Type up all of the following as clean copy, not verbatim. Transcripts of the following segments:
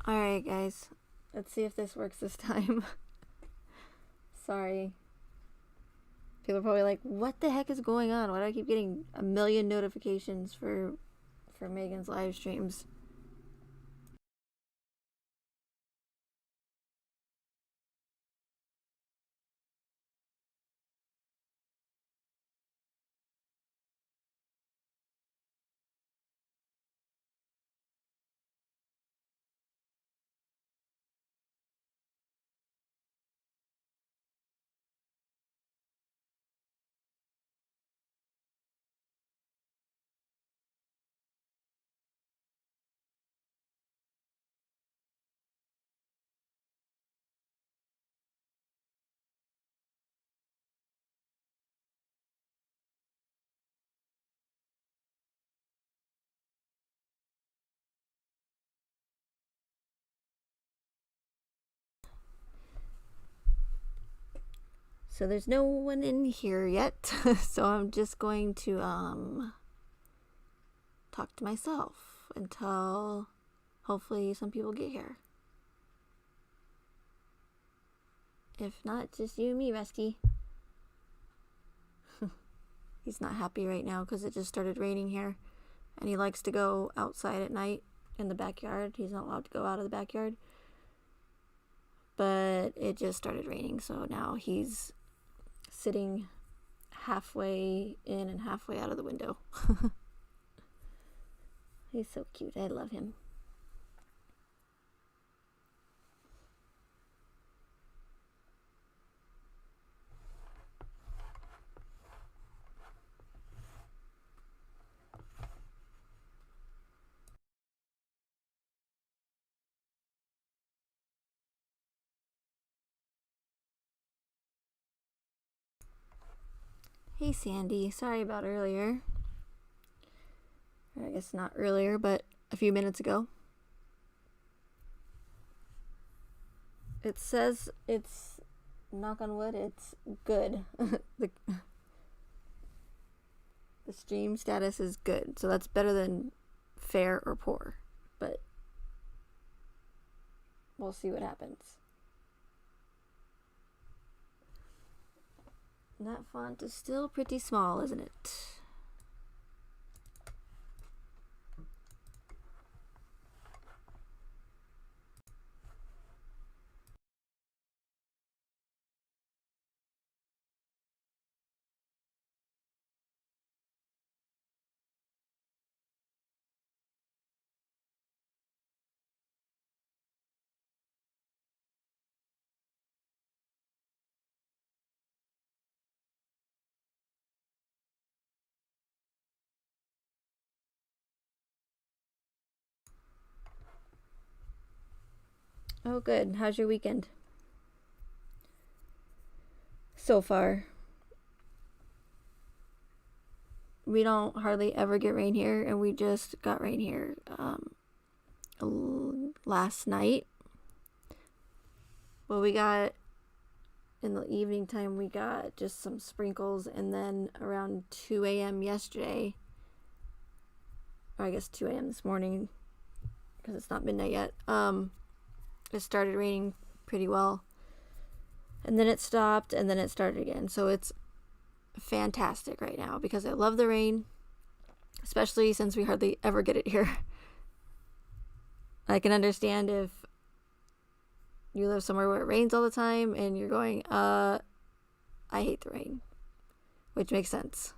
Alright, guys. Let's see if this works this time. Sorry. People are probably like, what the heck is going on? Why do I keep getting a million notifications for Megan's live streams? So there's no one in here yet. So I'm just going to talk to myself until hopefully some people get here. If not, just you and me, Rusty. He's not happy right now because it just started raining here. And he likes to go outside at night in the backyard. He's not allowed to go out of the backyard. But it just started raining, so now he's sitting halfway in and halfway out of the window. He's so cute. I love him. Hey, Sandy. Sorry about earlier. Or I guess not earlier, but a few minutes ago. It says it's, knock on wood, it's good. the stream status is good. So that's better than fair or poor. But we'll see what happens. That font is still pretty small, isn't it? Oh, good. How's your weekend? So far. We don't hardly ever get rain here, and we just got rain here last night. Well, we got, in the evening time, we got just some sprinkles, and then around 2 a.m. yesterday, or I guess 2 a.m. this morning, because it's not midnight yet, it started raining pretty well. And then it stopped, and then it started again. So it's fantastic right now because I love the rain, especially since we hardly ever get it here. I can understand if you live somewhere where it rains all the time and you're going, I hate the rain, which makes sense.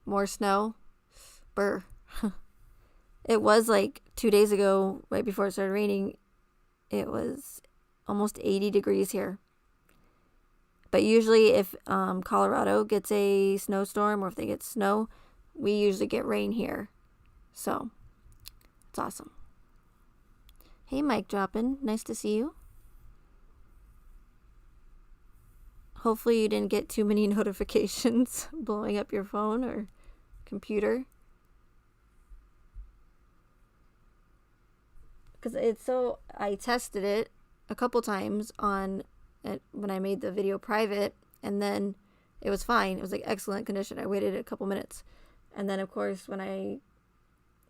More snow? Brr. It was like 2 days ago, right before it started raining, it was almost 80 degrees here. But usually if Colorado gets a snowstorm or if they get snow, we usually get rain here. So, it's awesome. Hey, Mike Droppin'. Nice to see you. Hopefully you didn't get too many notifications blowing up your phone or computer. Because it's so, I tested it a couple times on when I made the video private, and then it was fine. It was like excellent condition. I waited a couple minutes, and then of course when I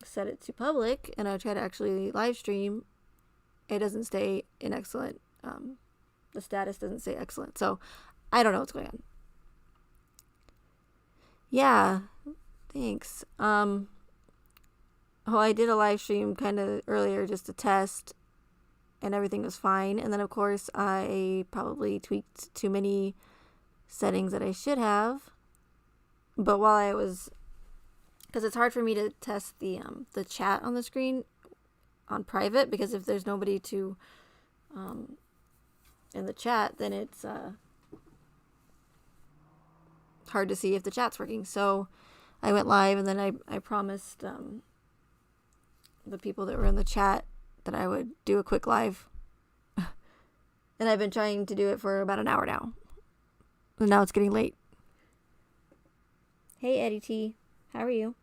set it to public and I try to actually live stream, it doesn't stay in excellent. The status doesn't say excellent. So I don't know what's going on. Yeah, thanks. I did a live stream kind of earlier just to test, and everything was fine. And then, of course, I probably tweaked too many settings that I should have. But while I was, because it's hard for me to test the chat on the screen on private, because if there's nobody to in the chat, then it's hard to see if the chat's working. So I went live, and then I promised the people that were in the chat that I would do a quick live. And I've been trying to do it for about an hour now. And now it's getting late. Hey, Eddie T. How are you?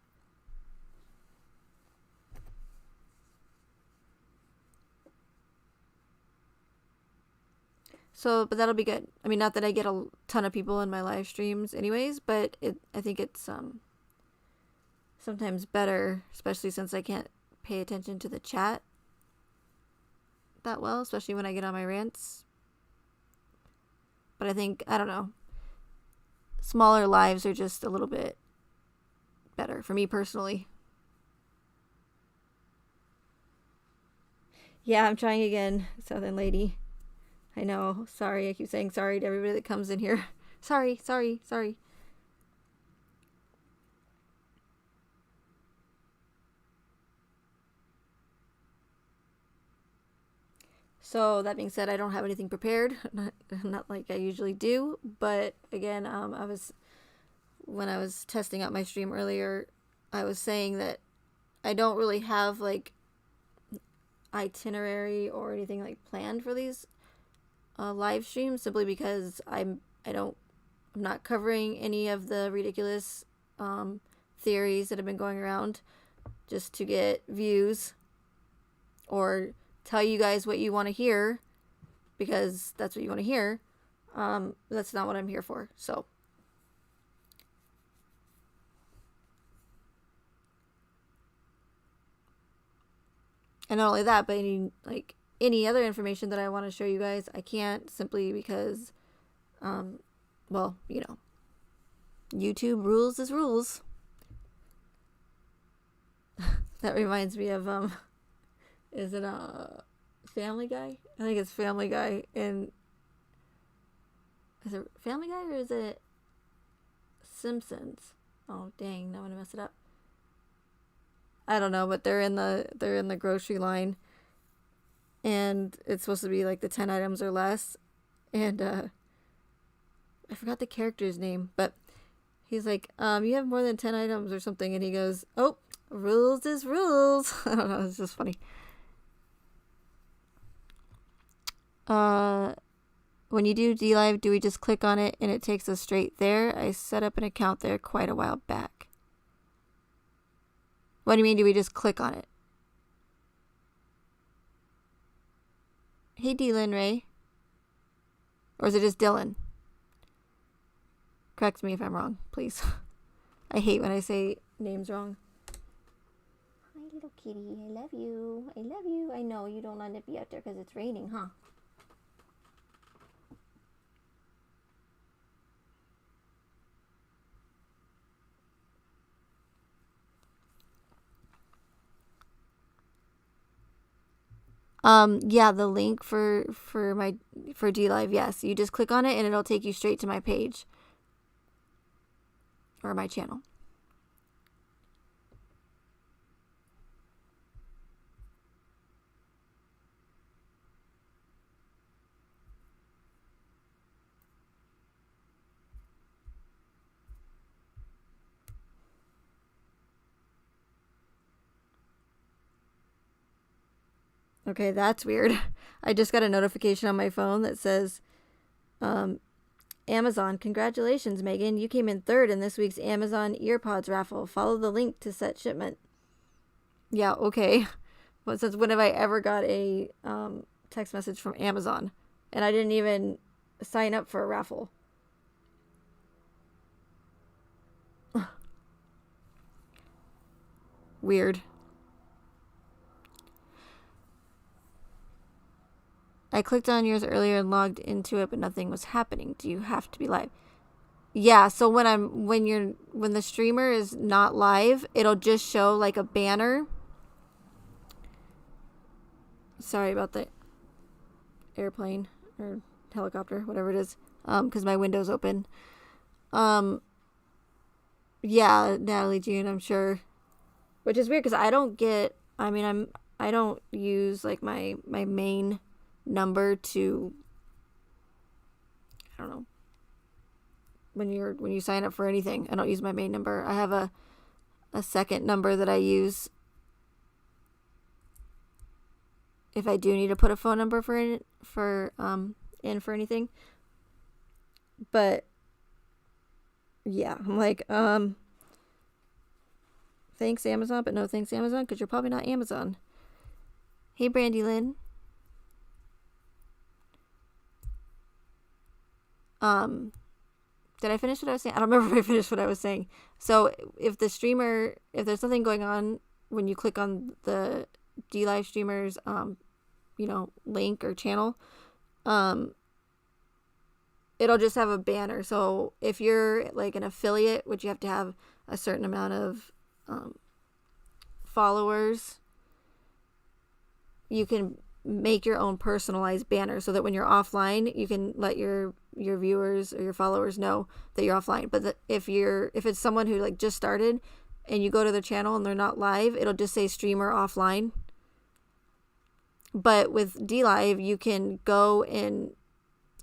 So, but that'll be good. I mean, not that I get a ton of people in my live streams anyways, but I think it's sometimes better, especially since I can't pay attention to the chat that well, especially when I get on my rants. But I think, I don't know, smaller lives are just a little bit better for me personally. Yeah, I'm trying again, Southern Lady. I know. Sorry. I keep saying sorry to everybody that comes in here. Sorry. So that being said, I don't have anything prepared, not like I usually do. But again, when I was testing out my stream earlier, I was saying that I don't really have like itinerary or anything like planned for these live streams, simply because I'm not covering any of the ridiculous theories that have been going around just to get views or tell you guys what you want to hear, because that's what you want to hear. That's not what I'm here for. So and not only that, but any other information that I want to show you guys, I can't, simply because well, you know, YouTube rules is rules. That reminds me of is it Family Guy? I think it's Family Guy. And is it Family Guy or is it Simpsons? Oh dang, now I'm gonna mess it up. I don't know, but they're in the grocery line, and it's supposed to be like the 10 items or less, and I forgot the character's name, but he's like, you have more than 10 items or something, and he goes, oh, rules is rules. I don't know, it's just funny. When you do DLive, do we just click on it and it takes us straight there? I set up an account there quite a while back. What do you mean, do we just click on it? Hey, Dylan Ray. Or is it just Dylan? Correct me if I'm wrong, please. I hate when I say names wrong. Hi, little kitty. I love you. I love you. I know you don't want to be out there because it's raining, huh? Yeah, the link for DLive, yes. You just click on it and it'll take you straight to my page. Or my channel. Okay, that's weird. I just got a notification on my phone that says, Amazon, congratulations, Megan. You came in third in this week's Amazon EarPods raffle. Follow the link to set shipment. Yeah, okay. But since when have I ever got a text message from Amazon? And I didn't even sign up for a raffle. Weird. I clicked on yours earlier and logged into it, but nothing was happening. Do you have to be live? Yeah, so when the streamer is not live, it'll just show like a banner. Sorry about the airplane or helicopter, whatever it is, because my window's open. Yeah, Natalie June, I'm sure, which is weird because I don't use like my main number to, I don't know, when you sign up for anything. I don't use my main number. I have a second number that I use if I do need to put a phone number in for anything. But yeah, I'm like, thanks Amazon, but no thanks Amazon, because you're probably not Amazon. Hey Brandy Lynn. Did I finish what I was saying? I don't remember if I finished what I was saying. So if there's something going on when you click on the DLive streamers, link or channel, it'll just have a banner. So if you're like an affiliate, which you have to have a certain amount of followers, you can make your own personalized banner so that when you're offline, you can let your viewers or your followers know that you're offline. But if it's someone who like just started and you go to their channel and they're not live, it'll just say streamer offline. But with DLive, you can go and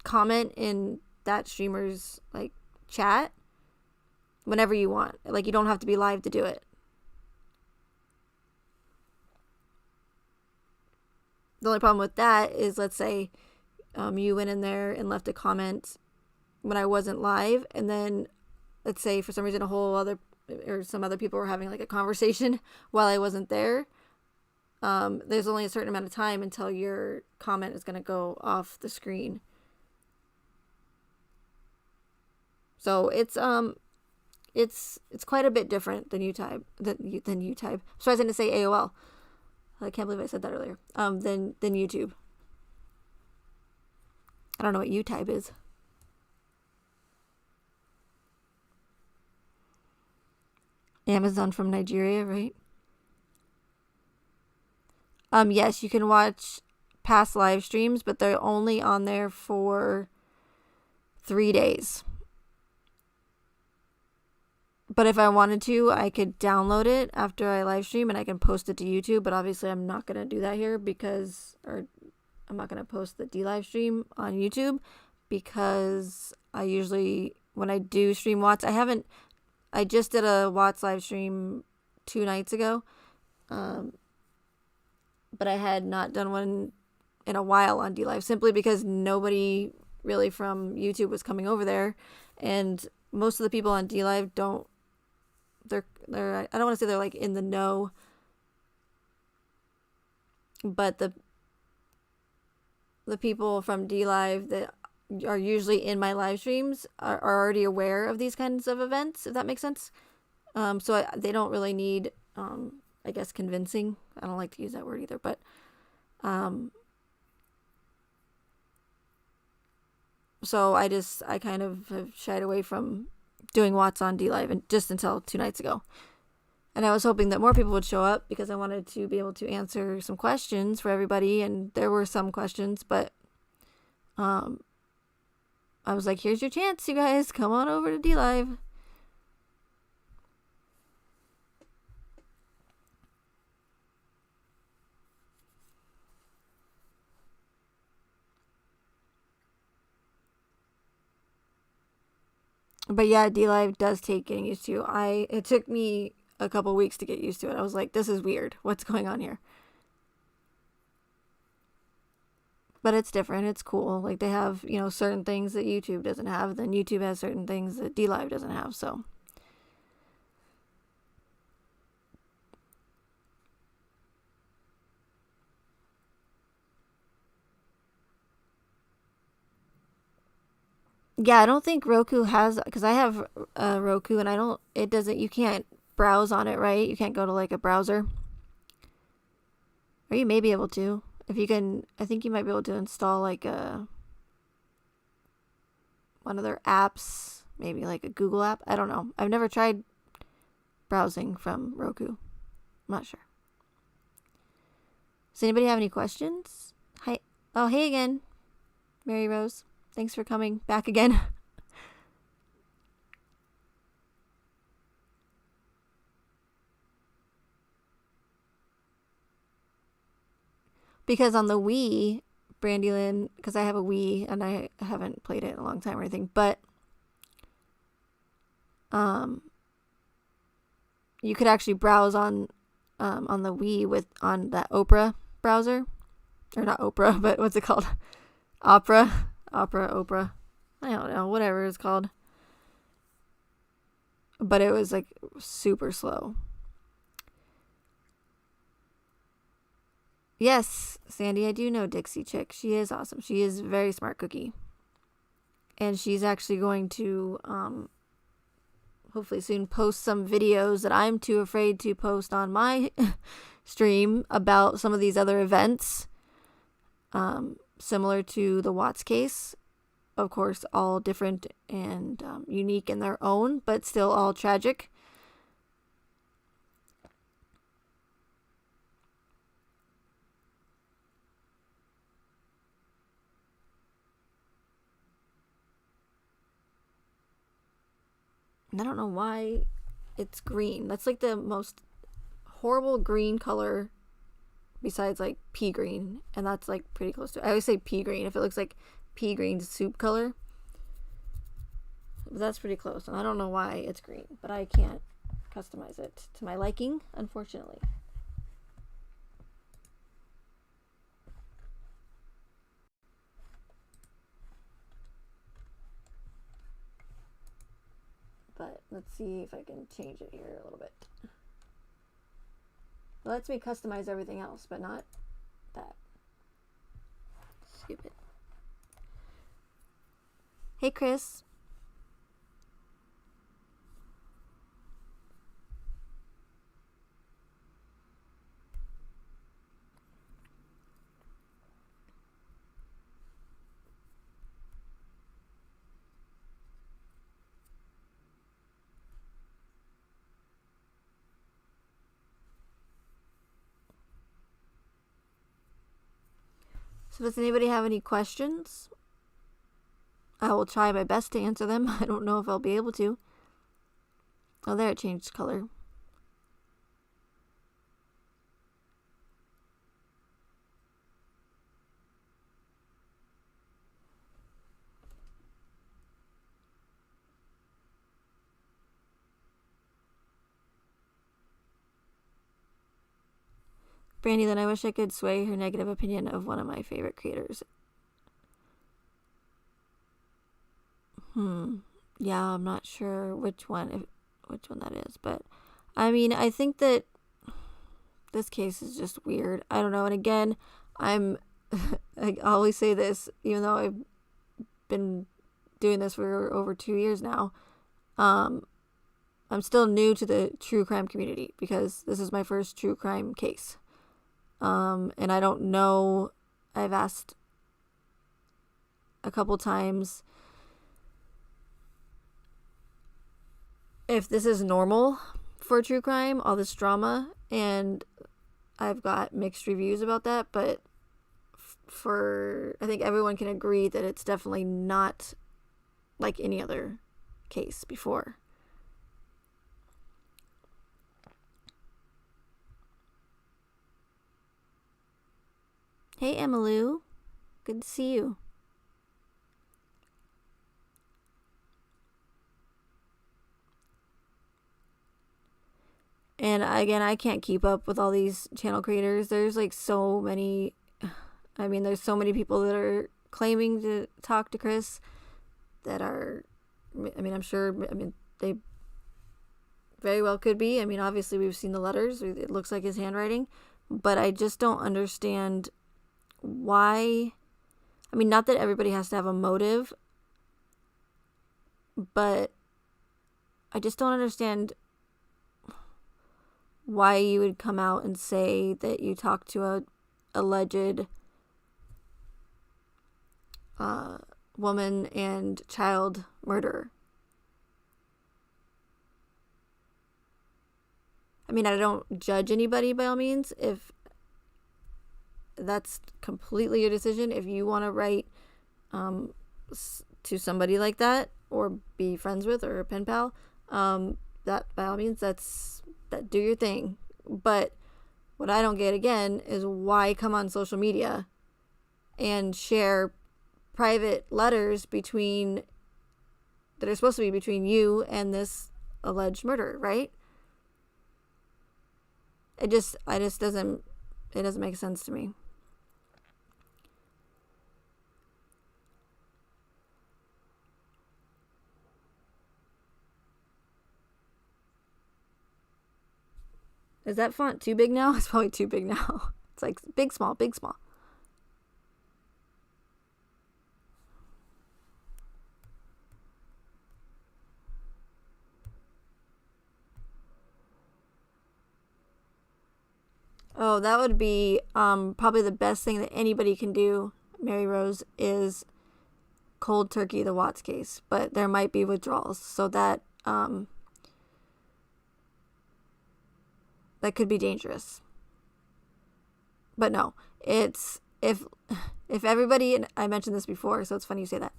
comment in that streamer's like chat whenever you want. Like, you don't have to be live to do it. The only problem with that is, let's say you went in there and left a comment when I wasn't live, and then let's say for some reason some other people were having like a conversation while I wasn't there. There's only a certain amount of time until your comment is going to go off the screen. So it's quite a bit different than YouTube. Than YouTube. So I was going to say AOL. I can't believe I said that earlier. Than YouTube. I don't know what YouTube is. Amazon from Nigeria, right? Yes, you can watch past live streams, but they're only on there for 3 days. But if I wanted to, I could download it after I live stream and I can post it to YouTube. But obviously, I'm not going to do that here I'm not going to post the DLive stream on YouTube because I usually, when I do stream Watts, I just did a Watts live stream 2 nights ago. But I had not done one in a while on DLive simply because nobody really from YouTube was coming over there. And most of the people on DLive I don't want to say they're like in the know, but the people from DLive that are usually in my live streams are already aware of these kinds of events, if that makes sense. So they don't really need, I guess, convincing. I don't like to use that word either, but so I kind of have shied away from doing Watts on DLive and just until 2 nights ago. And I was hoping that more people would show up because I wanted to be able to answer some questions for everybody, and there were some questions, but I was like, here's your chance, you guys, come on over to DLive. But yeah, DLive does take getting used to. It took me a couple weeks to get used to it. I was like, this is weird. What's going on here? But it's different. It's cool. Like, they have, certain things that YouTube doesn't have. Then YouTube has certain things that DLive doesn't have. So yeah, I don't think Roku has, because I have Roku and you can't browse on it, right? You can't go to like a browser. Or you may be able to. If you can, I think you might be able to install like one of their apps, maybe like a Google app. I don't know. I've never tried browsing from Roku. I'm not sure. Does anybody have any questions? Hi. Oh, hey again, Mary Rose. Thanks for coming back again. Because on the Wii, Brandylin, because I have a Wii and I haven't played it in a long time or anything, but you could actually browse on the Wii on that Opera browser, or not Oprah, but what's it called? Opera. I don't know, whatever it's called. But it was like super slow. Yes, Sandy, I do know Dixie Chick. She is awesome. She is a very smart cookie. And she's actually going to, hopefully soon, post some videos that I'm too afraid to post on my stream about some of these other events. Similar to the Watts case. Of course, all different and unique in their own, but still all tragic. And I don't know why it's green. That's like the most horrible green color besides like pea green. And that's like pretty close to it. I always say pea green if it looks like pea green soup color. But that's pretty close. And I don't know why it's green. But I can't customize it to my liking, unfortunately. But let's see if I can change it here a little bit. It lets me customize everything else, but not that. Stupid. Hey, Chris. So does anybody have any questions? I will try my best to answer them. I don't know if I'll be able to. Oh, there it changed color. Brandy, then I wish I could sway her negative opinion of one of my favorite creators. Yeah, I'm not sure which one that is, but I mean, I think that this case is just weird. I don't know. And again, I always say this, even though I've been doing this for over 2 years now. I'm still new to the true crime community because this is my first true crime case. And I don't know, I've asked a couple times if this is normal for true crime, all this drama, and I've got mixed reviews about that, but I think everyone can agree that it's definitely not like any other case before. Hey, Emmylou. Good to see you. And again, I can't keep up with all these channel creators. There's like so many. I mean, there's so many people that are claiming to talk to Chris that are. I mean, I'm sure. I mean, they very well could be. I mean, obviously, we've seen the letters. It looks like his handwriting. But I just don't understand why. I mean, not that everybody has to have a motive, but I just don't understand why you would come out and say that you talked to alleged woman and child murderer. I mean, I don't judge anybody by all means. If that's completely your decision, if you want to write to somebody like that or be friends with or a pen pal, that by all means, that do your thing. But what I don't get, again, is why come on social media and share private letters that are supposed to be between you and this alleged murderer, right? It just doesn't make sense to me. Is that font too big now? It's probably too big now. It's like big, small, big, small. Oh, that would be probably the best thing that anybody can do, Mary Rose, is cold turkey the Watts case. But there might be withdrawals, so that that could be dangerous. But no, it's if everybody, and I mentioned this before, so it's funny you say that.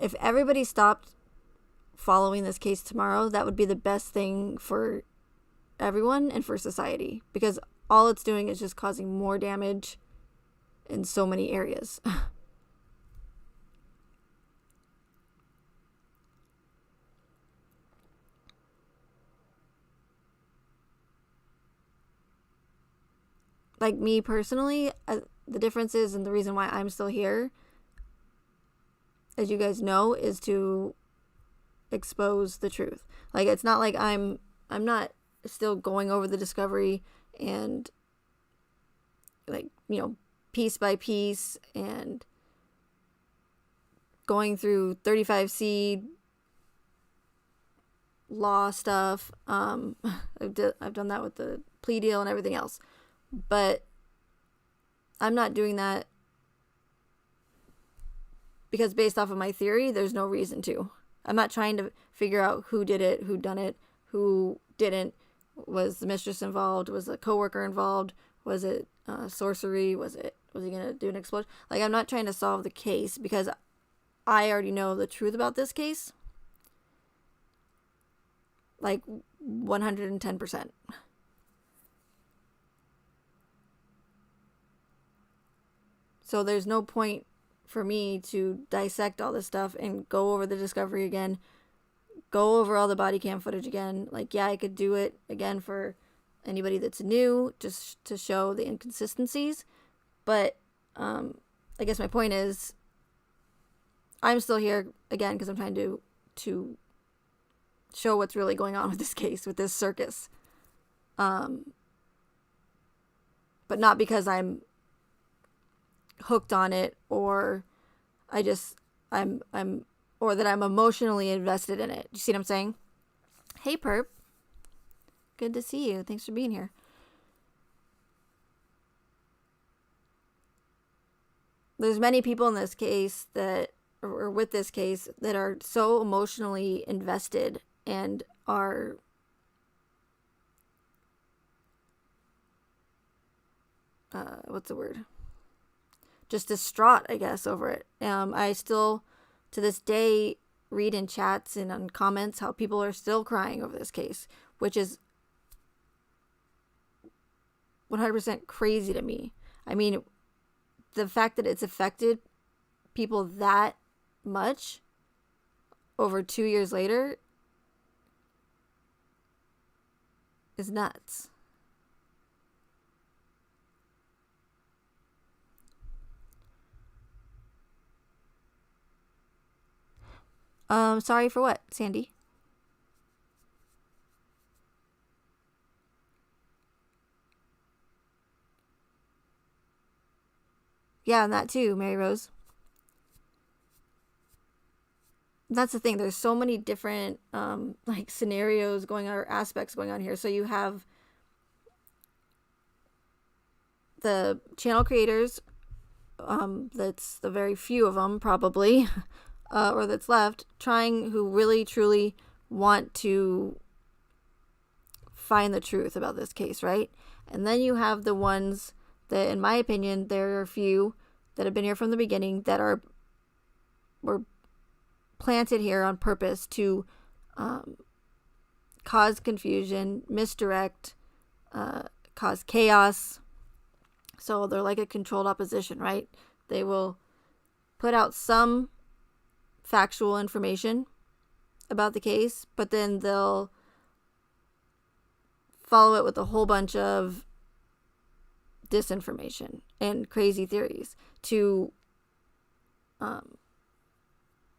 If everybody stopped following this case tomorrow, that would be the best thing for everyone and for society, because all it's doing is just causing more damage in so many areas. Like me personally, the difference is, and the reason why I'm still here, as you guys know, is to expose the truth. Like, it's not like I'm not still going over the discovery and, like, you know, piece by piece and going through 35C law stuff. I've done that with the plea deal and everything else. But I'm not doing that because based off of my theory, there's no reason to. I'm not trying to figure out who did it, who done it, who didn't. Was the mistress involved? Was a coworker involved? Was it sorcery? Was he going to do an explosion? Like, I'm not trying to solve the case because I already know the truth about this case. Like 110%. So there's no point for me to dissect all this stuff and go over the discovery again, go over all the body cam footage again. Like, yeah, I could do it again for anybody that's new, just to show the inconsistencies. But I guess my point is, I'm still here again because I'm trying to show what's really going on with this case, with this circus. But not because I'm hooked on it, or I'm or that I'm emotionally invested in it. Do you see what I'm saying? Hey, Perp. Good to see you. Thanks for being here. There's many people in this case or with this case, that are so emotionally invested and are what's the word? Just distraught, I guess, over it. I still, to this day, read in chats and on comments how people are still crying over this case, which is 100% crazy to me. I mean, the fact that it's affected people that much over 2 years later is nuts. Sorry for what, Sandy? Yeah, and that too, Mary Rose. That's the thing. There's so many different like scenarios going on, or aspects going on here. So you have the channel creators, that's the very few of them probably, or that's left, who really truly want to find the truth about this case, right? And then you have the ones that, in my opinion, there are a few that have been here from the beginning that were planted here on purpose to cause confusion, misdirect, cause chaos. So they're like a controlled opposition, right? They will put out some factual information about the case, but then they'll follow it with a whole bunch of disinformation and crazy theories to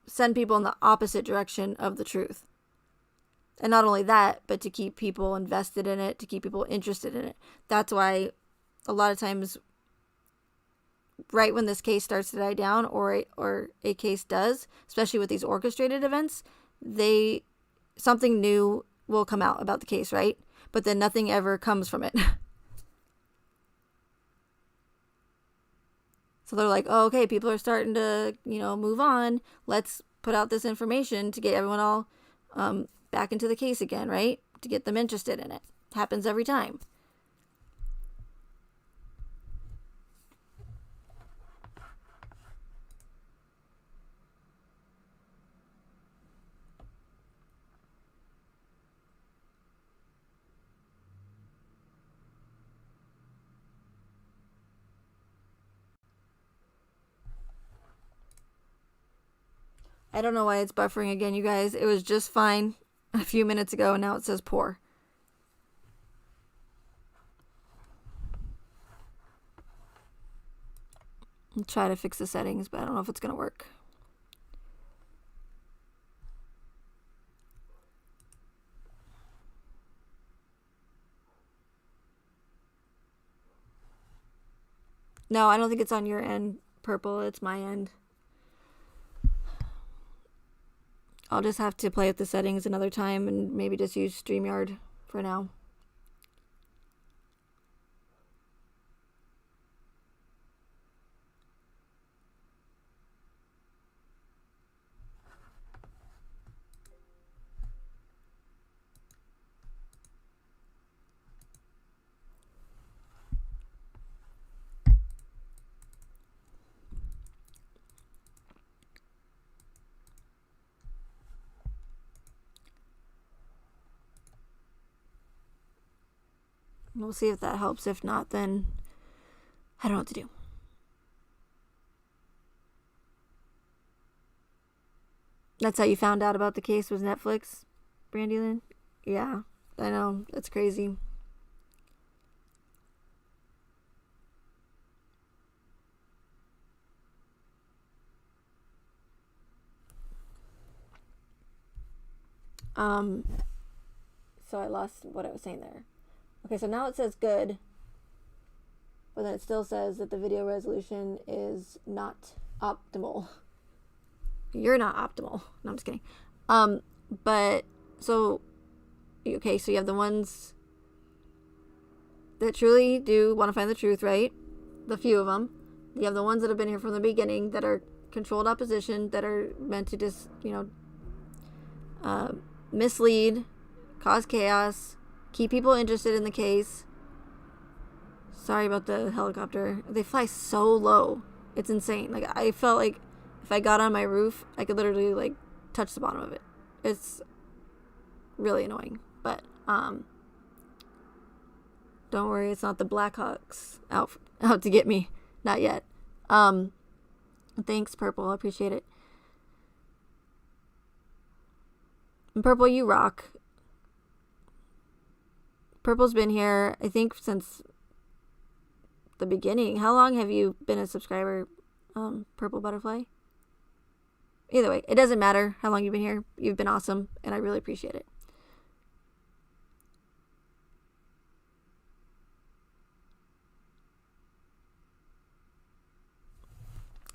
send people in the opposite direction of the truth. And not only that, but to keep people invested in it, to keep people interested in it. That's why a lot of times, right when this case starts to die down, or a case does, especially with these orchestrated events, something new will come out about the case, right? But then nothing ever comes from it. So they're like, oh, okay, people are starting to, move on. Let's put out this information to get everyone all back into the case again, right? To get them interested in it. Happens every time. I don't know why it's buffering again, you guys. It was just fine a few minutes ago, and now it says poor. I'll try to fix the settings, but I don't know if it's going to work. No, I don't think it's on your end, Purple. It's my end. I'll just have to play with the settings another time and maybe just use StreamYard for now. We'll see if that helps. If not, then I don't know what to do. That's how you found out about the case, was Netflix, Brandylin? Yeah, I know. That's crazy. So I lost what I was saying there. Okay, so now it says good, but then it still says that the video resolution is not optimal. You're not optimal. No, I'm just kidding. But so you have the ones that truly do want to find the truth, right? The few of them. You have the ones that have been here from the beginning that are controlled opposition, that are meant to just, mislead, cause chaos, keep people interested in the case. Sorry about the helicopter. They fly so low. It's insane. Like, I felt like if I got on my roof, I could literally, touch the bottom of it. It's really annoying. But, don't worry. It's not the Blackhawks out to get me. Not yet. Thanks, Purple. I appreciate it. And Purple, you rock. Purple's been here, I think, since the beginning. How long have you been a subscriber, Purple Butterfly? Either way, it doesn't matter how long you've been here. You've been awesome, and I really appreciate it.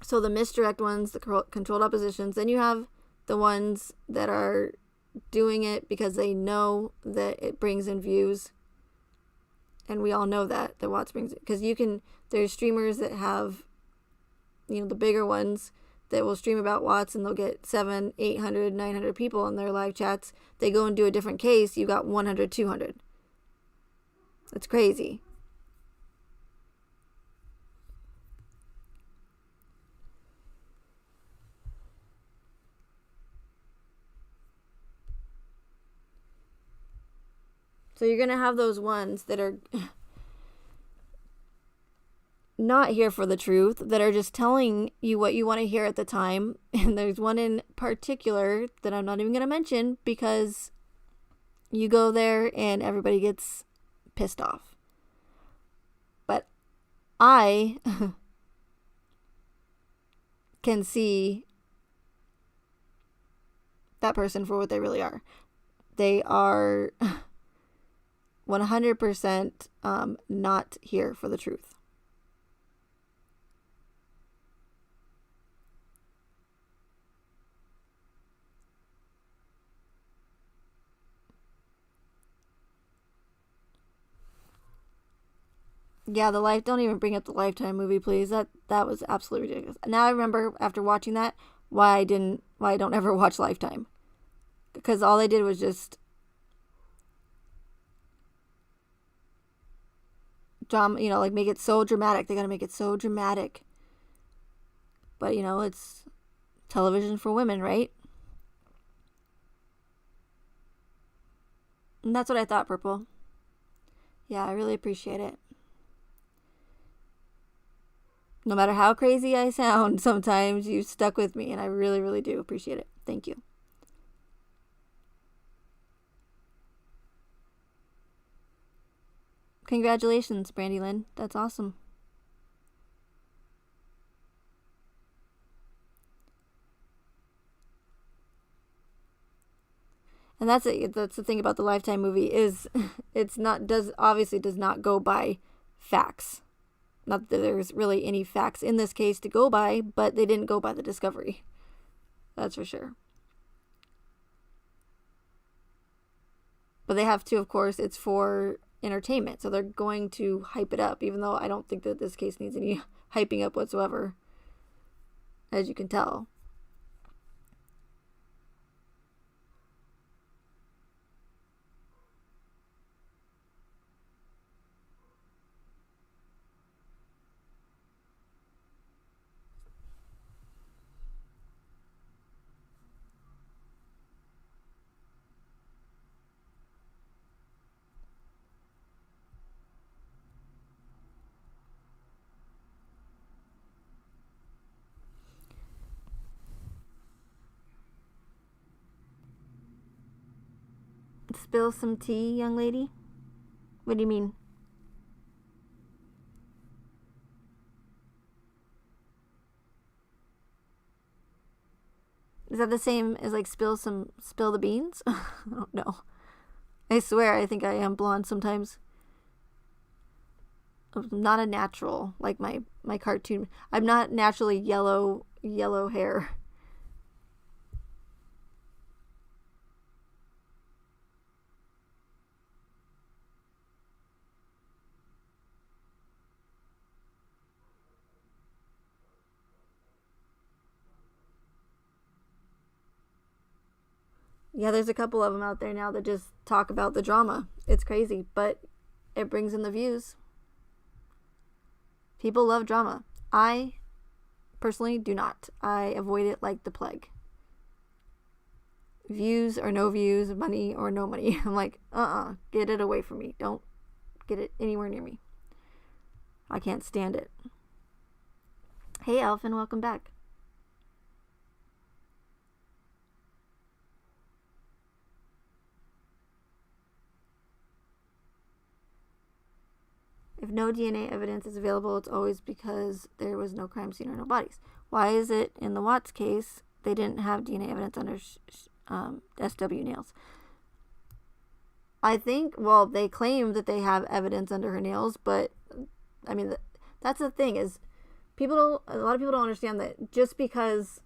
So the misdirect ones, the controlled oppositions, then you have the ones that are doing it because they know that it brings in views And we all know that Watts brings it. Because there's streamers that have, the bigger ones that will stream about Watts, and they'll get 700, 800, 900 people in their live chats. They go and do a different case, you got 100, 200. That's crazy. So you're going to have those ones that are not here for the truth, that are just telling you what you want to hear at the time. And there's one in particular that I'm not even going to mention, because you go there and everybody gets pissed off. But I can see that person for what they really are. They are 100% not here for the truth. Yeah, don't even bring up the Lifetime movie, please. That was absolutely ridiculous. Now I remember, after watching that, why I don't ever watch Lifetime. Because all they did was just drama, like make it so dramatic. They gotta make it so dramatic. But, it's television for women, right? And that's what I thought, Purple. Yeah, I really appreciate it. No matter how crazy I sound, sometimes you stuck with me, and I really, really do appreciate it. Thank you. Congratulations, Brandy Lynn. That's awesome. And that's it. That's the thing about the Lifetime movie, is obviously does not go by facts. Not that there's really any facts in this case to go by, but they didn't go by the discovery. That's for sure. But they have to, of course. It's for entertainment, so they're going to hype it up, even though I don't think that this case needs any hyping up whatsoever, as you can tell. Spill some tea, young lady? What do you mean? Is that the same as like spill the beans? I don't know. I swear, I think I am blonde sometimes. I'm not a natural, like my cartoon. I'm not naturally yellow hair. Yeah, there's a couple of them out there now that just talk about the drama. It's crazy, but it brings in the views. People love drama. I personally do not. I avoid it like the plague. Views or no views, money or no money. I'm like, get it away from me. Don't get it anywhere near me. I can't stand it. Hey, Alvin, welcome back. If no DNA evidence is available, it's always because there was no crime scene or no bodies. Why is it in the Watts case they didn't have DNA evidence under SW nails? I think, well, they claim that they have evidence under her nails, but I mean, that's the thing, is a lot of people don't understand that just because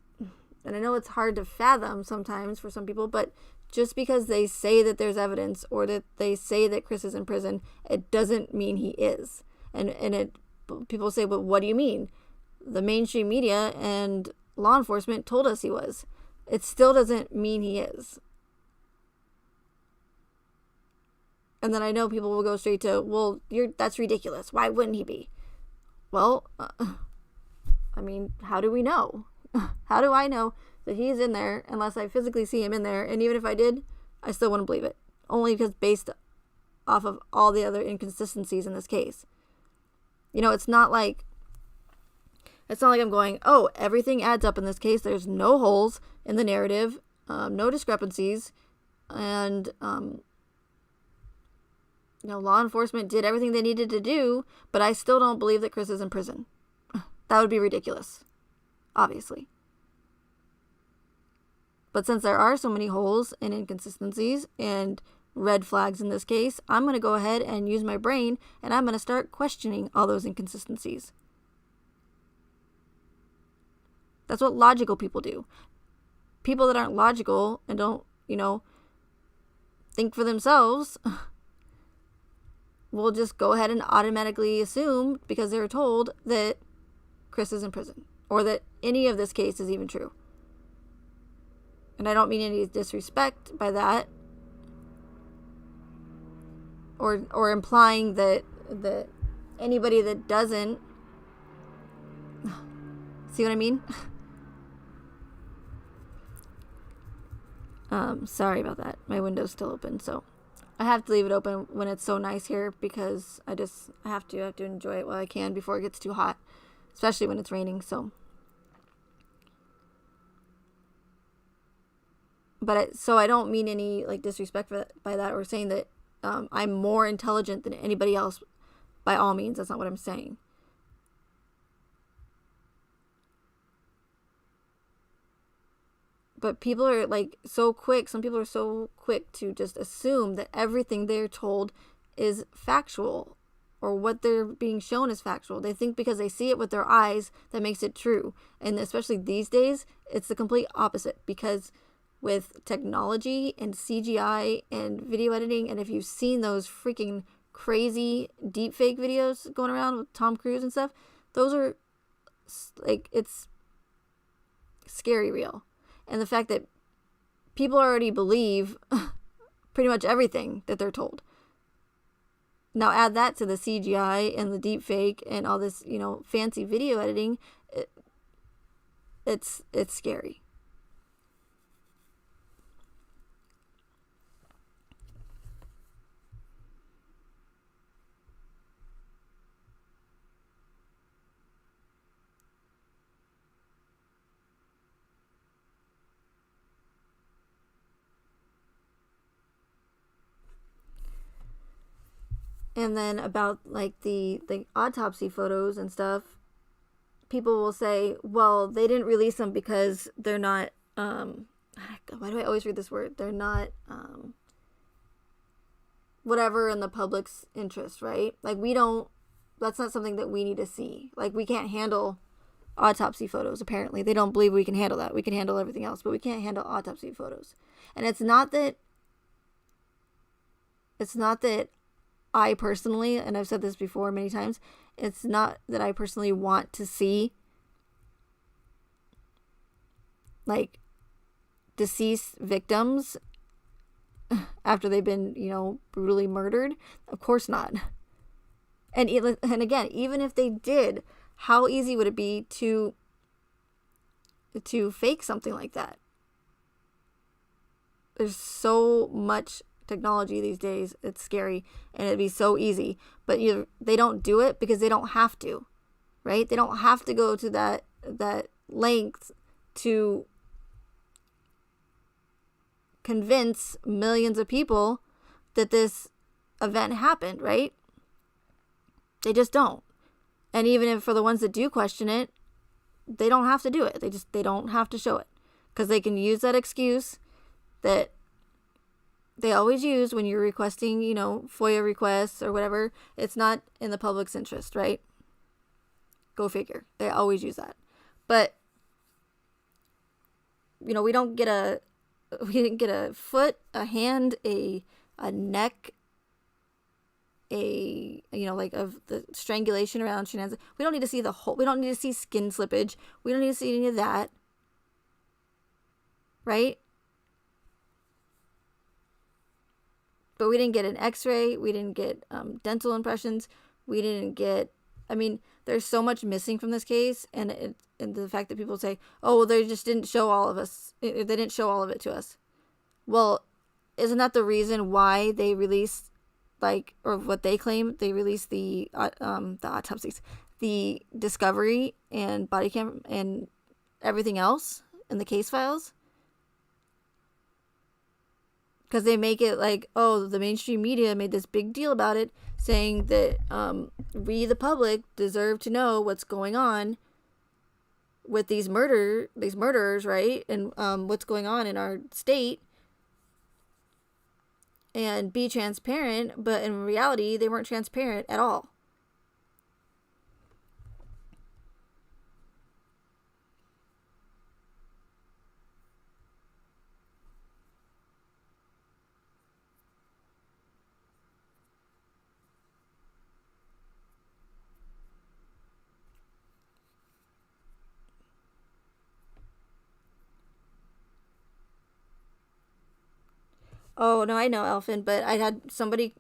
And I know it's hard to fathom sometimes for some people, but just because they say that there's evidence or that they say that Chris is in prison, it doesn't mean he is. And people say, but what do you mean? The mainstream media and law enforcement told us he was. It still doesn't mean he is. And then I know people will go straight to, well, that's ridiculous. Why wouldn't he be? Well, I mean, how do we know? How do I know that he's in there unless I physically see him in there? And even if I did, I still wouldn't believe it. Only because based off of all the other inconsistencies in this case. You know, it's not like I'm going, oh, everything adds up in this case. There's no holes in the narrative, no discrepancies, and law enforcement did everything they needed to do, but I still don't believe that Chris is in prison. That would be ridiculous, obviously. But since there are so many holes and inconsistencies and red flags in this case, I'm going to go ahead and use my brain, and I'm going to start questioning all those inconsistencies. That's what logical people do. People that aren't logical and don't, think for themselves will just go ahead and automatically assume, because they were told, that Chris is in prison or that any of this case is even true. And I don't mean any disrespect by that or implying that anybody that doesn't see what I mean? Sorry about that. My window's still open, so I have to leave it open when it's so nice here because I have to enjoy it while I can before it gets too hot, especially when it's raining. So, I don't mean any disrespect by that or saying that I'm more intelligent than anybody else. By all means, that's not what I'm saying. But people are so quick. Some people are so quick to just assume that everything they're told is factual or what they're being shown is factual. They think because they see it with their eyes that makes it true. And especially these days, it's the complete opposite because with technology and CGI and video editing, and if you've seen those freaking crazy deepfake videos going around with Tom Cruise and stuff, those are it's scary real. And the fact that people already believe pretty much everything that they're told. Now add that to the CGI and the deepfake and all this, fancy video editing. It's scary. And then about the autopsy photos and stuff, people will say, well, they didn't release them because they're not, why do I always read this word? They're not, whatever in the public's interest, right? That's not something that we need to see. We can't handle autopsy photos, apparently. They don't believe we can handle that. We can handle everything else, but we can't handle autopsy photos. And it's not that I personally, and I've said this before many times, it's not that I personally want to see deceased victims after they've been, brutally murdered. Of course not. And again, even if they did, how easy would it be to fake something like that? There's so much technology these days. It's scary, and it'd be so easy, but they don't do it because they don't have to, right? They don't have to go to that length to convince millions of people that this event happened, right? They just don't. And even if for the ones that do question it, they don't have to do it. They don't have to show it because they can use that excuse that they always use when you're requesting, FOIA requests or whatever. It's not in the public's interest, right? Go figure. They always use that. But we don't get we didn't get a foot, a hand, a neck, like of the strangulation around shenanigans. We don't need to see the whole. We don't need to see skin slippage. We don't need to see any of that, right? But we didn't get an X-ray. We didn't get dental impressions. We didn't get. I mean, there's so much missing from this case, and the fact that people say, "Oh, well, they just didn't show all of us. They didn't show all of it to us." Well, isn't that the reason why they released, or what they claim, they released the autopsies, the discovery and body cam and everything else in the case files? Because they make it like, oh, the mainstream media made this big deal about it, saying that we, the public, deserve to know what's going on with these murderers, right? And what's going on in our state, and be transparent. But in reality, they weren't transparent at all. Oh, no, I know, Elfin, but I had somebody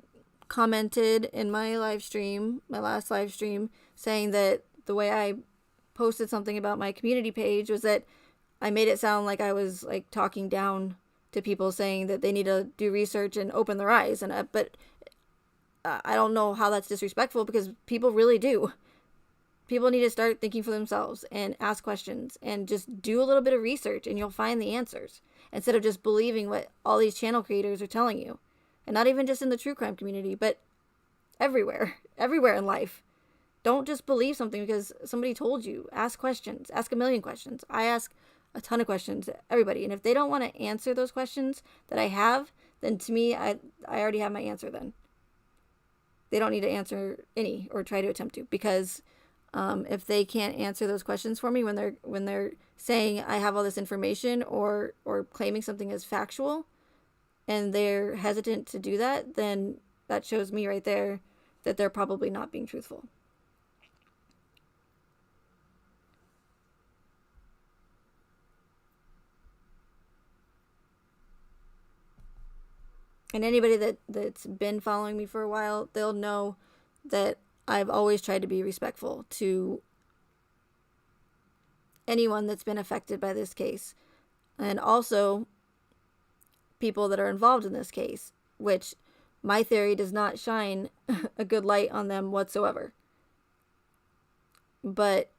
commented in my live stream, my last live stream, saying that the way I posted something about my community page was that I made it sound like I was like talking down to people, saying that they need to do research and open their eyes. But I don't know how that's disrespectful, because people really do. People need to start thinking for themselves and ask questions and just do a little bit of research, and you'll find the answers, instead of just believing what all these channel creators are telling you. And not even just in the true crime community, but everywhere in life. Don't just believe something because somebody told you. Ask questions. Ask a million questions. I ask a ton of questions to everybody. And if they don't want to answer those questions that I have, then to me, I already have my answer then. They don't need to answer any or try to attempt to, because if they can't answer those questions for me when they're saying I have all this information, or claiming something as factual, and they're hesitant to do that, then that shows me right there that they're probably not being truthful. And anybody that's been following me for a while, they'll know that I've always tried to be respectful to anyone that's been affected by this case, and also people that are involved in this case, which my theory does not shine a good light on them whatsoever. But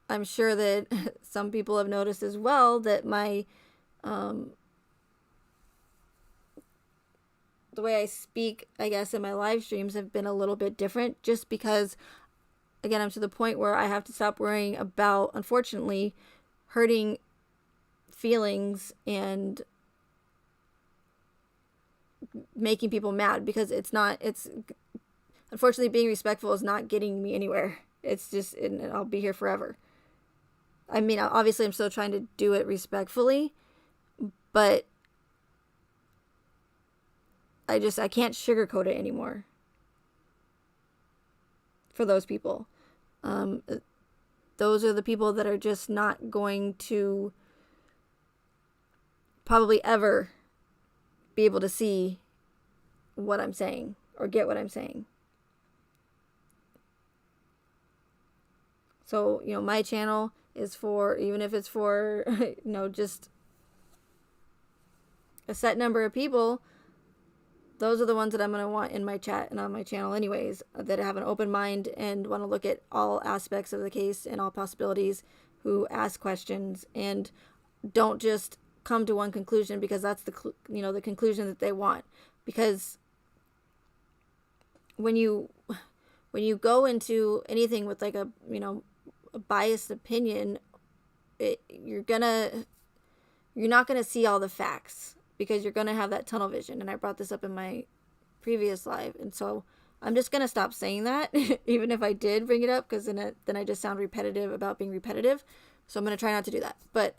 I'm sure that some people have noticed as well that my the way I speak, I guess, in my live streams have been a little bit different, just because, again, I'm to the point where I have to stop worrying about, unfortunately, hurting feelings and making people mad, because unfortunately, being respectful is not getting me anywhere. It's just, and I'll be here forever. I mean, obviously, I'm still trying to do it respectfully, but I can't sugarcoat it anymore for those people. Those are the people that are just not going to probably ever be able to see what I'm saying or get what I'm saying. So, my channel is for, even if it's for, just a set number of people, those are the ones that I'm going to want in my chat and on my channel anyways, that have an open mind and want to look at all aspects of the case and all possibilities, who ask questions and don't just come to one conclusion because that's the conclusion that they want. Because when you go into anything with like a biased opinion, you're not gonna see all the facts, because you're gonna have that tunnel vision. And I brought this up in my previous live, and so I'm just gonna stop saying that, even if I did bring it up, because then I just sound repetitive about being repetitive. So I'm going to try not to do that. But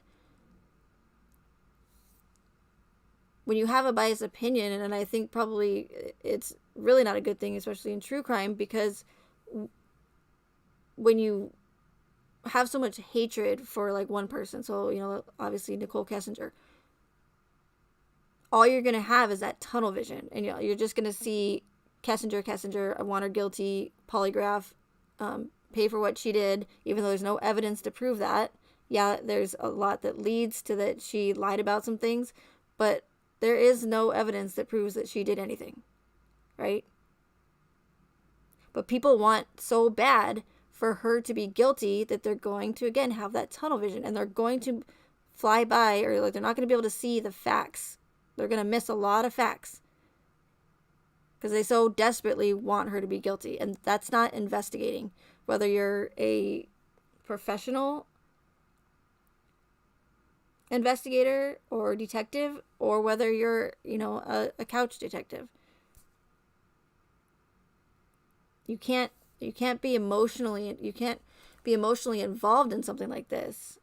when you have a biased opinion, and I think probably it's really not a good thing, especially in true crime, because when you have so much hatred for like one person, so, you know, obviously Nicole Kessinger, all you're going to have is that tunnel vision. And, you know, you're just going to see Kessinger, I want her guilty, polygraph, pay for what she did, even though there's no evidence to prove that. Yeah, there's a lot that leads to that she lied about some things, but there is no evidence that proves that she did anything, right? But people want so bad for her to be guilty that they're going to, again, have that tunnel vision, and they're going to fly by, or like they're not going to be able to see the facts. They're going to miss a lot of facts because they so desperately want her to be guilty. And that's not investigating. Whether you're a professional investigator or detective, or whether you're, you know, a couch detective. You can't be emotionally involved in something like this.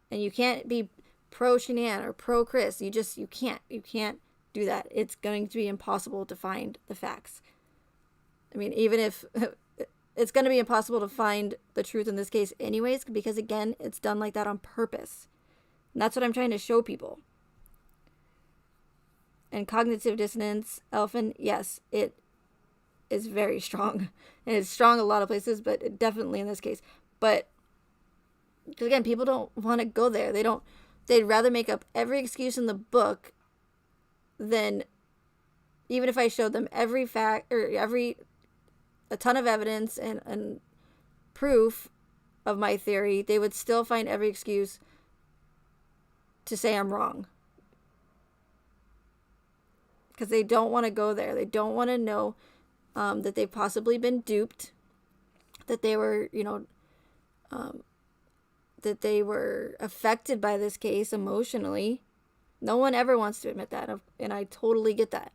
And you can't be pro Shanann or pro Chris. You can't do that. It's going to be impossible to find the facts. I mean, even if it's going to be impossible to find the truth in this case anyways, because again, it's done like that on purpose. And that's what I'm trying to show people. And cognitive dissonance, Elfin, yes, it is very strong. And it's strong a lot of places, but definitely in this case. But again, people don't want to go there. They'd rather make up every excuse in the book than, even if I showed them every fact or a ton of evidence and proof of my theory, they would still find every excuse to say I'm wrong. Because they don't want to go there. They don't want to know that they've possibly been duped, that they were, you know, that they were affected by this case emotionally. No one ever wants to admit that, and I totally get that.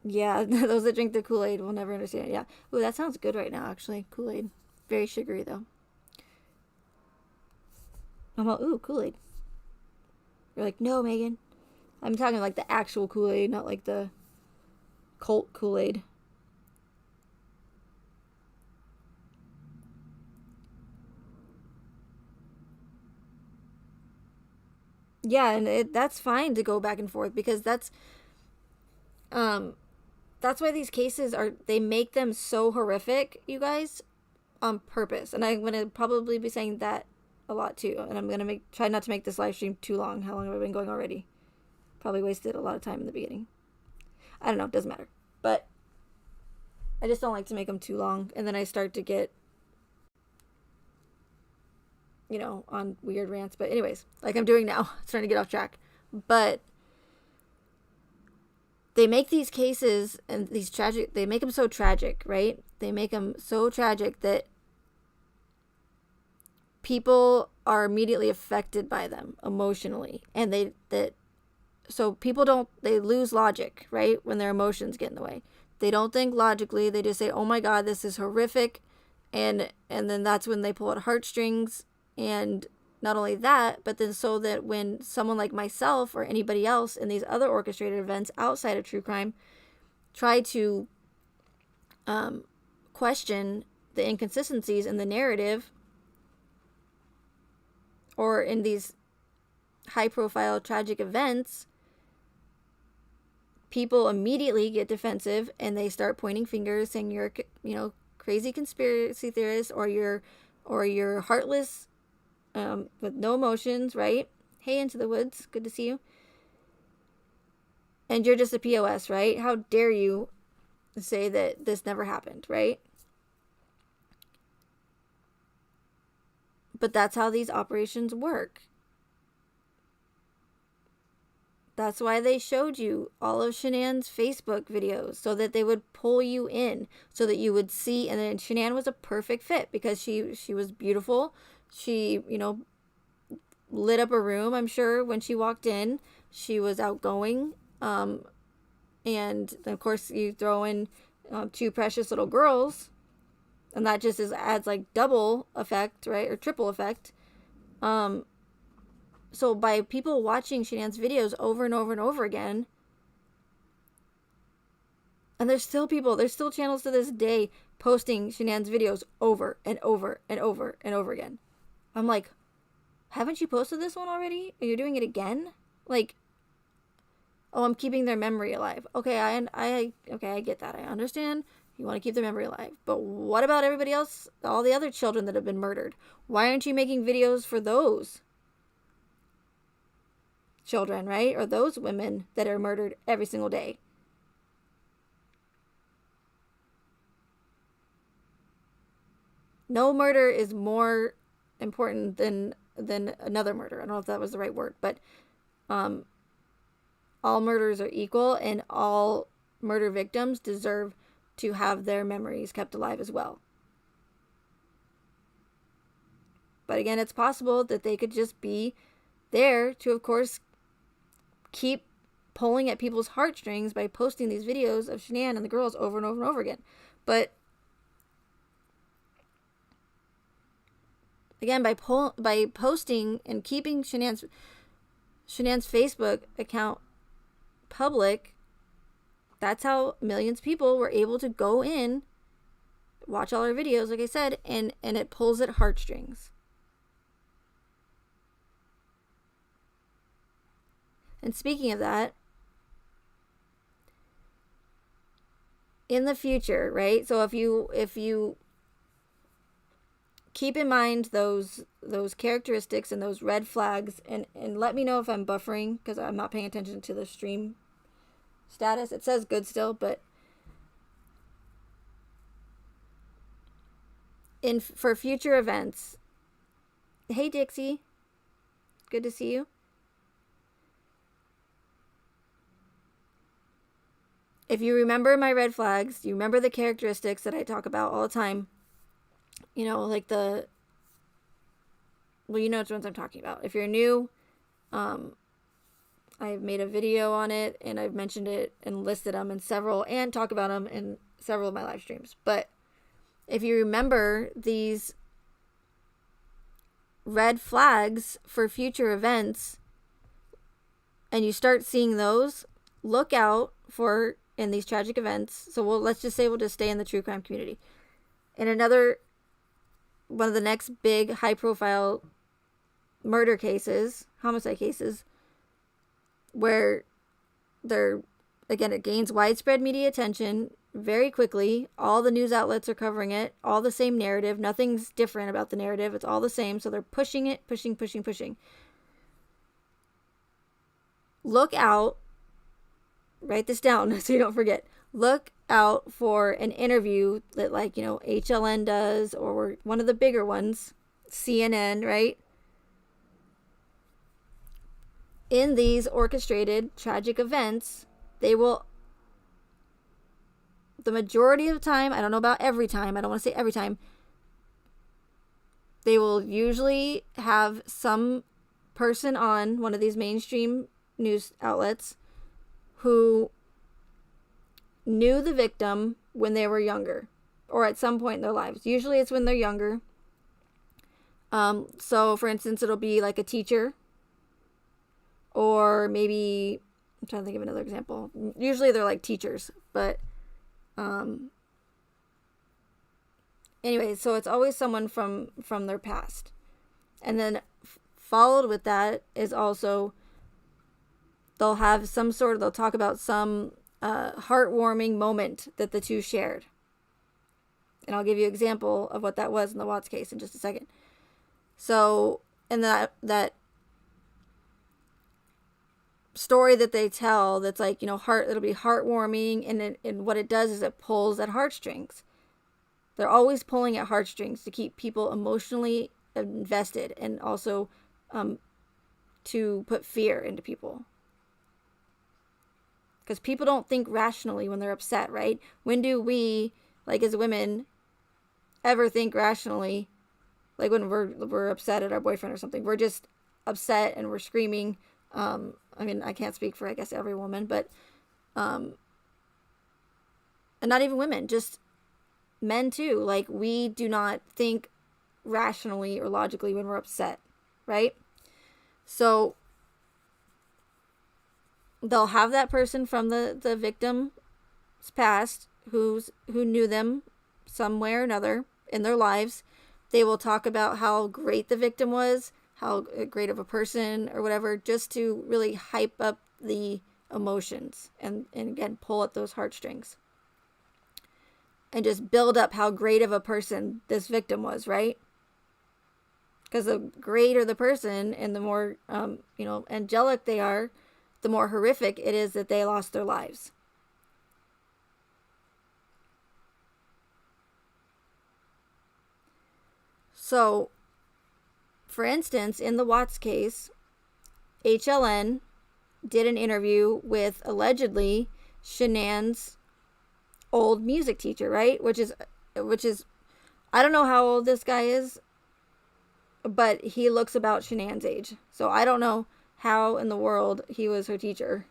Yeah, those that drink the Kool-Aid will never understand it. Yeah. Ooh, that sounds good right now, actually. Kool-Aid. Very sugary, though. I'm all, ooh, Kool-Aid. You're like, no, Megan. I'm talking like the actual Kool-Aid, not like the cult Kool-Aid. Yeah, and that's fine to go back and forth, because that's why these cases they make them so horrific, you guys, on purpose. And I'm going to probably be saying that a lot too. And I'm going to try not to make this live stream too long. How long have I been going already? Probably wasted a lot of time in the beginning. I don't know. It doesn't matter. But I just don't like to make them too long. And then I start to get, you know, on weird rants. But anyways, like I'm doing now. It's trying to get off track. But they make these cases and they make them so tragic, right? They make them so tragic that people are immediately affected by them emotionally. And so people they lose logic, right? When their emotions get in the way. They don't think logically. They just say, oh my God, this is horrific. And then that's when they pull at heartstrings. And not only that, but then so that when someone like myself or anybody else in these other orchestrated events outside of true crime try to question the inconsistencies in the narrative, or in these high-profile tragic events, people immediately get defensive and they start pointing fingers, saying you're, you know, crazy conspiracy theorist, or you're heartless, with no emotions, right? Hey, Into the Woods, good to see you. And you're just a POS, right? How dare you say that this never happened, right? But that's how these operations work. That's why they showed you all of Shanann's Facebook videos, so that they would pull you in, so that you would see. And then Shanann was a perfect fit because she was beautiful. She, you know, lit up a room, I'm sure, when she walked in. She was outgoing. And of course you throw in two precious little girls, and that just adds like double effect, right? Or triple effect. So by people watching Shanann's videos over and over and over again, and there's still channels to this day posting Shanann's videos over and over and over and over again. I'm like, haven't you posted this one already? Are you doing it again? Like, oh, I'm keeping their memory alive. Okay, I get that. I understand. You want to keep their memory alive. But what about everybody else? All the other children that have been murdered? Why aren't you making videos for those children, right? Or those women that are murdered every single day? No murder is more important than another murder. I don't know if that was the right word, but all murders are equal, and all murder victims deserve to have their memories kept alive as well. But again, it's possible that they could just be there to, of course, keep pulling at people's heartstrings by posting these videos of Shanann and the girls over and over and over again. But again, by posting and keeping Shanann's Facebook account public, that's how millions of people were able to go in, watch all our videos, like I said, and it pulls at heartstrings. And speaking of that, in the future, right? So if you keep in mind those characteristics and those red flags, and let me know if I'm buffering, because I'm not paying attention to the stream status. It says good still, but for future events. Hey Dixie, good to see you. If you remember my red flags, you remember the characteristics that I talk about all the time. You know, like you know which ones I'm talking about. If you're new, I've made a video on it, and I've mentioned it and listed them in several, and talk about them in several of my live streams. But if you remember these red flags for future events, and you start seeing those, look out for in these tragic events. So let's just say we'll just stay in the true crime community. In one of the next big high profile murder cases, homicide cases, where it gains widespread media attention very quickly. All the news outlets are covering it, all the same narrative. Nothing's different about the narrative. It's all the same. So they're pushing it, pushing. Look out. Write this down so you don't forget. Look out for an interview that, like, you know, HLN does, or one of the bigger ones, CNN, right? In these orchestrated tragic events, they will, the majority of the time, I don't know about every time, I don't want to say every time, they will usually have some person on one of these mainstream news outlets who knew the victim when they were younger, or at some point in their lives. Usually it's when they're younger. So for instance, it'll be like a teacher, or maybe, I'm trying to think of another example. Usually they're like teachers, but anyway, so it's always someone from their past. And then followed with that is also, they'll talk about some heartwarming moment that the two shared. And I'll give you an example of what that was in the Watts case in just a second. So, and that story that they tell, that's like, you know, it'll be heartwarming, and what it does is it pulls at heartstrings. They're always pulling at heartstrings to keep people emotionally invested, and also to put fear into people. Because people don't think rationally when they're upset, right? When do we, like as women, ever think rationally? Like when we're upset at our boyfriend or something. We're just upset and we're screaming, I mean, I can't speak for, I guess, every woman, but, and not even women, just men too. Like, we do not think rationally or logically when we're upset, right? So they'll have that person from the victim's past who knew them some way or another in their lives. They will talk about how great the victim was, how great of a person or whatever, just to really hype up the emotions and again, pull at those heartstrings. And just build up how great of a person this victim was, right? Because the greater the person and the more, angelic they are, the more horrific it is that they lost their lives. So, for instance, in the Watts case, HLN did an interview with allegedly Shanann's old music teacher, right? Which is, I don't know how old this guy is, but he looks about Shanann's age. So I don't know how in the world he was her teacher.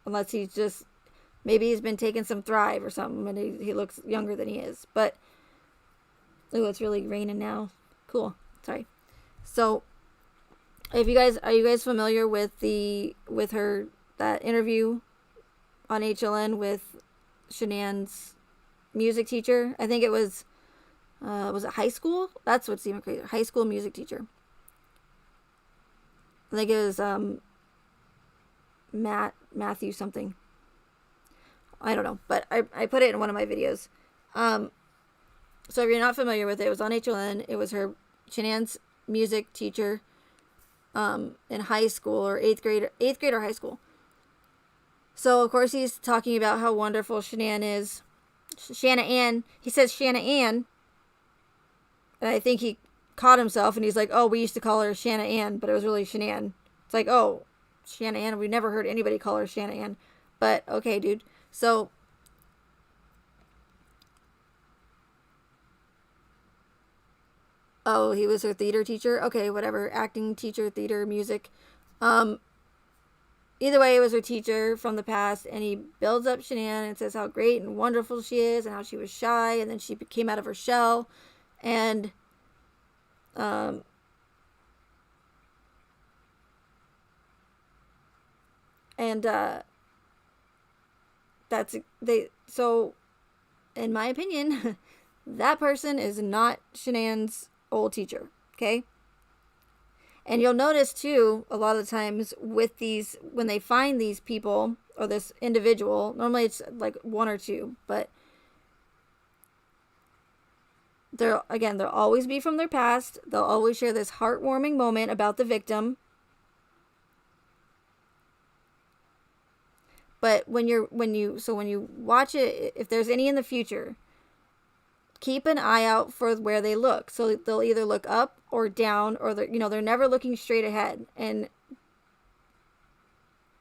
Unless he's just, maybe he's been taking some Thrive or something and he looks younger than he is. But, ooh, it's really raining now. Cool. Sorry. So, are you guys familiar with that interview on HLN with Shanann's music teacher? I think it was it high school? That's what's even crazier. High school music teacher. I think it was Matthew something. I don't know, but I put it in one of my videos. So if you're not familiar with it, it was on HLN. It was Shanann's music teacher in high school or eighth grade or high school. So of course he's talking about how wonderful Shanann is. Shanna Ann. He says Shanna Ann. And I think he caught himself and he's like, oh, we used to call her Shanna Ann, but it was really Shanann. It's like, oh, Shanna Ann. We never heard anybody call her Shanna Ann. But okay, dude. So oh, he was her theater teacher? Okay, whatever. Acting teacher, theater, music. Either way, it was her teacher from the past, and he builds up Shanann and says how great and wonderful she is and how she was shy, and then she came out of her shell, and so in my opinion, that person is not Shanann's old teacher, okay? And you'll notice too, a lot of the times with these, when they find these people or this individual, normally it's like one or two, but they'll always be from their past. They'll always share this heartwarming moment about the victim. But when you watch it, if there's any in the future, keep an eye out for where they look. So they'll either look up or down, or they're never looking straight ahead. And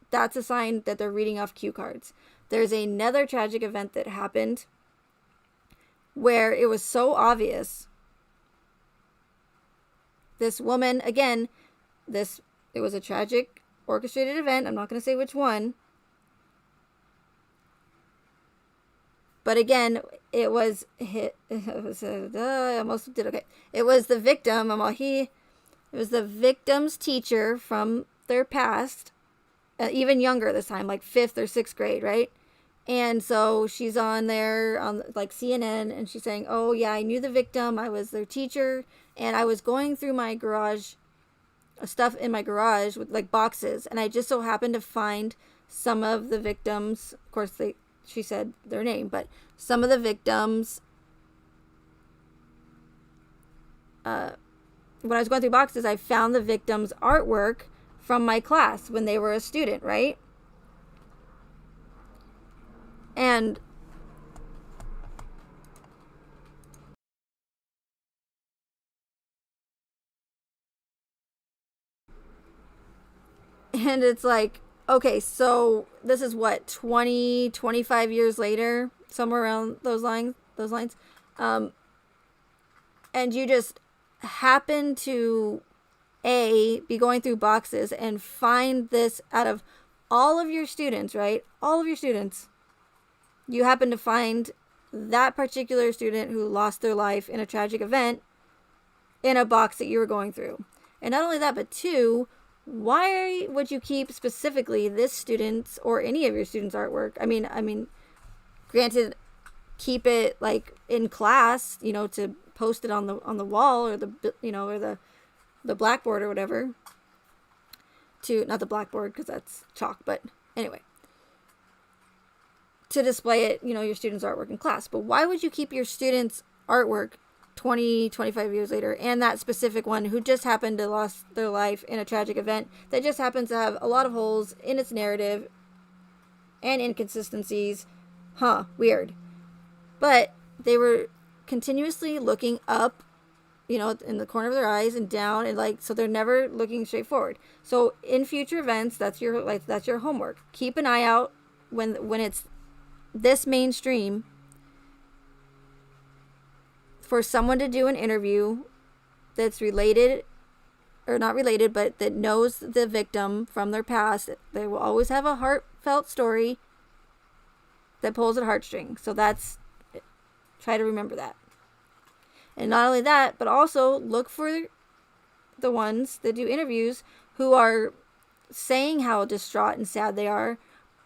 that's a sign that they're reading off cue cards. There's another tragic event that happened where it was so obvious. This woman, again, it was a tragic orchestrated event. I'm not going to say which one. But again, I almost did okay. It was the victim. It was the victim's teacher from their past, even younger this time, like 5th or 6th grade, right? And so she's on there on like CNN, and she's saying, "Oh yeah, I knew the victim. I was their teacher, and I was going through my garage, stuff in my garage with like boxes, and I just so happened to find some of the victims. Of course, she said their name, but some of the victims, when I was going through boxes, I found the victims' artwork from my class when they were a student, right? And it's like, okay, so this is what, 25 years later, somewhere around those lines. And you just happen to be going through boxes and find this out of all of your students, right? All of your students, you happen to find that particular student who lost their life in a tragic event in a box that you were going through. And not only that, but two, why would you keep specifically this student's or any of your students' artwork? I mean, granted, keep it like in class, to post it on the wall or the blackboard or whatever. Not the blackboard because that's chalk, but anyway, to display it, your students' artwork in class. But why would you keep your students' artwork 20, 25 years later, and that specific one who just happened to lost their life in a tragic event that just happens to have a lot of holes in its narrative and inconsistencies? Weird. But they were continuously looking up, in the corner of their eyes and down, and so they're never looking straight forward. So in future events, that's your homework. Keep an eye out when it's this mainstream for someone to do an interview that's related or not related, but that knows the victim from their past. They will always have a heartfelt story that pulls at heartstrings. So try to remember that. And not only that, but also look for the ones that do interviews who are saying how distraught and sad they are,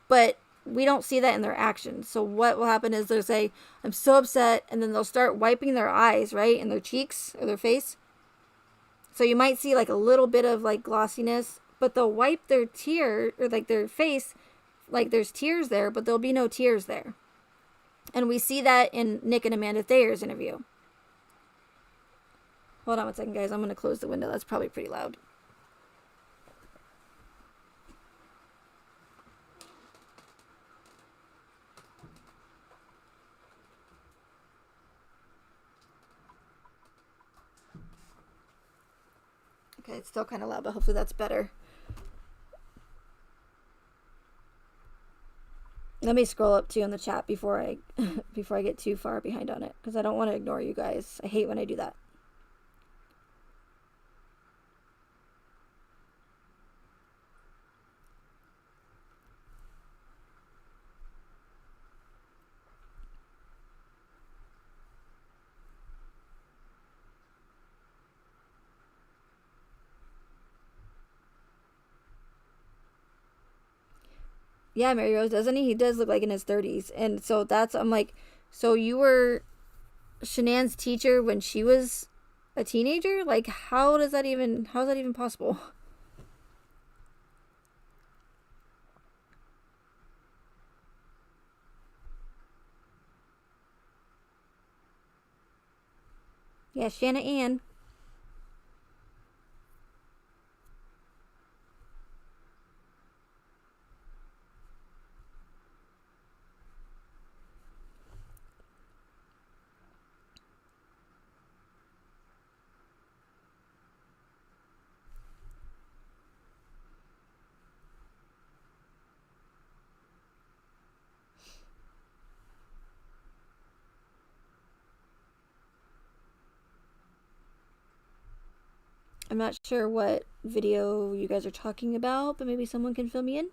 but we don't see that in their actions. So what will happen is they'll say, I'm so upset, and then they'll start wiping their eyes, right, and their cheeks or their face. So you might see like a little bit of like glossiness, but they'll wipe their tear or like their face, like there's tears there, but there'll be no tears there. And we see that in Nick and Amanda Thayer's interview. Hold on one second, guys. I'm going to close the window. That's probably pretty loud. Okay, it's still kind of loud, but hopefully that's better. Let me scroll up too in the chat before I get too far behind on it, because I don't want to ignore you guys. I hate when I do that. Yeah, Mary Rose, doesn't he? He does look like in his 30s. And so I'm like, so you were Shanann's teacher when she was a teenager? Like, how is that even possible? Yeah, Shanna Ann. I'm not sure what video you guys are talking about, but maybe someone can fill me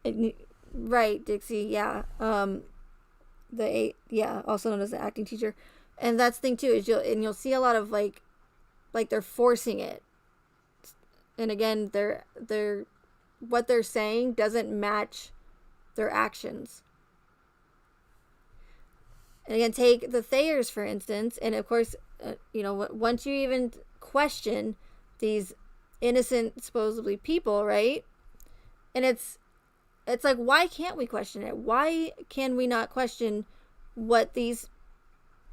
in. Right, Dixie, yeah. Also known as the acting teacher. And that's the thing too, is you'll see a lot of like they're forcing it. And again, they're what they're saying doesn't match their actions. And again, take the Thayers, for instance, and of course, once you even question these innocent, supposedly people, right? And it's like, why can't we question it? Why can we not question what these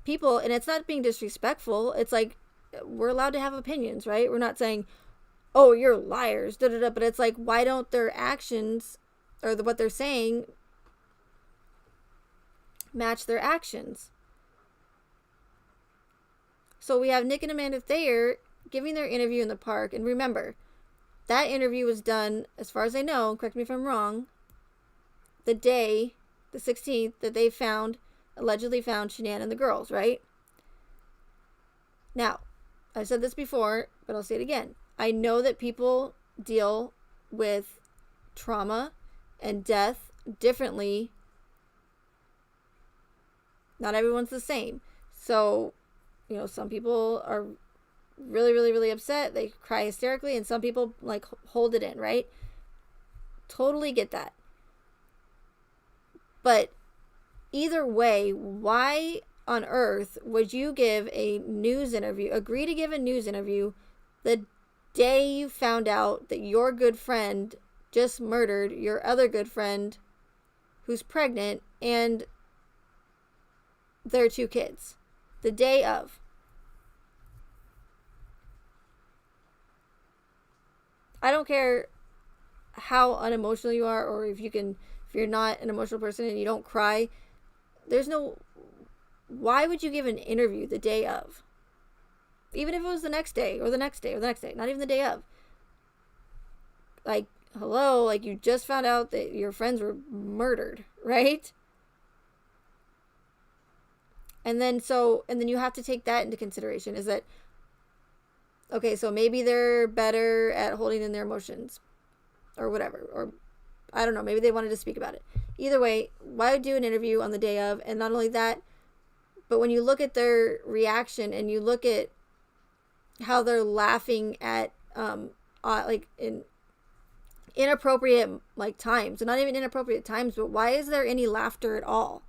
people, and it's not being disrespectful, it's like, we're allowed to have opinions, right? We're not saying, oh, you're liars, da-da-da, but it's like, why don't their actions, or what they're saying, match their actions? So we have Nick and Amanda Thayer giving their interview in the park, and remember, that interview was done, as far as I know, correct me if I'm wrong, the day, the 16th, that they allegedly found Shanann and the girls, right? Now, I've said this before, but I'll say it again. I know that people deal with trauma and death differently. Not everyone's the same. So, some people are really, really, really upset. They cry hysterically, and some people like hold it in, right? Totally get that. But either way, why on earth would you agree to give a news interview the day you found out that your good friend just murdered your other good friend who's pregnant and their 2 kids? The day of. I don't care how unemotional you are, or if you're not an emotional person and you don't cry. Why would you give an interview the day of? Even if it was the next day, or the next day, or the next day, not even the day of. Like, hello, like you just found out that your friends were murdered, right? And then you have to take that into consideration, is that, okay, so maybe they're better at holding in their emotions or whatever, or I don't know, maybe they wanted to speak about it. Either way, why do an interview on the day of? And not only that, but when you look at their reaction and you look at how they're laughing at like in inappropriate like times, and not even inappropriate times, but why is there any laughter at all?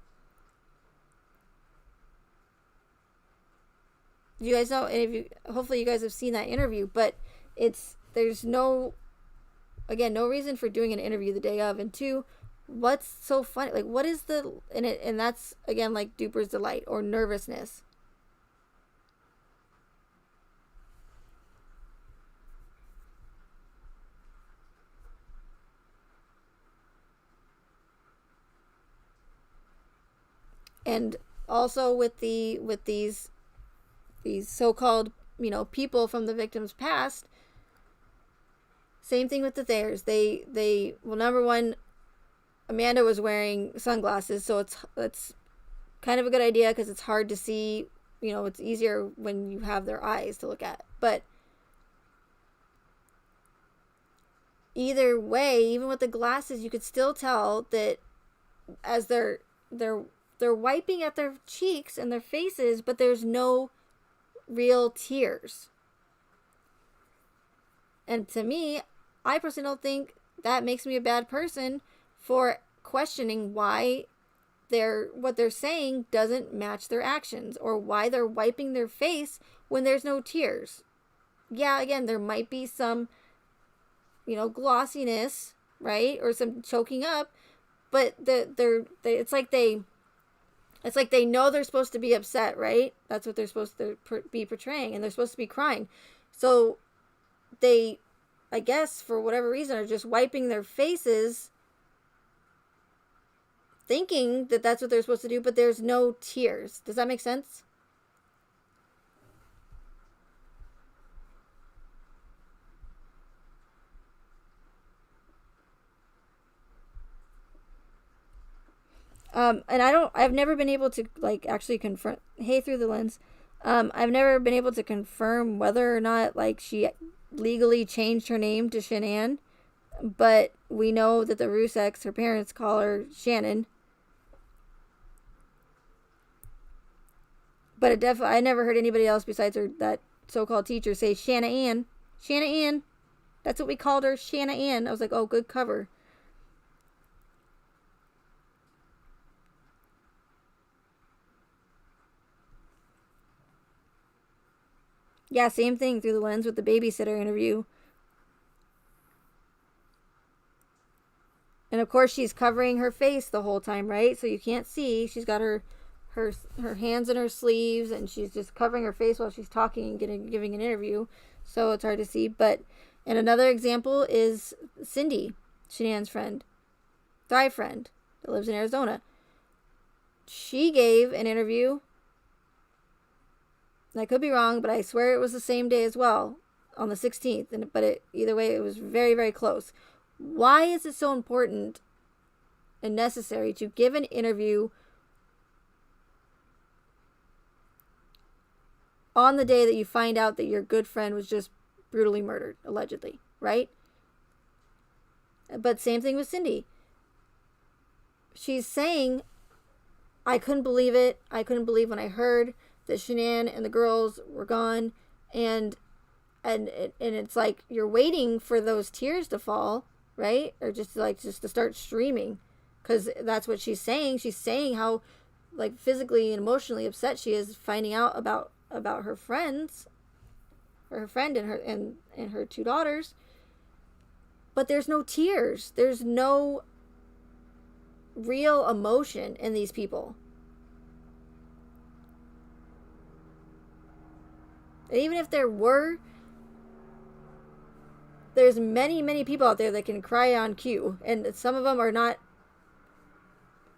You guys know, and hopefully you guys have seen that interview, but there's no reason for doing an interview the day of. And 2, what's so funny? Like, what is and that's again like duper's delight or nervousness. And also with these so-called, people from the victim's past, same thing with the Thayers. Well, number one, Amanda was wearing sunglasses, so it's kind of a good idea because it's hard to see. It's easier when you have their eyes to look at. But either way, even with the glasses, you could still tell that as they're wiping at their cheeks and their faces, but there's no real tears. And to me, I personally don't think that makes me a bad person for questioning why what they're saying doesn't match their actions, or why they're wiping their face when there's no tears. Yeah, again, there might be some, glossiness, right? Or some choking up, but it's like they know they're supposed to be upset, right? That's what they're supposed to be portraying, and they're supposed to be crying. So they, I guess, for whatever reason, are just wiping their faces, thinking that that's what they're supposed to do, but there's no tears. Does that make sense? And I've never been able to like actually confirm. Hey, through the lens. I've never been able to confirm whether or not like she legally changed her name to Shanann, but we know that the Ruseks, her parents, call her Shannon. But I never heard anybody else besides that so-called teacher say Shanna Ann. Shanna Ann. That's what we called her, Shanna Ann. I was like, oh, good cover. Yeah, same thing through the lens with the babysitter interview. And of course she's covering her face the whole time, right? So you can't see. She's got her hands in her sleeves, and she's just covering her face while she's talking and giving an interview. So it's hard to see. And another example is Cindy, Shanann's friend, Thrive friend, that lives in Arizona. She gave an interview. I could be wrong, but I swear it was the same day as well, on the 16th. Either way, it was very, very close. Why is it so important and necessary to give an interview on the day that you find out that your good friend was just brutally murdered, allegedly, right? But same thing with Cindy. She's saying, I couldn't believe it. I couldn't believe when I heard that Shanann and the girls were gone. And it's like you're waiting for those tears to fall, right? Or just to start streaming, because that's what she's saying. She's saying how like physically and emotionally upset she is finding out about her friends, or her friend and her two daughters. But there's no tears. There's no real emotion in these people. And even if there were, there's many people out there that can cry on cue, and some of them are not,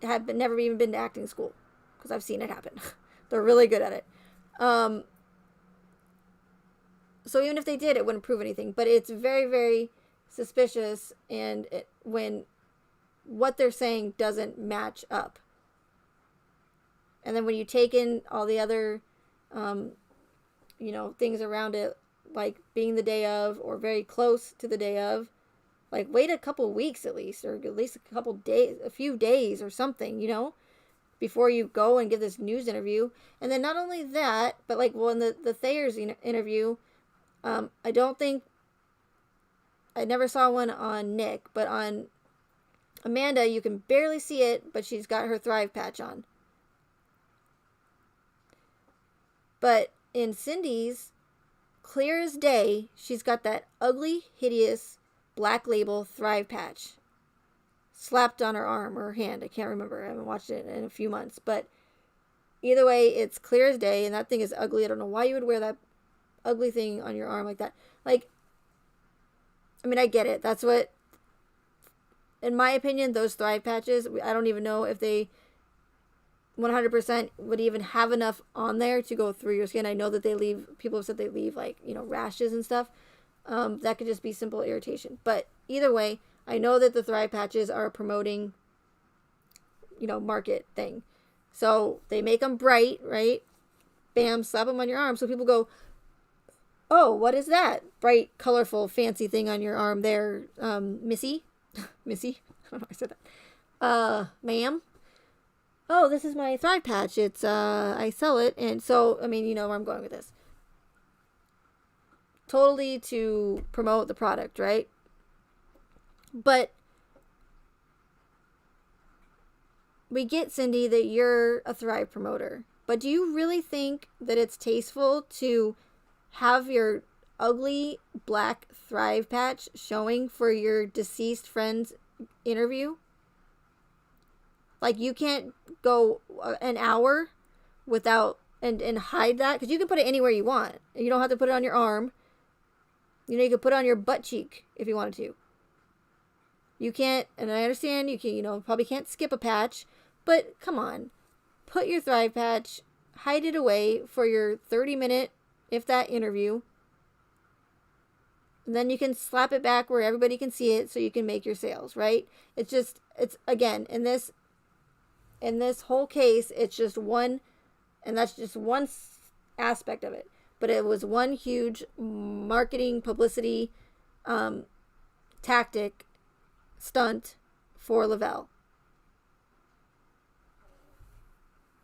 have never even been to acting school, because I've seen it happen. They're really good at it. So even if they did, it wouldn't prove anything. But it's very, very suspicious, and when what they're saying doesn't match up. And then when you take in all the other, things around it, like being the day of or very close to the day of, like wait a couple weeks at least, or at least a couple days, a few days or something, before you go and give this news interview. And then not only that, but like, well, in the Thayer's interview, I never saw one on Nick, but on Amanda, you can barely see it, but she's got her Thrive patch on. But in Cindy's, clear as day, she's got that ugly, hideous Black Label Thrive patch slapped on her arm or her hand. I can't remember. I haven't watched it in a few months. But either way, it's clear as day, and that thing is ugly. I don't know why you would wear that ugly thing on your arm like that. Like, I mean, I get it. That's what, in my opinion, those Thrive patches, I don't even know if they 100% would even have enough on there to go through your skin. I know that people have said they leave like, rashes and stuff. That could just be simple irritation. But either way, I know that the Thrive patches are a promoting, market thing. So they make them bright, right? Bam, slap them on your arm. So people go, oh, what is that bright, colorful, fancy thing on your arm there, Missy? Missy? I don't know I said that. Ma'am? Oh, this is my Thrive patch. It's, I sell it. And so, I mean, you know where I'm going with this. Totally to promote the product, right? But we get, Cindy, that you're a Thrive promoter. But do you really think that it's tasteful to have your ugly black Thrive patch showing for your deceased friend's interview? Like, you can't go an hour without and hide that, because you can put it anywhere you want. You don't have to put it on your arm. You could put it on your butt cheek if you wanted to. You can't, and I understand you can, probably can't skip a patch, but come on. Put your Thrive patch, hide it away for your 30-minute, if that, interview. And then you can slap it back where everybody can see it so you can make your sales, right? It's again, in this whole case, it's just one, and that's just one aspect of it. But it was one huge marketing, publicity, tactic, stunt for Lavelle.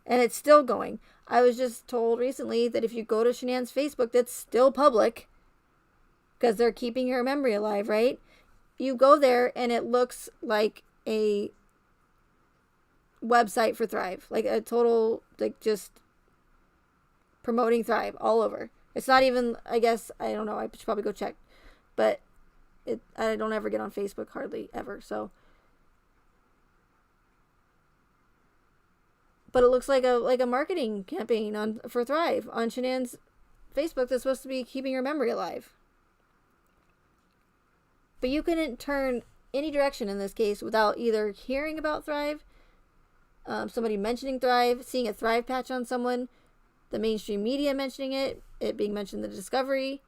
And it's still going. I was just told recently that if you go to Shanann's Facebook, that's still public, because they're keeping her memory alive, right? You go there and it looks like a website for Thrive, like a total, like, just promoting Thrive all over. It's not even, I guess, I don't know, I should probably go check, but I don't ever get on Facebook, hardly ever, so. But it looks like a marketing campaign for Thrive on Shanann's Facebook that's supposed to be keeping her memory alive. But you couldn't turn any direction in this case without either hearing about Thrive, somebody mentioning Thrive, seeing a Thrive patch on someone, the mainstream media mentioning it being mentioned in the Discovery.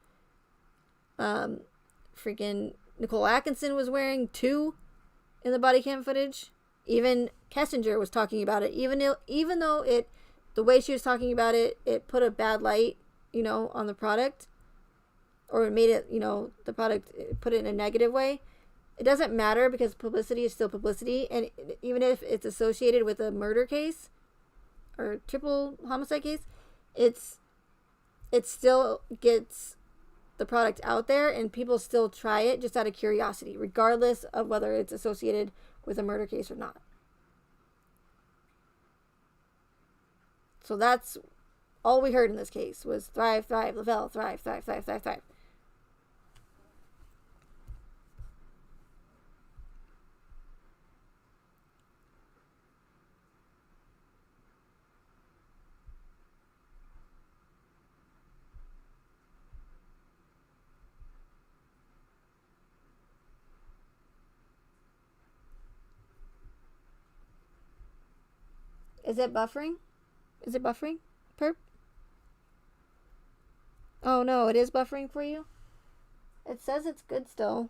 Freaking Nicole Atkinson was wearing 2 in the body cam footage. Even Kessinger was talking about it. Even though the way she was talking about it, it put a bad light on the product, or made it, the product, put it in a negative way, it doesn't matter, because publicity is still publicity. And even if it's associated with a murder case or triple homicide case, it still gets the product out there, and people still try it just out of curiosity, regardless of whether it's associated with a murder case or not. So that's all we heard in this case was thrive, thrive, Lavelle, thrive, thrive, thrive, thrive, thrive. Is it buffering? Is it buffering? Perp? Oh no, it is buffering for you? It says it's good still.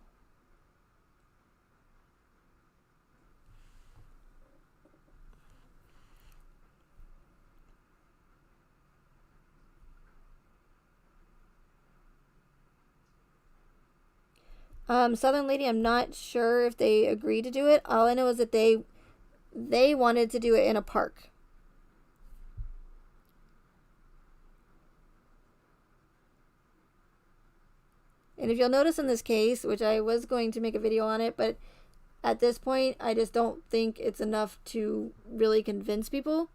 Southern Lady, I'm not sure if they agreed to do it. All I know is that they wanted to do it in a park. And if you'll notice in this case, which I was going to make a video on it, but at this point, I just don't think it's enough to really convince people.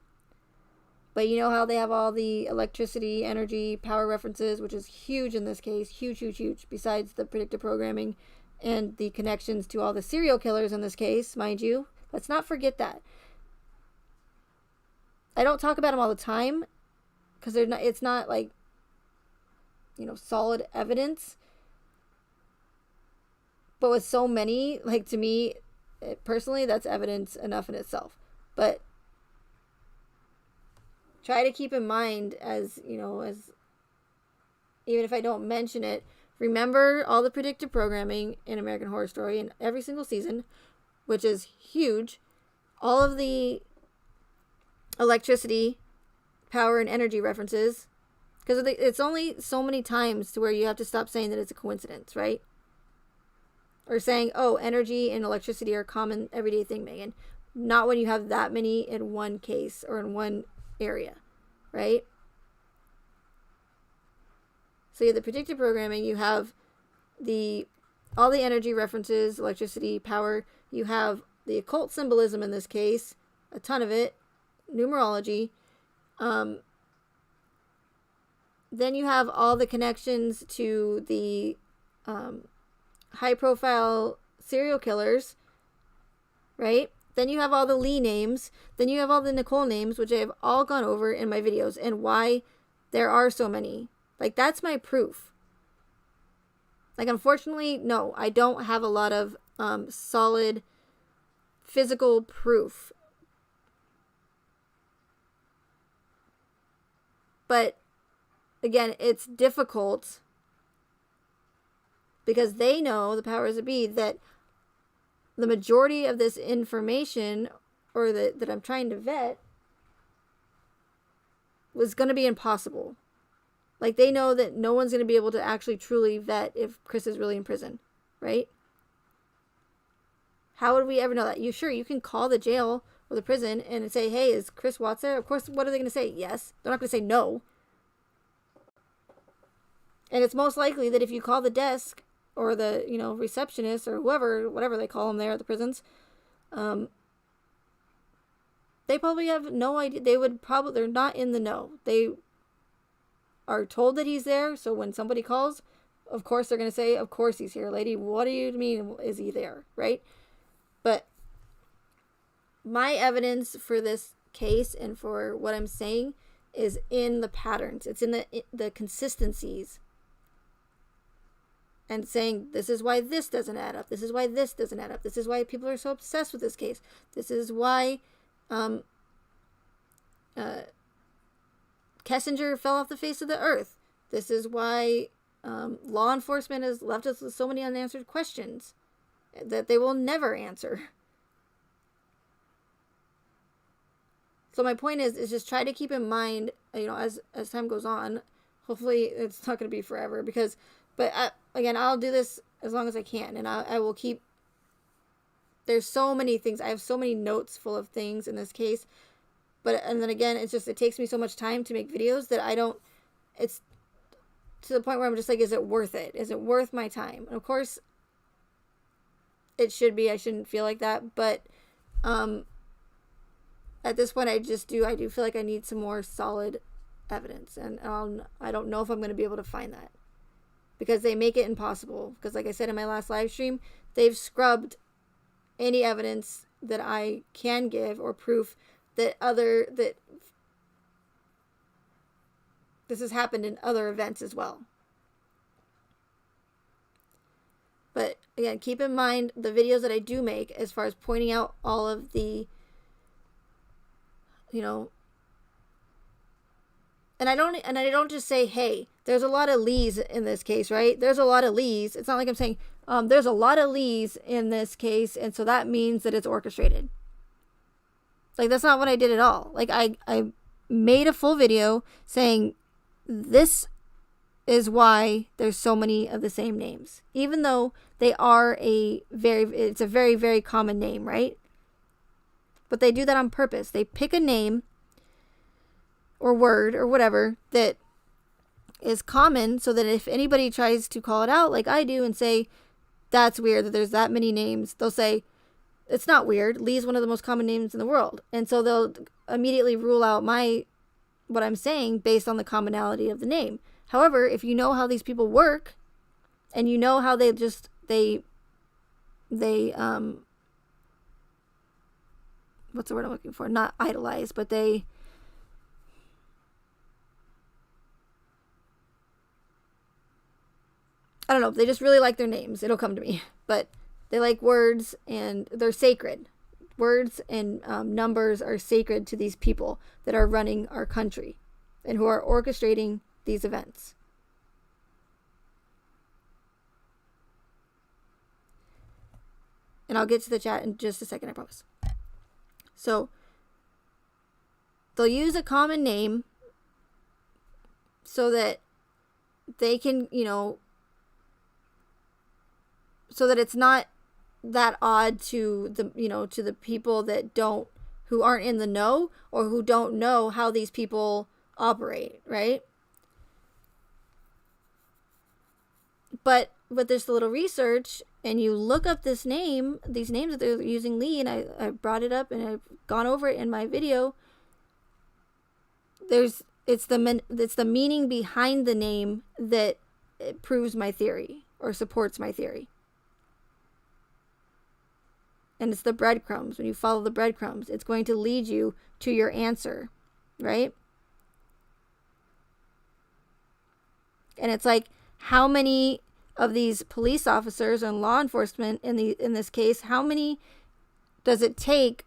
But you know how they have all the electricity, energy, power references, which is huge in this case. Huge, huge, huge. Besides the predictive programming and the connections to all the serial killers in this case, mind you. Let's not forget that. I don't talk about them all the time because it's not like, solid evidence. But with so many, like, to me, personally, that's evidence enough in itself. But try to keep in mind, as even if I don't mention it, remember all the predictive programming in American Horror Story in every single season, which is huge. All of the electricity, power, and energy references, because it's only so many times to where you have to stop saying that it's a coincidence, right? Or saying, oh, energy and electricity are a common everyday thing, Megan. Not when you have that many in one case or in one area, right? So you have the predictive programming, you have all the energy references, electricity, power, you have the occult symbolism in this case, a ton of it, numerology, then you have all the connections to the high-profile serial killers, right? Then you have all the Lee names. Then you have all the Nicole names, which I have all gone over in my videos, and why there are so many. Like, that's my proof. Like, unfortunately, no, I don't have a lot of solid physical proof. But, again, it's difficult because they know, the powers that be, that the majority of this information, or that I'm trying to vet, was going to be impossible. Like, they know that no one's going to be able to actually truly vet if Chris is really in prison, right? How would we ever know that? You can call the jail or the prison and say, hey, is Chris Watts there? Of course, what are they going to say? Yes. They're not going to say no. And it's most likely that if you call the desk or the, receptionist or whoever, whatever they call them there at the prisons, they probably have no idea. They're not in the know. They are told that he's there. So when somebody calls, of course they're going to say, of course he's here, lady. What do you mean is he there? Right? But my evidence for this case and for what I'm saying is in the patterns. It's in the consistencies. And saying, this is why this doesn't add up. This is why this doesn't add up. This is why people are so obsessed with this case. This is why Kessinger fell off the face of the earth. This is why law enforcement has left us with so many unanswered questions that they will never answer. So my point is just try to keep in mind, as time goes on, Hopefully it's not going to be forever again, I'll do this as long as I can, and I will keep. There's so many things. I have so many notes full of things in this case, and then again, it takes me so much time to make videos that I don't. It's to the point where I'm just like, is it worth it? Is it worth my time? And of course, it should be. I shouldn't feel like that, but at this point, I do feel like I need some more solid evidence, and I don't know if I'm going to be able to find that, because they make it impossible. Because like I said in my last live stream, they've scrubbed any evidence that I can give or proof that this has happened in other events as well. But again, keep in mind the videos that I do make as far as pointing out all of the, and I don't just say, hey, there's a lot of Lees in this case, right? There's a lot of Lees. It's not like I'm saying, there's a lot of Lees in this case, and so that means that it's orchestrated. Like, that's not what I did at all. Like, I made a full video saying this is why there's so many of the same names, even though they are it's a very, very common name, right? But they do that on purpose. They pick a name or word or whatever that is common, so that if anybody tries to call it out like I do and say, that's weird that there's that many names, they'll say, it's not weird. Lee's one of the most common names in the world. And so they'll immediately rule out what I'm saying based on the commonality of the name. However, if you know how these people work, and you know how they what's the word I'm looking for? Not idolize, but I don't know. They just really like their names. It'll come to me. But they like words, and they're sacred. Words and numbers are sacred to these people that are running our country and who are orchestrating these events. And I'll get to the chat in just a second, I promise. So, they'll use a common name so that they can, so that it's not that odd to the people who aren't in the know, or who don't know how these people operate, right? But with this little research, and you look up these names that they're using, Lee, and I brought it up and I've gone over it in my video. It's the meaning behind the name that it proves my theory or supports my theory. And it's the breadcrumbs. When you follow the breadcrumbs, it's going to lead you to your answer, right? And it's like, how many of these police officers and law enforcement in this case, how many does it take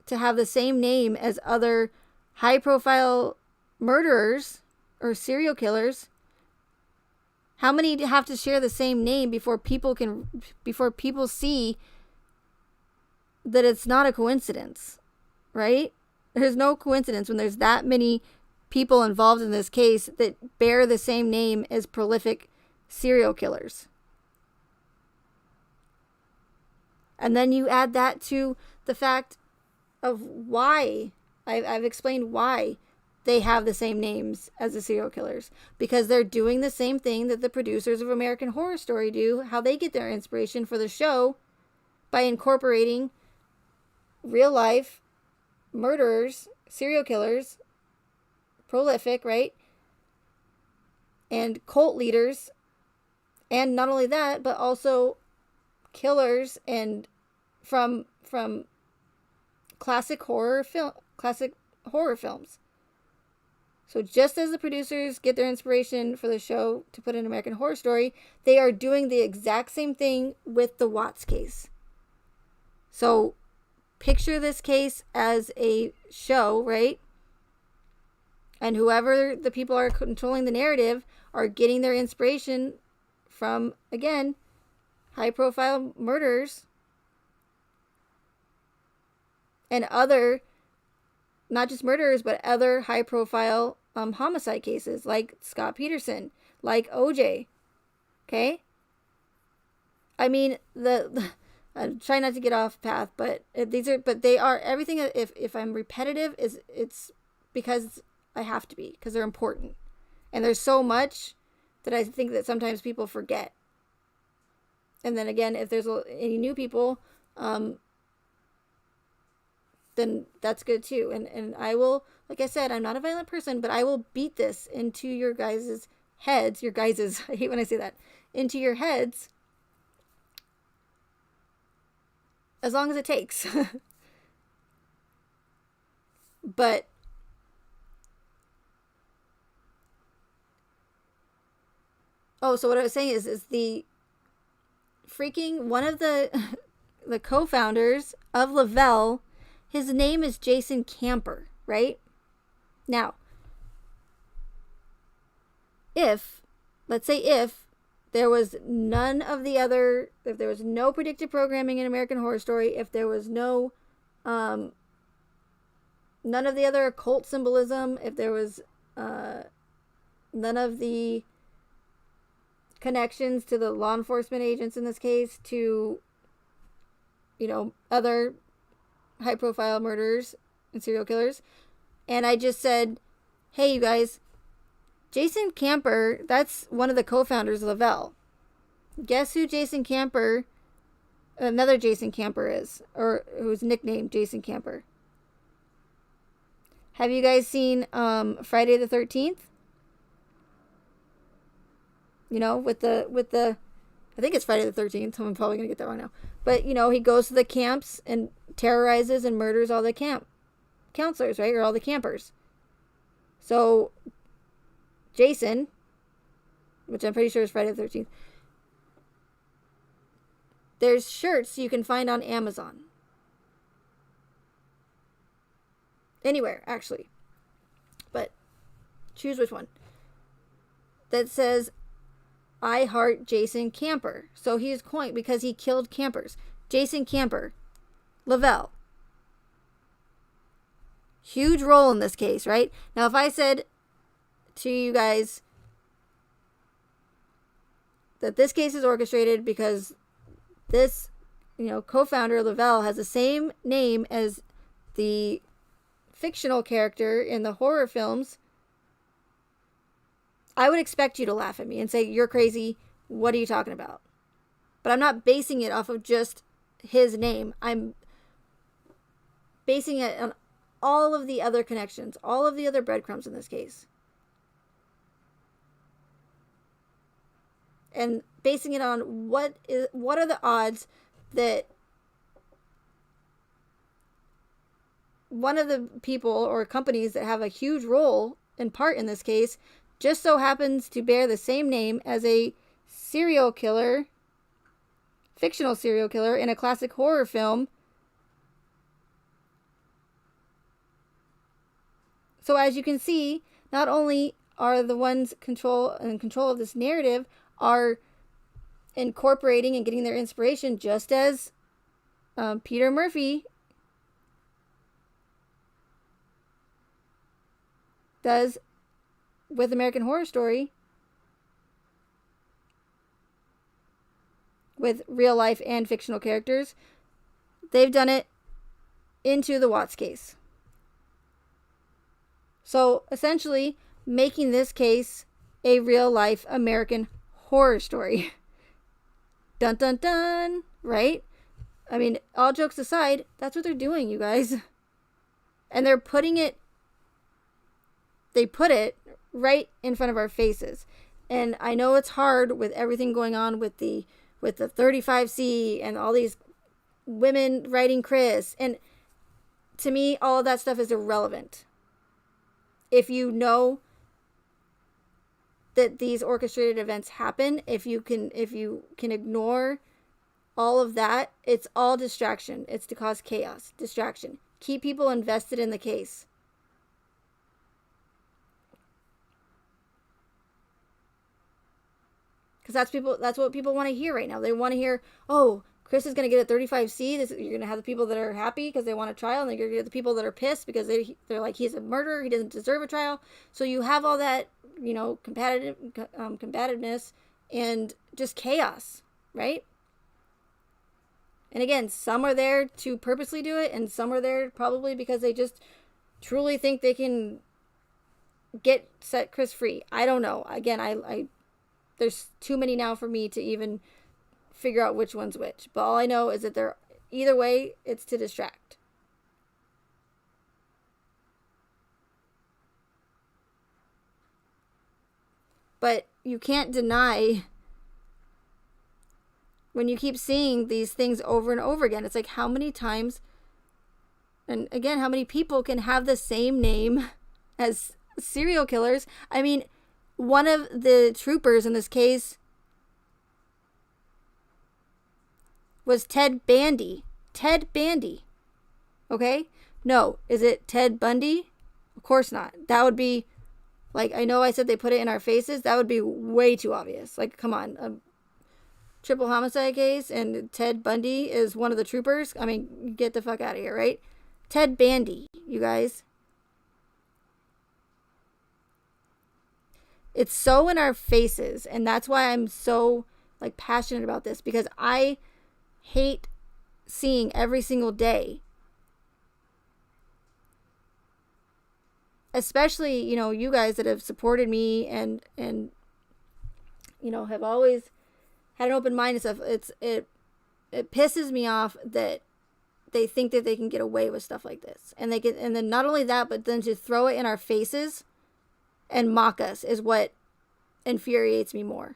to have the same name as other high-profile murderers or serial killers? How many have to share the same name before people see that it's not a coincidence, right? There's no coincidence when there's that many people involved in this case that bear the same name as prolific serial killers. And then you add that to the fact of why I've explained why they have the same names as the serial killers, because they're doing the same thing that the producers of American Horror Story do, how they get their inspiration for the show, by incorporating real life murderers, serial killers, prolific, right? And cult leaders. And not only that, but also killers and from classic horror films. So just as the producers get their inspiration for the show to put in American Horror Story, they are doing the exact same thing with the Watts case. So picture this case as a show, right? And whoever the people are controlling the narrative are getting their inspiration from, again, high-profile murderers and other, not just murderers, but other high-profile homicide cases, like Scott Peterson, like OJ. Okay? I mean, I try not to get off path, but they are everything. If I'm repetitive, it's because I have to be, because they're important, and there's so much that I think that sometimes people forget. And then again, if there's any new people, then that's good too. And I will, like I said, I'm not a violent person, but I will beat this into your guys' heads. I hate when I say that, into your heads, as long as it takes. But so what I was saying is the freaking one of the the co-founders of Lavelle, his name is Jason Camper, right? Now, let's say if there was if there was no predictive programming in American Horror Story, if there was no none of the other occult symbolism, if there was none of the connections to the law enforcement agents in this case, to other high profile murderers and serial killers, and I just said, hey, you guys, Jason Camper, that's one of the co-founders of Lavelle. Guess who another Jason Camper is, or who's nicknamed Jason Camper? Have you guys seen Friday the 13th? With the I think it's Friday the 13th. I'm probably going to get that wrong now. But, he goes to the camps and terrorizes and murders all the camp counselors, right? Or all the campers. So, Jason, which I'm pretty sure is Friday the 13th, there's shirts you can find on Amazon. Anywhere, actually. But choose which one. That says, I heart Jason Camper. So he is coined because he killed campers. Jason Camper. Lavelle. Huge role in this case, right? Now, if I said to you guys that this case is orchestrated because this, co-founder Lavelle has the same name as the fictional character in the horror films, I would expect you to laugh at me and say, you're crazy. What are you talking about? But I'm not basing it off of just his name. I'm basing it on all of the other connections, all of the other breadcrumbs in this case. And basing it on what are the odds that one of the people or companies that have a huge role and part in this case just so happens to bear the same name as a serial killer, fictional serial killer in a classic horror film. So as you can see, not only are the ones in control of this narrative are incorporating and getting their inspiration, just as Peter Murphy does with American Horror Story, with real life and fictional characters. They've done it into the Watts case. So essentially making this case a real life American Horror Story. Dun dun dun, right? I mean, all jokes aside, that's what they're doing, you guys. And they put it right in front of our faces. And I know it's hard with everything going on with the 35C and all these women writing Chris. And to me, all of that stuff is irrelevant. If you know that these orchestrated events happen, if you can ignore all of that, it's all distraction. It's to cause chaos, distraction. Keep people invested in the case. Because that's what people want to hear right now. They want to hear, oh, Chris is going to get a 35C. You're going to have the people that are happy because they want a trial, and then you're going to get the people that are pissed because they're like, he's a murderer, he doesn't deserve a trial. So you have all that, combativeness and just chaos, right? And again, some are there to purposely do it, and some are there probably because they just truly think they can set Chris free. I don't know. Again, I there's too many now for me to even figure out which one's which. But all I know is that they're either way, it's to distract. But you can't deny when you keep seeing these things over and over again. It's like, how many times, and again, how many people can have the same name as serial killers? I mean, one of the troopers in this case was Ted Bundy. Ted Bundy. Okay? No. Is it Ted Bundy? Of course not. That would be, like, I know I said they put it in our faces. That would be way too obvious. Like, come on. A triple homicide case and Ted Bundy is one of the troopers. I mean, get the fuck out of here, right? Ted Bundy, you guys. It's so in our faces, and that's why I'm so, like, passionate about this, because I hate seeing every single day, especially, you guys that have supported me and have always had an open mind and stuff. It pisses me off that they think that they can get away with stuff like this, and then not only that, but then to throw it in our faces and mock us is what infuriates me more.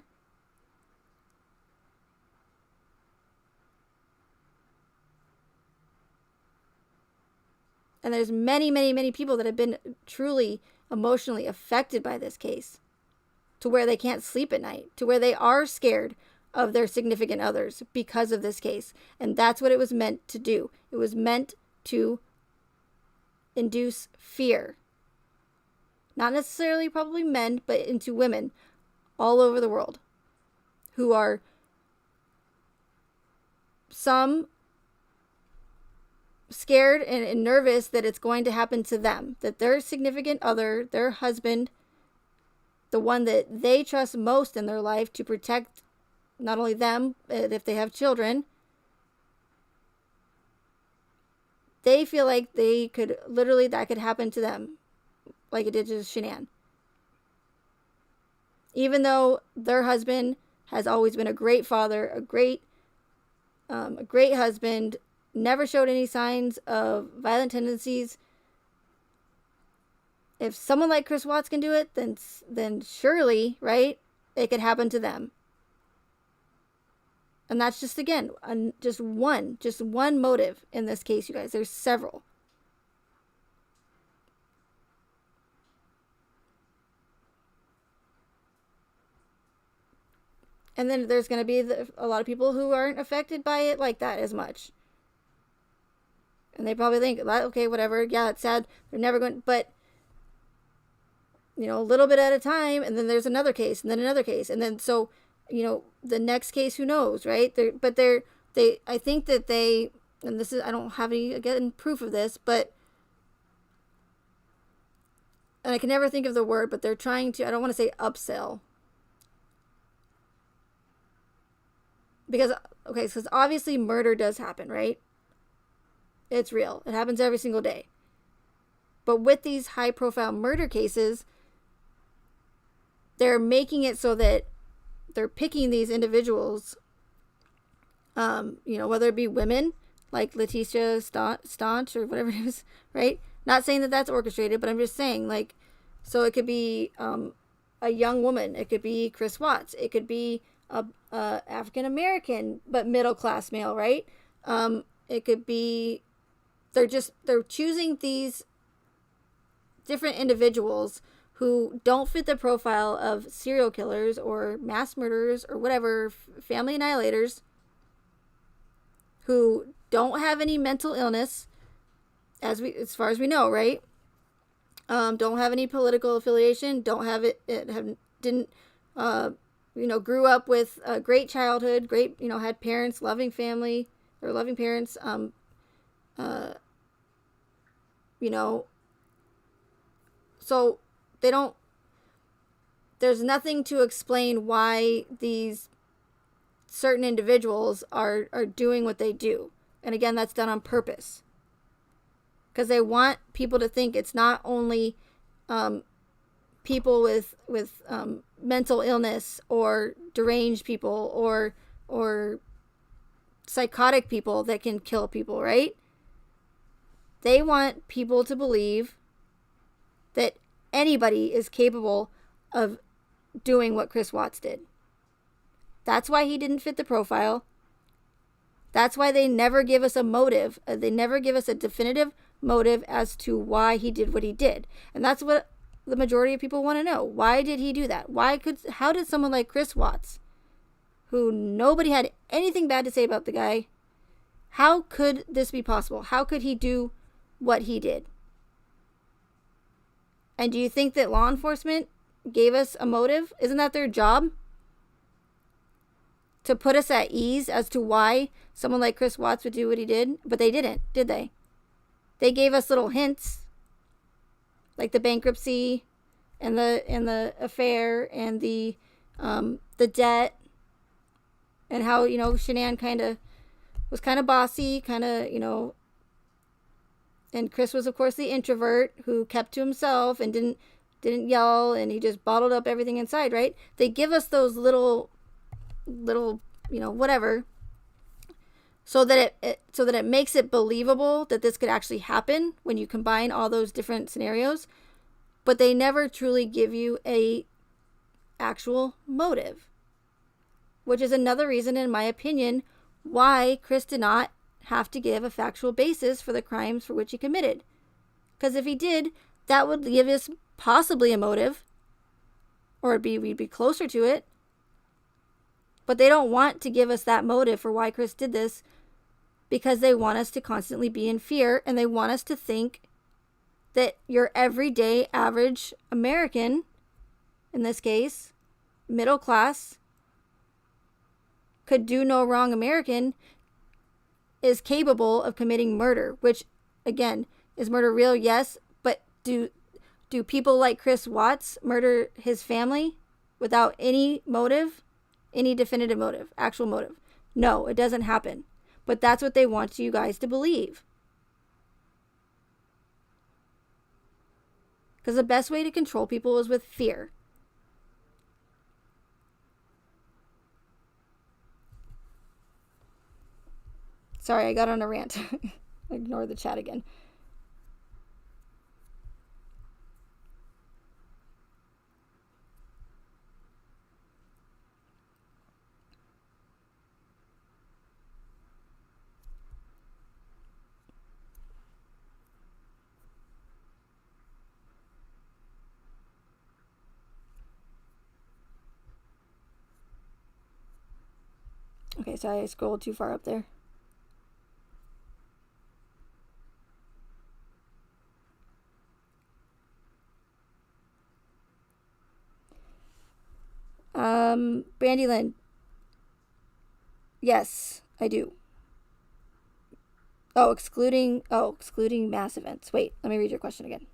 And there's many, many, many people that have been truly emotionally affected by this case, to where they can't sleep at night, to where they are scared of their significant others because of this case. And that's what it was meant to do. It was meant to induce fear. Not necessarily probably men, but into women all over the world who are some scared and nervous that it's going to happen to them, that their significant other, their husband, the one that they trust most in their life to protect not only them, but if they have children, they feel like that could happen to them, like it did to Shanann. Even though their husband has always been a great father, a great husband, never showed any signs of violent tendencies. If someone like Chris Watts can do it, then surely, right, it could happen to them. And that's just, again, just one motive in this case, you guys. There's several. And then there's going to be a lot of people who aren't affected by it like that as much. And they probably think, okay, whatever. Yeah, it's sad. They're never going, but, a little bit at a time. And then there's another case, and then another case. And then, so, the next case, who knows, right? I think that they, and this is, I don't have any, again, proof of this, but, and I can never think of the word, but they're trying to, I don't want to say upsell. Because obviously murder does happen, right? It's real. It happens every single day. But with these high-profile murder cases, they're making it so that they're picking these individuals, whether it be women, like Letitia Staunch or whatever it is, right? Not saying that that's orchestrated, but I'm just saying, like, so it could be a young woman. It could be Chris Watts. It could be a African-American, but middle-class male, right? It could be, they're choosing these different individuals who don't fit the profile of serial killers or mass murderers or whatever, family annihilators, who don't have any mental illness, as far as we know, right? Don't have any political affiliation, don't have it, didn't grew up with a great childhood, great, had parents, loving family, or loving parents, uh, you know, so they don't, there's nothing to explain why these certain individuals are doing what they do. And again, that's done on purpose. Because they want people to think it's not only people with mental illness or deranged people or psychotic people that can kill people, right? They want people to believe that anybody is capable of doing what Chris Watts did. That's why he didn't fit the profile. That's why they never give us a motive. They never give us a definitive motive as to why he did what he did. And that's what the majority of people want to know. Why did he do that? How did someone like Chris Watts, who nobody had anything bad to say about the guy, how could this be possible? How could he do what he did? And do you think that law enforcement gave us a motive? Isn't that their job? To put us at ease as to why someone like Chris Watts would do what he did? But they didn't, did they? They gave us little hints, like the bankruptcy and the affair and the debt, and how, Shanann was kind of bossy, and Chris was, of course, the introvert who kept to himself and didn't yell, and he just bottled up everything inside, right? They give us those little whatever, so that it makes it believable that this could actually happen when you combine all those different scenarios. But they never truly give you a actual motive, which is another reason, in my opinion, why Chris did not have to give a factual basis for the crimes for which he committed. Because if he did, that would give us possibly a motive, or we'd be closer to it. But they don't want to give us that motive for why Chris did this, because they want us to constantly be in fear, and they want us to think that your everyday average American, in this case, middle class, could do no wrong American, is capable of committing murder. Which, again, is murder real? Yes. But do people like Chris Watts murder his family without any motive? Any definitive motive, actual motive? No, it doesn't happen. But that's what they want you guys to believe. Because the best way to control people is with fear. Sorry, I got on a rant. Ignore the chat again. Okay, sorry, I scrolled too far up there. Brandylyn. Yes, I do. Excluding mass events. Wait, let me read your question again.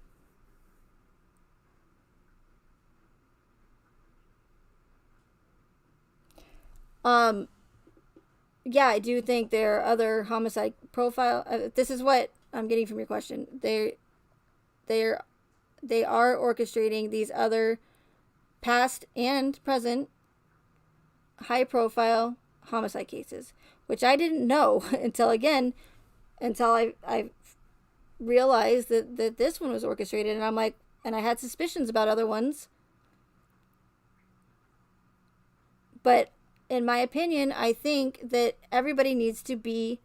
Yeah, I do think there are other homicide profile. This is what I'm getting from your question. They are orchestrating these other past and present high profile homicide cases, which I didn't know until I realized that this one was orchestrated, and I'm like, and I had suspicions about other ones. But in my opinion, I think that everybody needs to be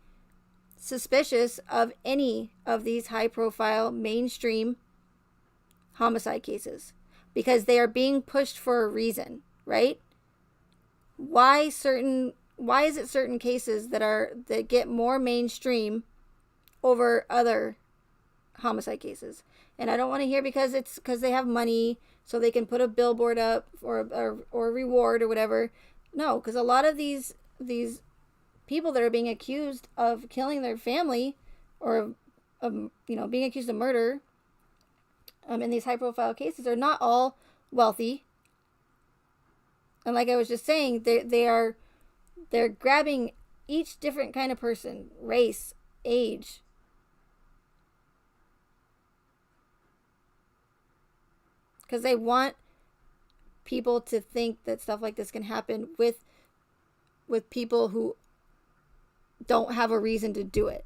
suspicious of any of these high profile mainstream homicide cases, because they are being pushed for a reason, right? Why is it certain cases that get more mainstream over other homicide cases. And I don't want to hear because they have money, so they can put a billboard up or reward or whatever. No, because a lot of these people that are being accused of killing their family or being accused of murder in these high profile cases are not all wealthy. And like I was just saying, they're grabbing each different kind of person, race, age. Because they want people to think that stuff like this can happen with people who don't have a reason to do it.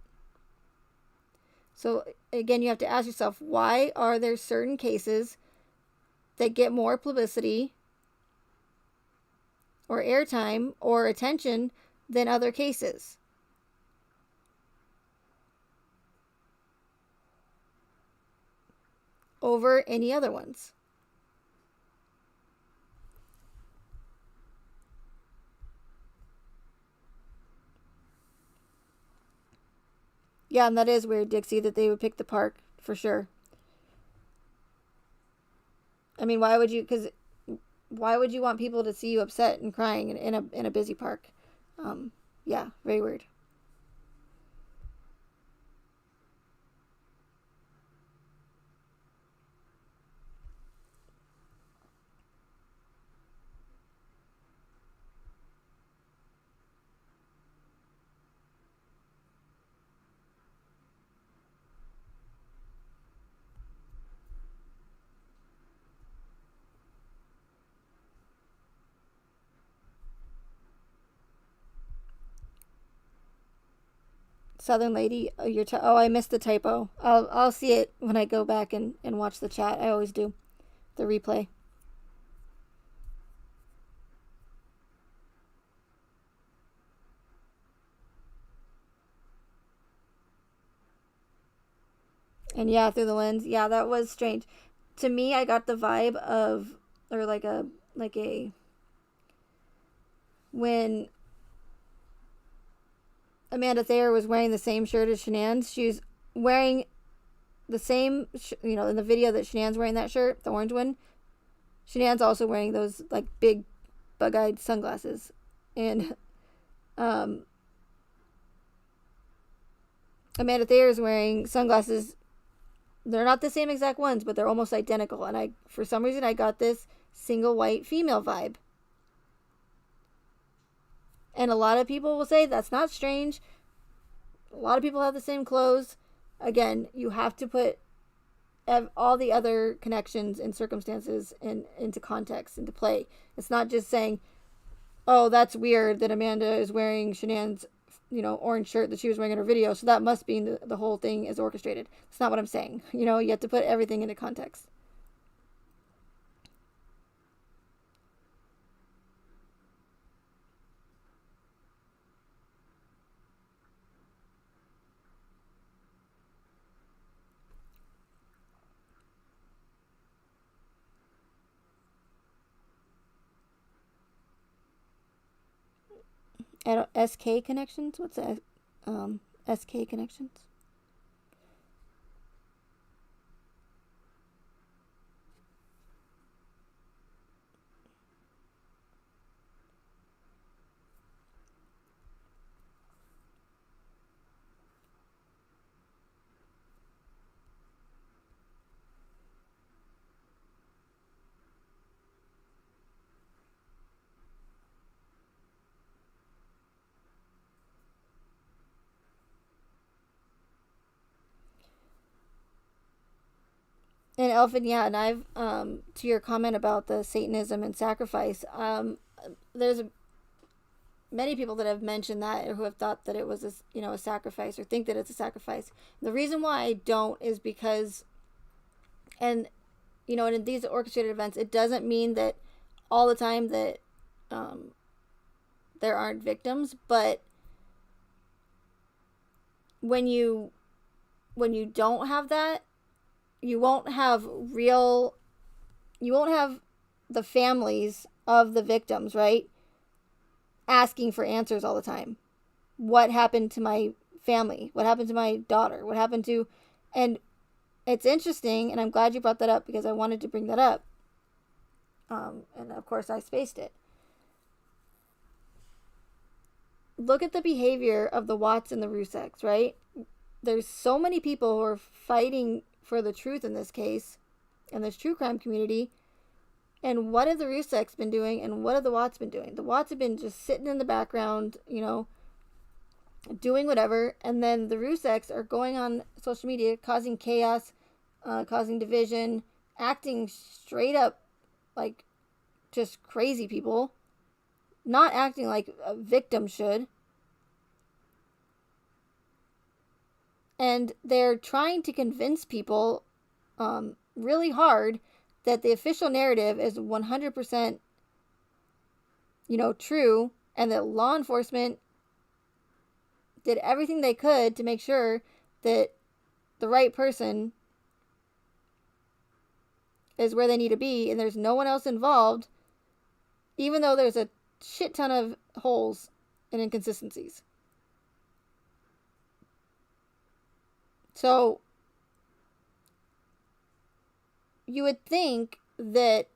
So again, you have to ask yourself, why are there certain cases that get more publicity or airtime or attention than other cases? Over any other ones. Yeah, and that is weird, Dixie, that they would pick the park, for sure. I mean, why would you want people to see you upset and crying in a busy park? Yeah, very weird. Southern Lady, I missed the typo. I'll see it when I go back and watch the chat. I always do. The replay. And yeah, through the lens. Yeah, that was strange. To me, I got the vibe of, or like a when Amanda Thayer was wearing the same shirt as Shanann's. She was wearing the same, in the video that Shanann's wearing that shirt, the orange one. Shanann's also wearing those like big bug-eyed sunglasses. And Amanda Thayer is wearing sunglasses. They're not the same exact ones, but they're almost identical. And for some reason, I got this single white female vibe. And a lot of people will say that's not strange. A lot of people have the same clothes. Again, you have to put all the other connections and circumstances into context, into play. It's not just saying, oh, that's weird that Amanda is wearing Shanann's, orange shirt that she was wearing in her video, so that must mean the whole thing is orchestrated. That's not what I'm saying. You have to put everything into context. SK connections? What's that? SK connections? And Elfin, yeah, and I've to your comment about the Satanism and sacrifice, there's many people that have mentioned that or who have thought that it was a sacrifice or think that it's a sacrifice. The reason why I don't is because, and in these orchestrated events, it doesn't mean that all the time that there aren't victims, but when you don't have that, you won't have the families of the victims, right, asking for answers all the time. What happened to my family? What happened to my daughter? What happened to, and it's interesting, and I'm glad you brought that up because I wanted to bring that up. And of course, I spaced it. Look at the behavior of the Watts and the Ruseks, right? There's so many people who are fighting for the truth in this case, in this true crime community. And what have the Ruseks been doing, and what have the Watts been doing? The Watts have been just sitting in the background, doing whatever, and then the Ruseks are going on social media, causing chaos, causing division, acting straight up like just crazy people, not acting like a victim should. And they're trying to convince people really hard that the official narrative is 100%, true, and that law enforcement did everything they could to make sure that the right person is where they need to be, and there's no one else involved, even though there's a shit ton of holes and inconsistencies. So you would think that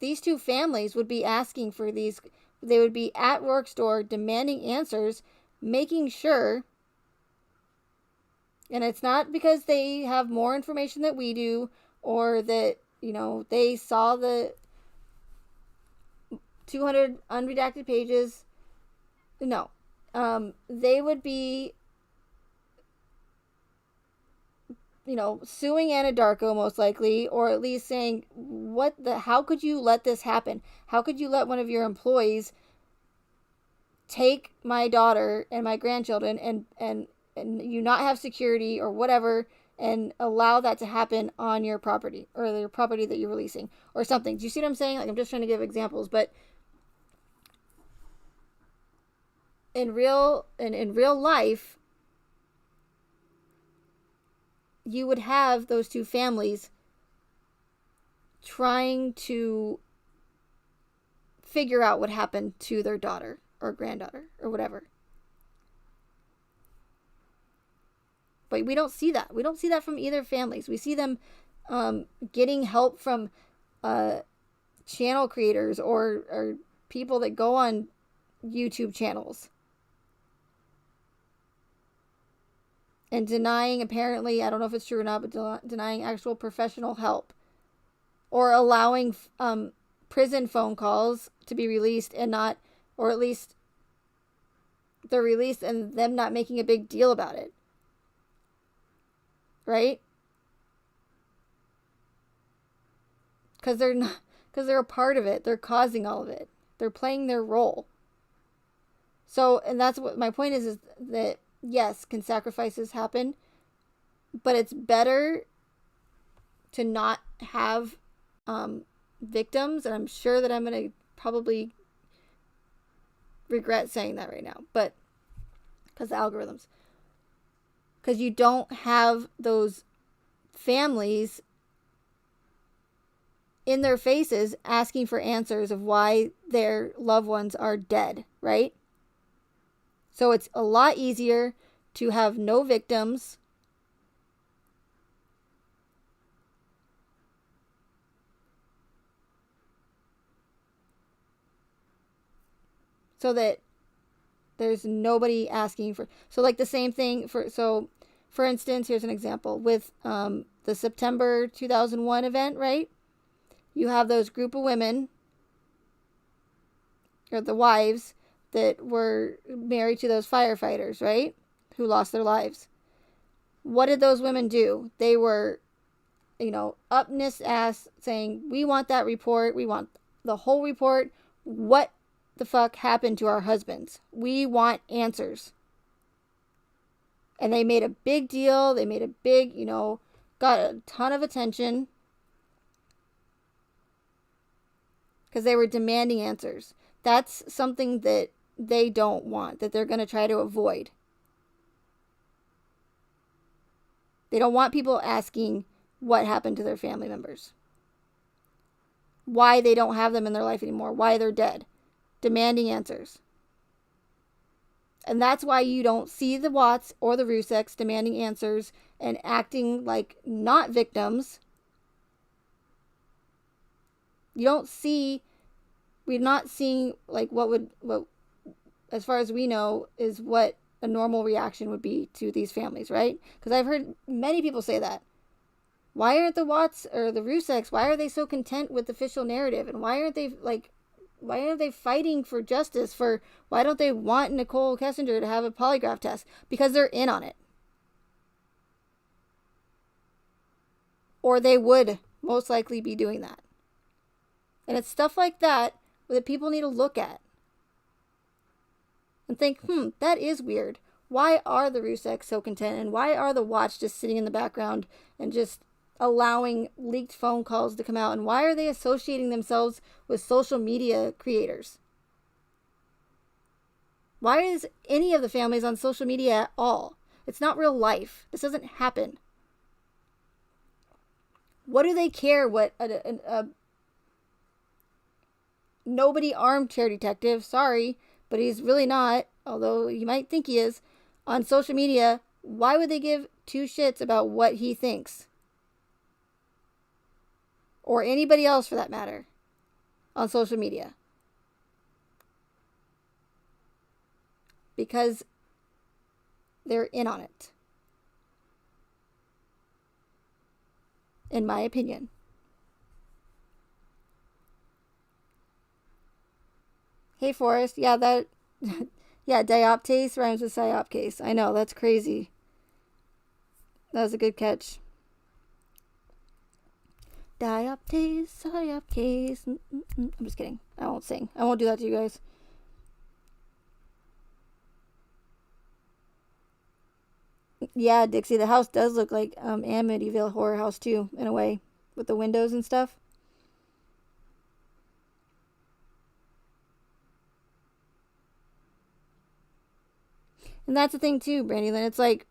these two families would be asking for these. They would be at Rourke's door demanding answers, making sure. And it's not because they have more information than we do, or that, they saw the 200 unredacted pages. No. They would be, suing Anadarko most likely, or at least saying, how could you let this happen? How could you let one of your employees take my daughter and my grandchildren and you not have security or whatever, and allow that to happen on your property, or the property that you're releasing, or something? Do you see what I'm saying? Like, I'm just trying to give examples, but in real life, you would have those two families trying to figure out what happened to their daughter or granddaughter or whatever. But we don't see that. We don't see that from either families. We see them getting help from channel creators or people that go on YouTube channels. And denying, apparently, I don't know if it's true or not, but denying actual professional help. Or allowing prison phone calls to be released and not, or at least they're released and them not making a big deal about it. Right? Because they're a part of it. They're causing all of it. They're playing their role. So, and that's what my point is that, yes, can sacrifices happen? But it's better to not have victims. And I'm sure that I'm going to probably regret saying that right now. But because the algorithms. Because you don't have those families in their faces asking for answers of why their loved ones are dead, right? So it's a lot easier to have no victims. So that there's nobody asking for. So like the same thing for instance, here's an example with the September 2001 event, right? You have those group of women, or the wives, that were married to those firefighters, right? Who lost their lives. What did those women do? They were, up in this ass saying, we want that report. We want the whole report. What the fuck happened to our husbands? We want answers. And they made a big deal. They made a big, got a ton of attention. Because they were demanding answers. That's something that they don't want, that they're going to try to avoid. They don't want people asking what happened to their family members. Why they don't have them in their life anymore. Why they're dead. Demanding answers. And that's why you don't see the Watts or the Ruseks demanding answers and acting like not victims. You don't see, we're not seeing like what, as far as we know, is what a normal reaction would be to these families, right? Because I've heard many people say that. Why aren't the Watts or the Ruseks, why are they so content with the official narrative? And why aren't they fighting for justice? Why don't they want Nicole Kessinger to have a polygraph test? Because they're in on it. Or they would most likely be doing that. And it's stuff like that that people need to look at and think, that is weird. Why are the Ruseks so content? And why are the Watts just sitting in the background and just allowing leaked phone calls to come out? And why are they associating themselves with social media creators? Why is any of the families on social media at all? It's not real life. This doesn't happen. What do they care what a nobody armchair detective, sorry, but he's really not, although you might think he is, on social media? Why would they give two shits about what he thinks? Or anybody else for that matter on social media? Because they're in on it. In my opinion. Hey, Forrest. Yeah, yeah, dioptase rhymes with psyopcase. I know, that's crazy. That was a good catch. Dioptase, psyopcase. I'm just kidding. I won't sing. I won't do that to you guys. Yeah, Dixie, the house does look like Amityville Horror House too, in a way, with the windows and stuff. And that's the thing too, Brandylyn. It's like,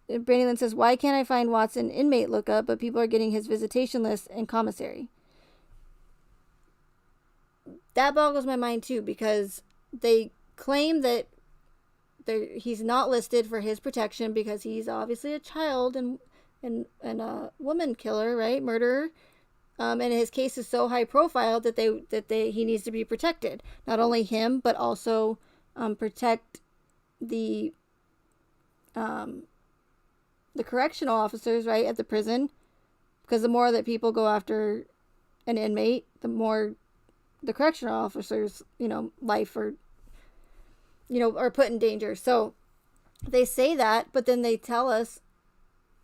Brandylyn says, why can't I find Watson inmate lookup, but people are getting his visitation list and commissary? That boggles my mind too, because they claim that he's not listed for his protection because he's obviously a child and a woman killer, right? Murderer. And his case is so high profile that he needs to be protected. Not only him, but also protect the correctional officers, right, at the prison, because the more that people go after an inmate, the more the correctional officers, life or are put in danger. So they say that, but then they tell us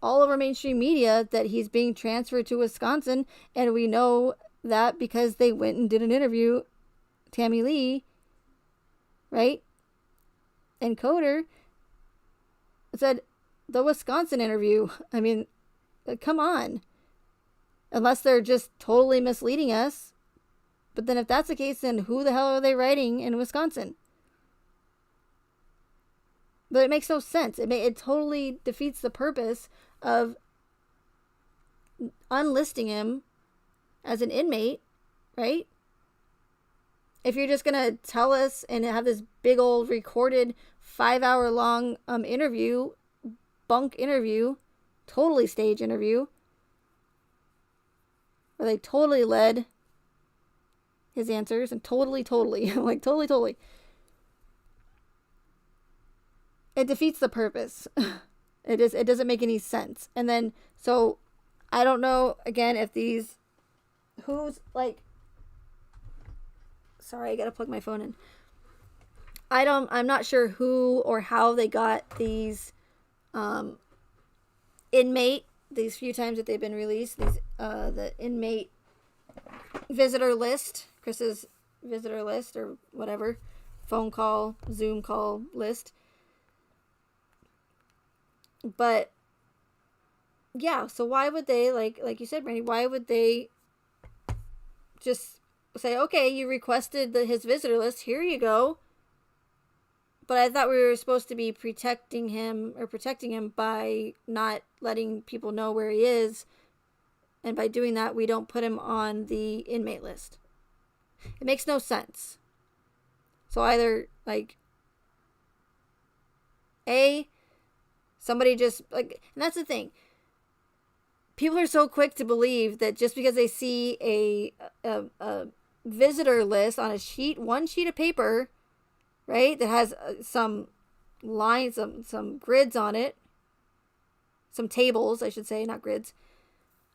all over mainstream media that he's being transferred to Wisconsin, and we know that because they went and did an interview, Tammy Lee, right, and Coder said the Wisconsin interview. I mean, come on. Unless they're just totally misleading us. But then if that's the case, then who the hell are they writing in Wisconsin? But it makes no sense. It totally defeats the purpose of unlisting him as an inmate, right? If you're just going to tell us and have this big old recorded 5-hour long interview, bunk interview, totally stage interview, where they totally led his answers and totally, like totally. It defeats the purpose. It doesn't make any sense. And then, so, I don't know, again, if sorry, I gotta plug my phone in. I'm not sure who or how they got these, inmate, these few times that they've been released, the inmate visitor list, Chris's visitor list or whatever, phone call, Zoom call list. But yeah, so why would they, like you said, Brandy, why would they just say, okay, you requested his visitor list, here you go. But I thought we were supposed to be protecting him by not letting people know where he is. And by doing that, we don't put him on the inmate list. It makes no sense. So either, Somebody just like, and that's the thing. People are so quick to believe that just because they see a visitor list on one sheet of paper, right, that has some lines, some grids on it, some tables, I should say, not grids,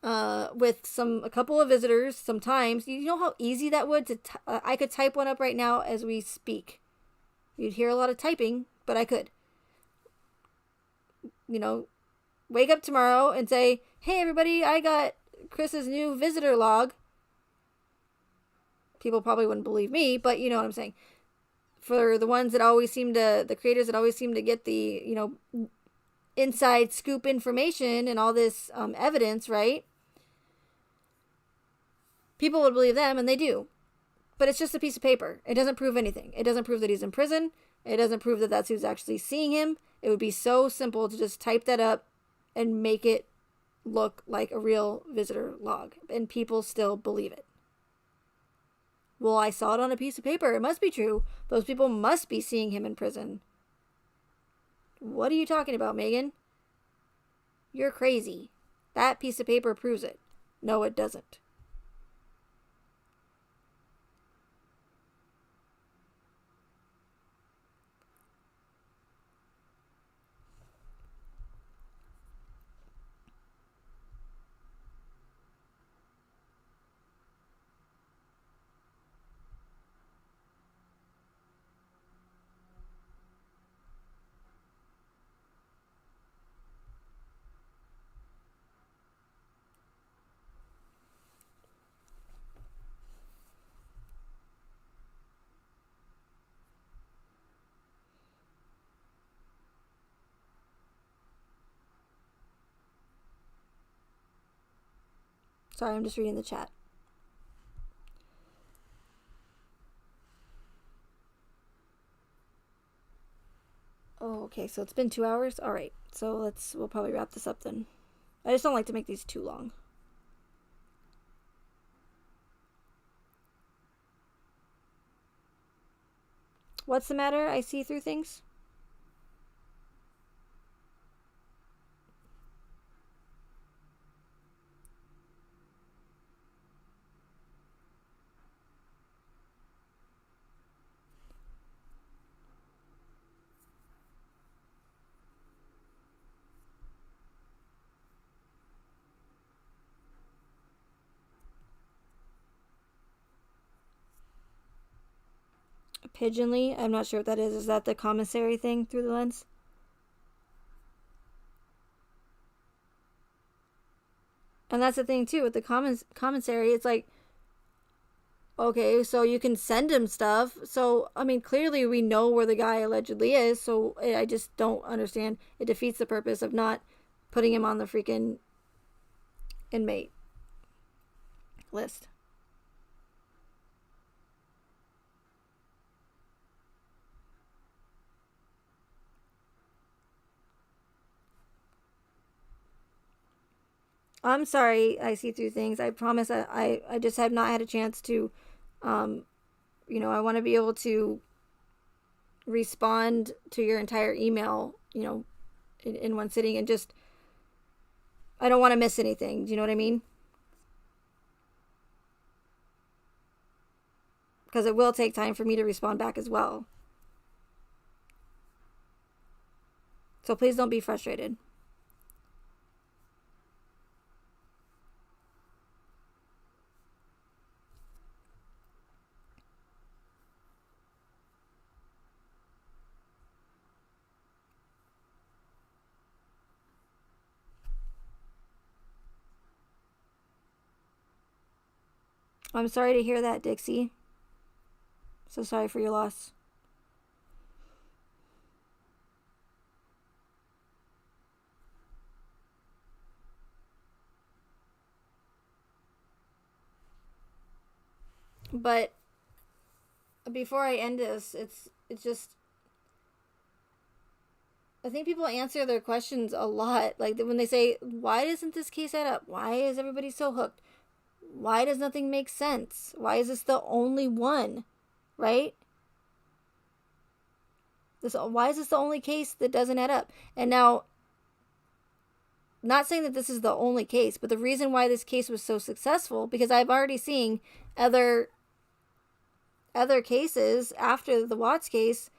with a couple of visitors. Sometimes, you know how easy that would I could type one up right now as we speak. You'd hear a lot of typing, but I could. Wake up tomorrow and say, hey, everybody, I got Chris's new visitor log. People probably wouldn't believe me, but you know what I'm saying. For the ones that the creators that always seem to get the, inside scoop information and all this evidence, right? People would believe them, and they do. But it's just a piece of paper. It doesn't prove anything. It doesn't prove that he's in prison. It doesn't prove that that's who's actually seeing him. It would be so simple to just type that up and make it look like a real visitor log. And people still believe it. Well, I saw it on a piece of paper. It must be true. Those people must be seeing him in prison. What are you talking about, Megan? You're crazy. That piece of paper proves it. No, it doesn't. Sorry, I'm just reading the chat. Oh, okay, so it's been 2 hours? Alright, so we'll probably wrap this up then. I just don't like to make these too long. What's the matter? I see through things? Pigeonly? I'm not sure what that is. Is that the commissary thing through the lens? And that's the thing too with the commissary. It's like, okay, so you can send him stuff. So I mean, clearly we know where the guy allegedly is. So I just don't understand. It defeats the purpose of not putting him on the freaking inmate list. I'm sorry I see through things. I promise I just have not had a chance to, I want to be able to respond to your entire email, in one sitting, and just, I don't want to miss anything. Do you know what I mean? Because it will take time for me to respond back as well. So please don't be frustrated. I'm sorry to hear that, Dixie. So sorry for your loss. But before I end this, it's just, I think people answer their questions a lot. Like when they say, why doesn't this case add up? Why is everybody so hooked? Why does nothing make sense? Why is this the only one? Right? Why is this the only case that doesn't add up? And now, not saying that this is the only case, but the reason why this case was so successful, because I've already seen other cases after the Watts case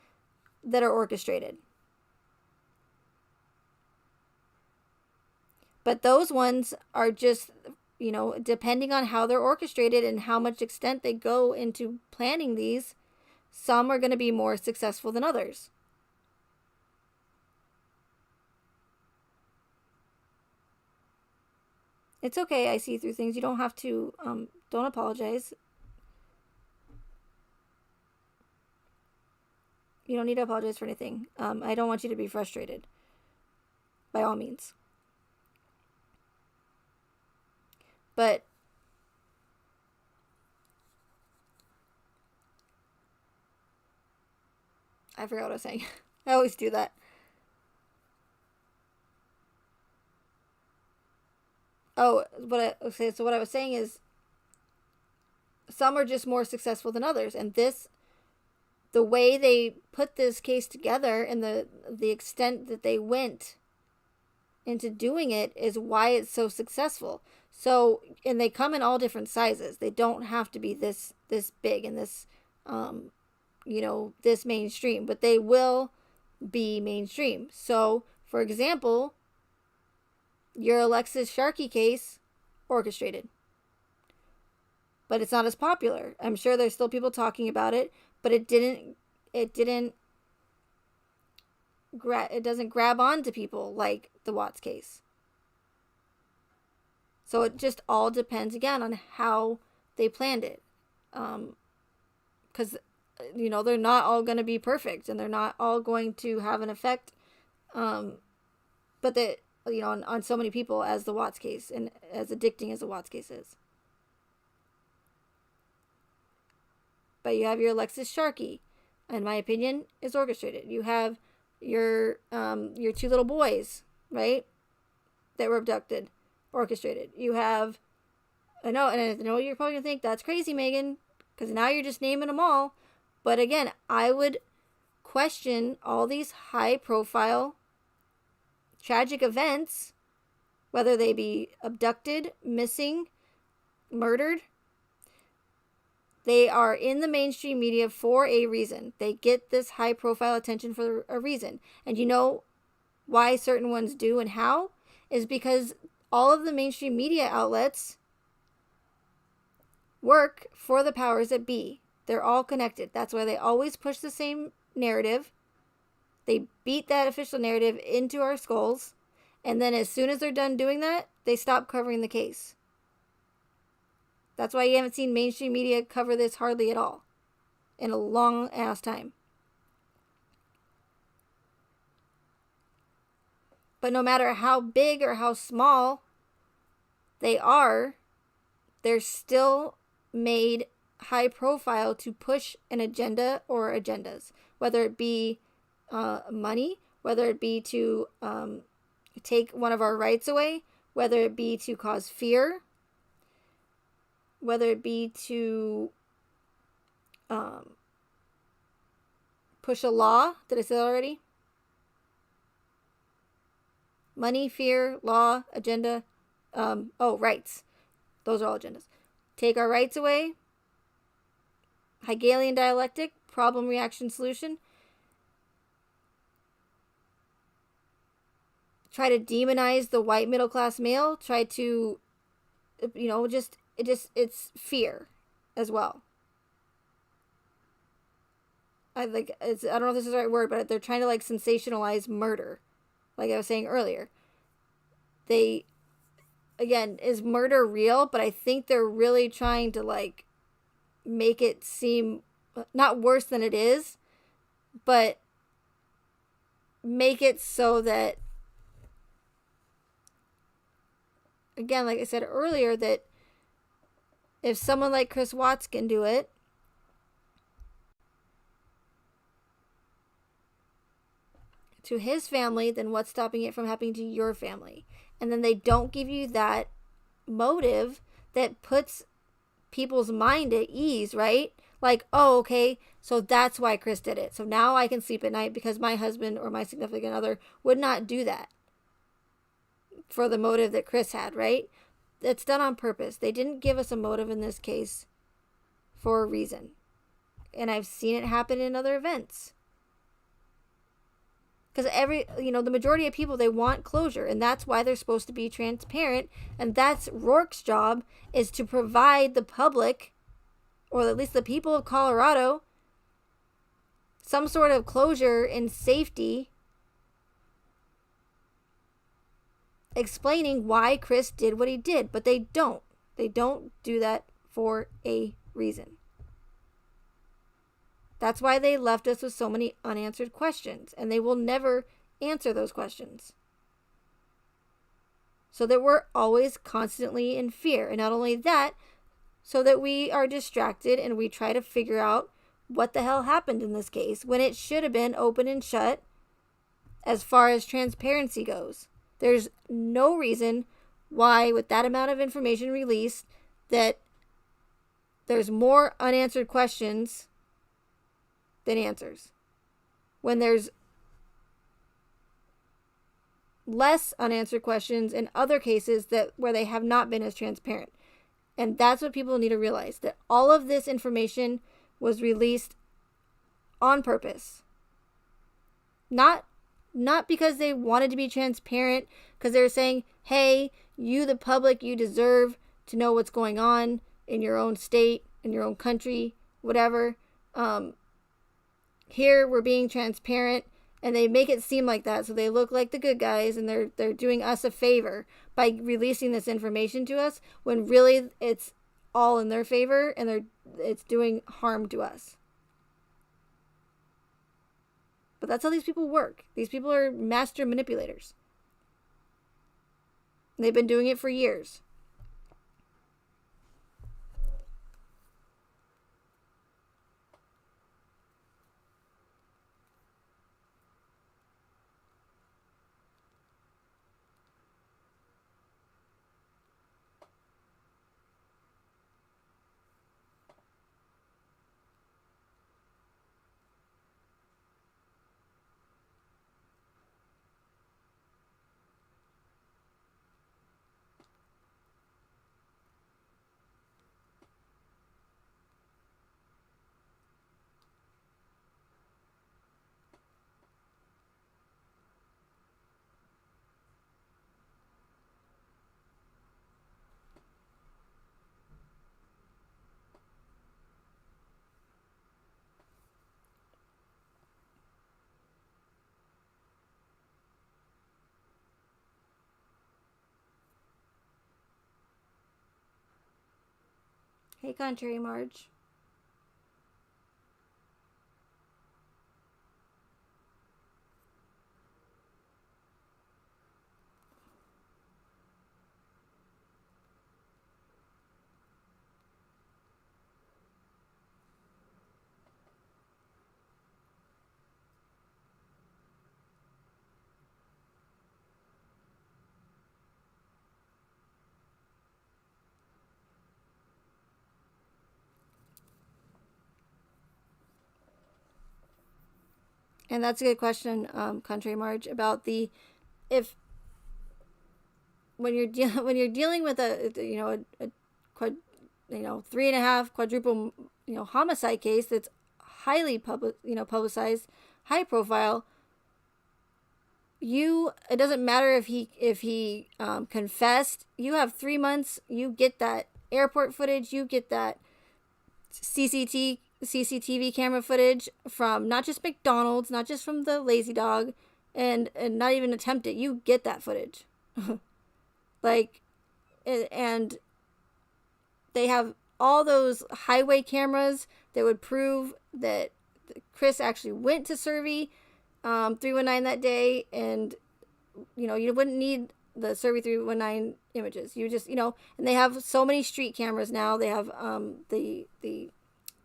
that are orchestrated. But those ones are just, depending on how they're orchestrated and how much extent they go into planning these, some are going to be more successful than others. It's okay, I see through things. You don't have to, don't apologize. You don't need to apologize for anything. I don't want you to be frustrated. By all means. But I forgot what I was saying. I always do that. So what I was saying is some are just more successful than others, and the way they put this case together and the extent that they went into doing it is why it's so successful. So, and they come in all different sizes. They don't have to be this big and this this mainstream, but they will be mainstream. So, for example, your Alexis Sharkey case, orchestrated. But it's not as popular. I'm sure there's still people talking about it, but it doesn't grab on to people like the Watts case. So it just all depends, again, on how they planned it. Because, they're not all going to be perfect, and they're not all going to have an effect, but that, on so many people as the Watts case, and as addicting as the Watts case is. But you have your Alexis Sharkey, in my opinion, is orchestrated. You have your two little boys, right, that were abducted, orchestrated. You have, I know you're probably gonna think that's crazy, Megan, because now you're just naming them all. But again, I would question all these high-profile tragic events, whether they be abducted, missing, murdered. They are in the mainstream media for a reason. They get this high-profile attention for a reason. And you know why certain ones do and how? Is because all of the mainstream media outlets work for the powers that be. They're all connected. That's why they always push the same narrative. They beat that official narrative into our skulls. And then as soon as they're done doing that, they stop covering the case. That's why you haven't seen mainstream media cover this hardly at all in a long ass time. But no matter how big or how small they are, they're still made high profile to push an agenda or agendas, whether it be money, whether it be to take one of our rights away, whether it be to cause fear, whether it be to push a law. Did I say that already? Money, fear, law, agenda. Rights. Those are all agendas. Take our rights away. Hegelian dialectic, problem, reaction, solution. Try to demonize the white middle class male. Try to, it's fear as well. I don't know if this is the right word, but they're trying to sensationalize murder. Like I was saying earlier. Is murder real? But I think they're really trying to make it seem not worse than it is, but make it so that, again, like I said earlier, that if someone like Chris Watts can do it, to his family, then what's stopping it from happening to your family? And then they don't give you that motive that puts people's mind at ease, right? Like, oh, okay, so that's why Chris did it. So now I can sleep at night because my husband or my significant other would not do that for the motive that Chris had, right? It's done on purpose. They didn't give us a motive in this case for a reason. And I've seen it happen in other events. Because the majority of people, they want closure, and that's why they're supposed to be transparent. And that's Rourke's job, is to provide the public, or at least the people of Colorado, some sort of closure and safety, explaining why Chris did what he did. But they don't. They don't do that for a reason. That's why they left us with so many unanswered questions, and they will never answer those questions. So that we're always constantly in fear. And not only that, so that we are distracted and we try to figure out what the hell happened in this case when it should have been open and shut as far as transparency goes. There's no reason why, with that amount of information released, that there's more unanswered questions than answers, when there's less unanswered questions in other cases where they have not been as transparent. And that's what people need to realize, that all of this information was released on purpose. Not because they wanted to be transparent, because they were saying, hey, you the public, you deserve to know what's going on in your own state, in your own country, whatever. Here we're being transparent, and they make it seem like that, so they look like the good guys, and they're doing us a favor by releasing this information to us, when really it's all in their favor, and it's doing harm to us. But that's how these people work. These people are master manipulators. They've been doing it for years. Hey, Contrary Marge. And that's a good question, Country Marge, about when you're dealing with a 3.5 quadruple homicide case that's highly publicized, high profile. It doesn't matter if he confessed. You have 3 months. You get that airport footage. You get that CCTV camera footage from not just McDonald's, not just from the Lazy Dog, and not even attempted. You get that footage. And they have all those highway cameras that would prove that Chris actually went to Survey 319 that day, and you wouldn't need the Survey 319 images. You just and they have so many street cameras now. They have the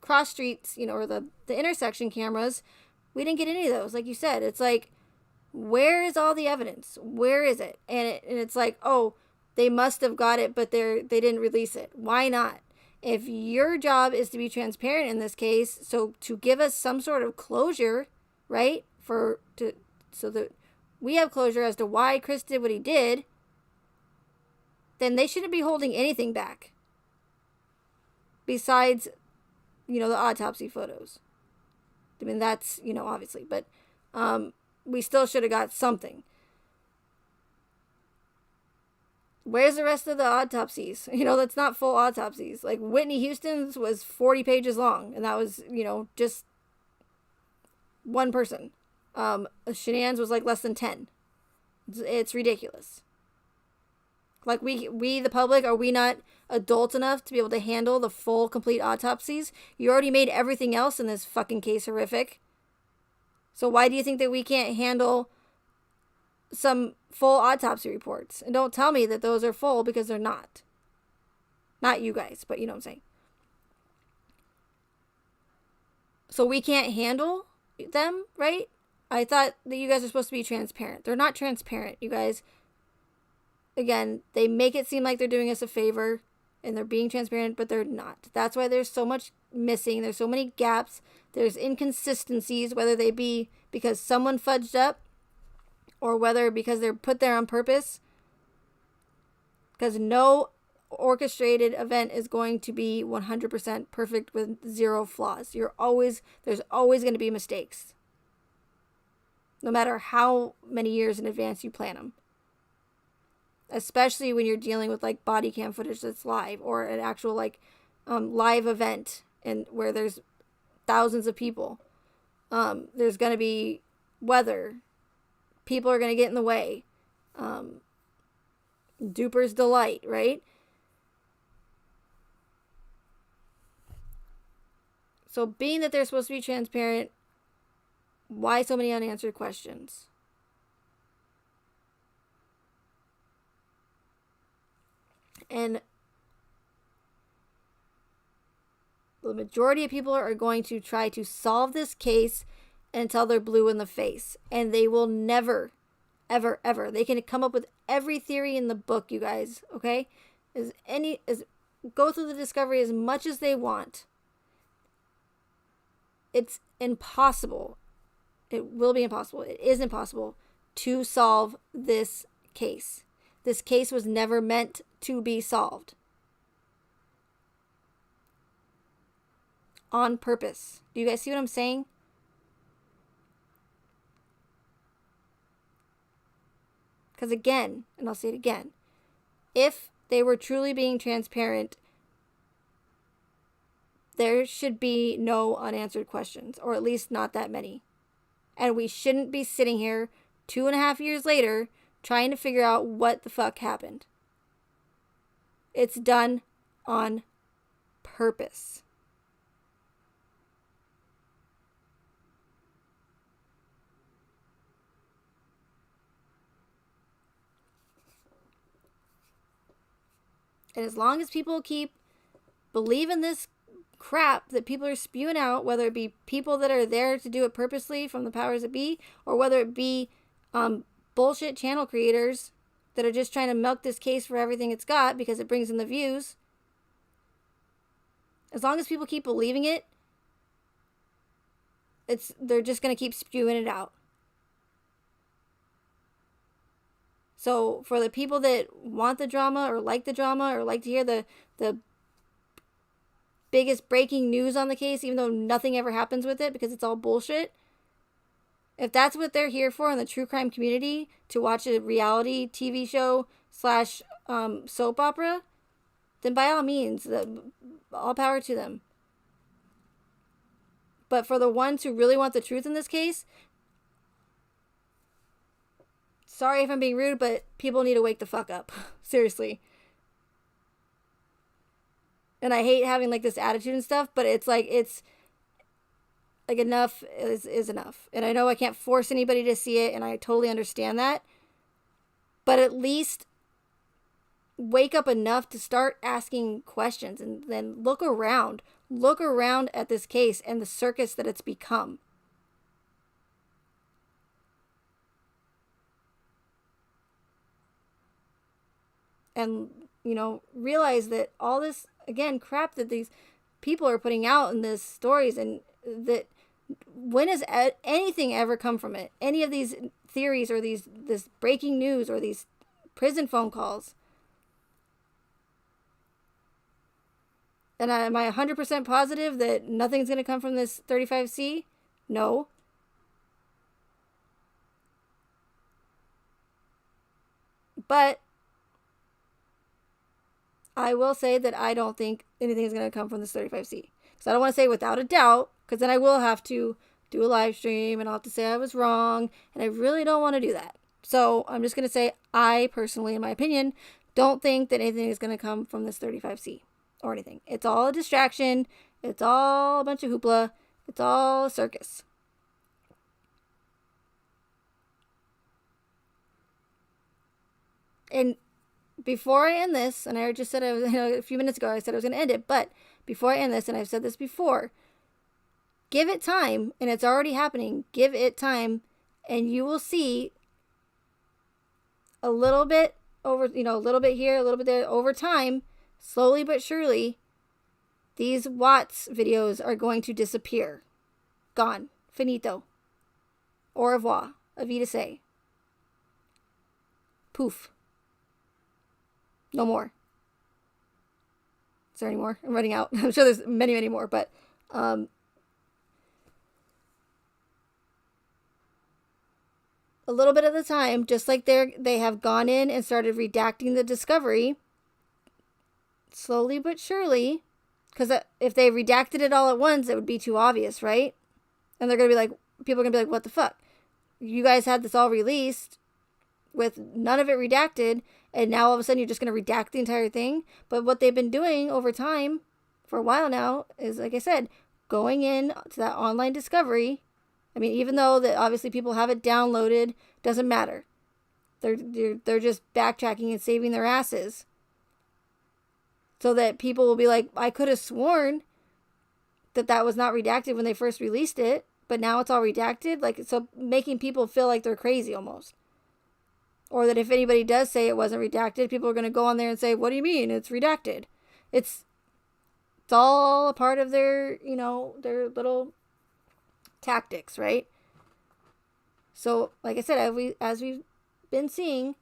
cross streets, or the intersection cameras. We didn't get any of those. Like you said, it's like, where is all the evidence? Where is it? And it's like, oh, they must have got it, but they didn't release it. Why not? If your job is to be transparent in this case, so to give us some sort of closure, right? So that we have closure as to why Chris did what he did, then they shouldn't be holding anything back. Besides, the autopsy photos. I mean, that's, obviously, but we still should have got something. Where's the rest of the autopsies? That's not full autopsies. Like Whitney Houston's was 40 pages long, and that was, just one person. Shenan's was like less than 10. It's ridiculous. Like we the public, are we not adult enough to be able to handle the full, complete autopsies? You already made everything else in this fucking case horrific. So why do you think that we can't handle some full autopsy reports? And don't tell me that those are full, because they're not. Not you guys, but you know what I'm saying. So we can't handle them, right? I thought that you guys are supposed to be transparent. They're not transparent, you guys. Again, they make it seem like they're doing us a favor and they're being transparent, but they're not. That's why there's so much missing. There's so many gaps. There's inconsistencies, whether they be because someone fudged up or whether because they're put there on purpose. Because no orchestrated event is going to be 100% perfect with zero flaws. There's always going to be mistakes. No matter how many years in advance you plan them. Especially when you're dealing with like body cam footage that's live, or an actual live event and where there's thousands of people. There's going to be weather. People are going to get in the way. Duper's delight, right? So being that they're supposed to be transparent, why so many unanswered questions? And the majority of people are going to try to solve this case until they're blue in the face. And they will never, ever, ever. They can come up with every theory in the book, you guys, okay? Go through the discovery as much as they want. It's impossible. It will be impossible. It is impossible to solve this case. This case was never meant to be solved. On purpose. Do you guys see what I'm saying? Because again, and I'll say it again, if they were truly being transparent, there should be no unanswered questions, or at least not that many. And we shouldn't be sitting here 2.5 years later trying to figure out what the fuck happened. It's done on purpose. And as long as people keep believing this crap that people are spewing out, whether it be people that are there to do it purposely from the powers that be, or whether it be bullshit channel creators that are just trying to milk this case for everything it's got because it brings in the views. As long as people keep believing it, they're just going to keep spewing it out. So for the people that want the drama or like to hear the biggest breaking news on the case, even though nothing ever happens with it because it's all bullshit, if that's what they're here for in the true crime community, to watch a reality TV show / soap opera, then by all means, all power to them. But for the ones who really want the truth in this case, sorry if I'm being rude, but people need to wake the fuck up. Seriously. And I hate having like this attitude and stuff, but it's like enough is enough. And I know I can't force anybody to see it, and I totally understand that. But at least wake up enough to start asking questions, and then look around. Look around at this case and the circus that it's become. And realize that all this, again, crap that these people are putting out in these stories, and that when has anything ever come from it? Any of these theories or this breaking news or these prison phone calls? And am I 100% positive that nothing's going to come from this 35C? No. But I will say that I don't think anything is going to come from this 35C. So I don't want to say without a doubt, because then I will have to do a live stream and I'll have to say I was wrong. And I really don't want to do that. So I'm just going to say I personally, in my opinion, don't think that anything is going to come from this 35C or anything. It's all a distraction. It's all a bunch of hoopla. It's all a circus. And before I end this, and I just said I was, a few minutes ago, I said I was going to end it, but before I end this, and I've said this before, give it time, and it's already happening. Give it time, and you will see a little bit over, a little bit here, a little bit there, over time, slowly but surely, these Watts videos are going to disappear. Gone. Finito. Au revoir. Avidase. Poof. No more. Is there any more? I'm running out. I'm sure there's many, many more, but a little bit at a time, just like they have gone in and started redacting the discovery, slowly but surely, because if they redacted it all at once, it would be too obvious, right? And they're going to be like, people are going to be like, what the fuck? You guys had this all released with none of it redacted, and now all of a sudden you're just going to redact the entire thing. But what they've been doing over time for a while now is, like I said, going in to that online discovery. I mean, even though that obviously people have it downloaded, doesn't matter. They're just backtracking and saving their asses, so that people will be like, I could have sworn that was not redacted when they first released it, but now it's all redacted. Like, so making people feel like they're crazy almost. Or that if anybody does say it wasn't redacted, people are going to go on there and say, what do you mean it's redacted? It's all a part of their, their little tactics, right? So, like I said, as we've been seeing,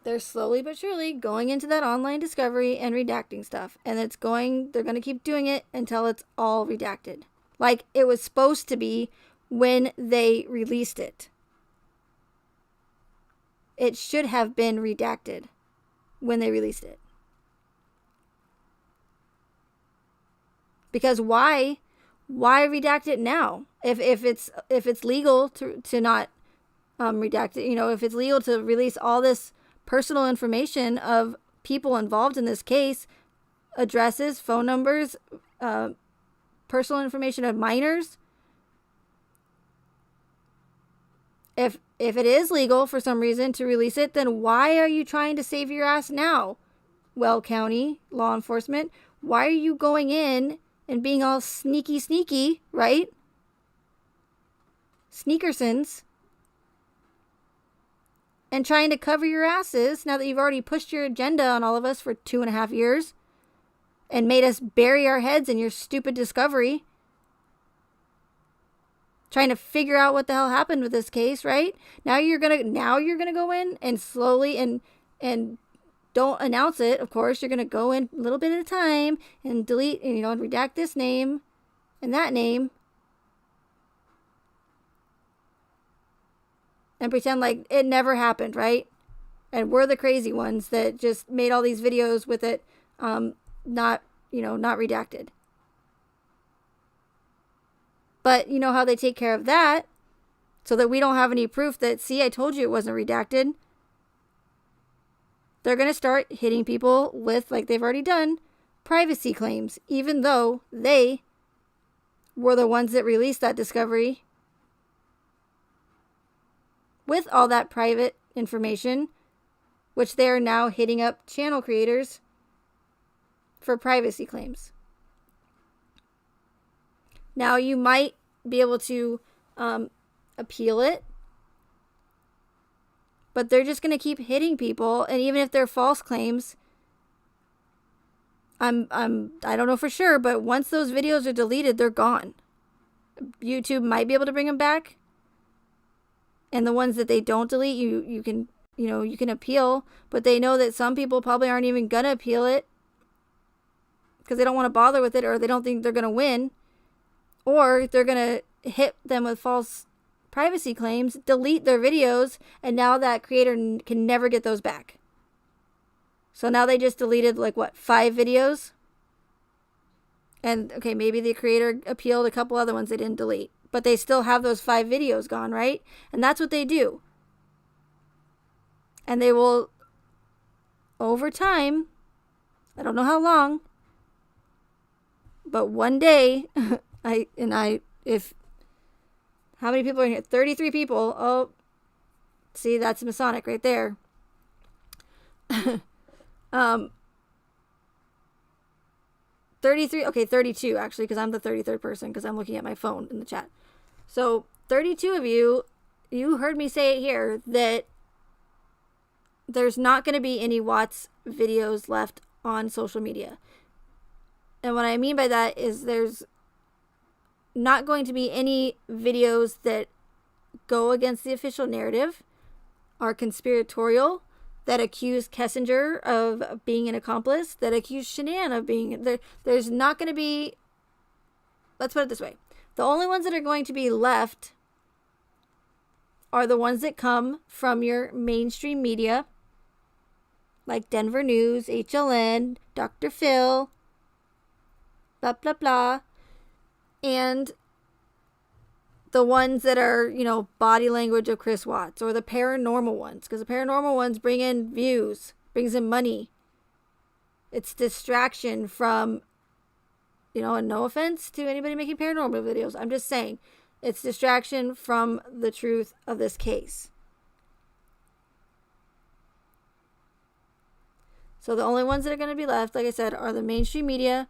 they're slowly but surely going into that online discovery and redacting stuff. And they're going to keep doing it until it's all redacted. Like it was supposed to be when they released it. It should have been redacted when they released it. Because why redact it now? If it's legal to not redact it, if it's legal to release all this personal information of people involved in this case, addresses, phone numbers, personal information of minors. If it is legal for some reason to release it, then why are you trying to save your ass now? Well, county law enforcement, why are you going in and being all sneaky, right? Sneakersons. And trying to cover your asses now that you've already pushed your agenda on all of us for 2.5 years and made us bury our heads in your stupid discovery. Trying to figure out what the hell happened with this case, right? Now you're gonna go in and slowly and don't announce it. Of course, you're gonna go in a little bit at a time and delete and redact this name and that name and pretend like it never happened, right? And we're the crazy ones that just made all these videos with it not redacted. But you know how they take care of that so that we don't have any proof that, see, I told you it wasn't redacted. They're going to start hitting people with, like they've already done, privacy claims, even though they were the ones that released that discovery with all that private information, which they are now hitting up channel creators for privacy claims. Now, you might be able to appeal it, but they're just going to keep hitting people. And even if they're false claims, I don't know for sure, but once those videos are deleted, they're gone. YouTube might be able to bring them back. And the ones that they don't delete, you can appeal, but they know that some people probably aren't even going to appeal it because they don't want to bother with it, or they don't think they're going to win, or they're going to hit them with false privacy claims, delete their videos, and now that creator can never get those back. So now they just deleted 5 videos? And okay, maybe the creator appealed a couple other ones they didn't delete, but they still have those 5 videos gone, right? And that's what they do. And they will, over time, I don't know how long, but one day, how many people are in here? 33 people. Oh, see, that's Masonic right there. 33, okay, 32 actually, because I'm the 33rd person, because I'm looking at my phone in the chat. So 32 of you heard me say it here, that there's not going to be any Watts videos left on social media. And what I mean by that is there's not going to be any videos that go against the official narrative, are conspiratorial, that accuse Kessinger of being an accomplice, that accuse Shanann of being there. There's not going to be, let's put it this way, the only ones that are going to be left are the ones that come from your mainstream media, like Denver News, HLN, Dr. Phil, blah, blah, blah, and the ones that are, body language of Chris Watts, or the paranormal ones, because the paranormal ones bring in views, brings in money. It's distraction from, and no offense to anybody making paranormal videos. I'm just saying it's distraction from the truth of this case. So the only ones that are going to be left, like I said, are the mainstream media,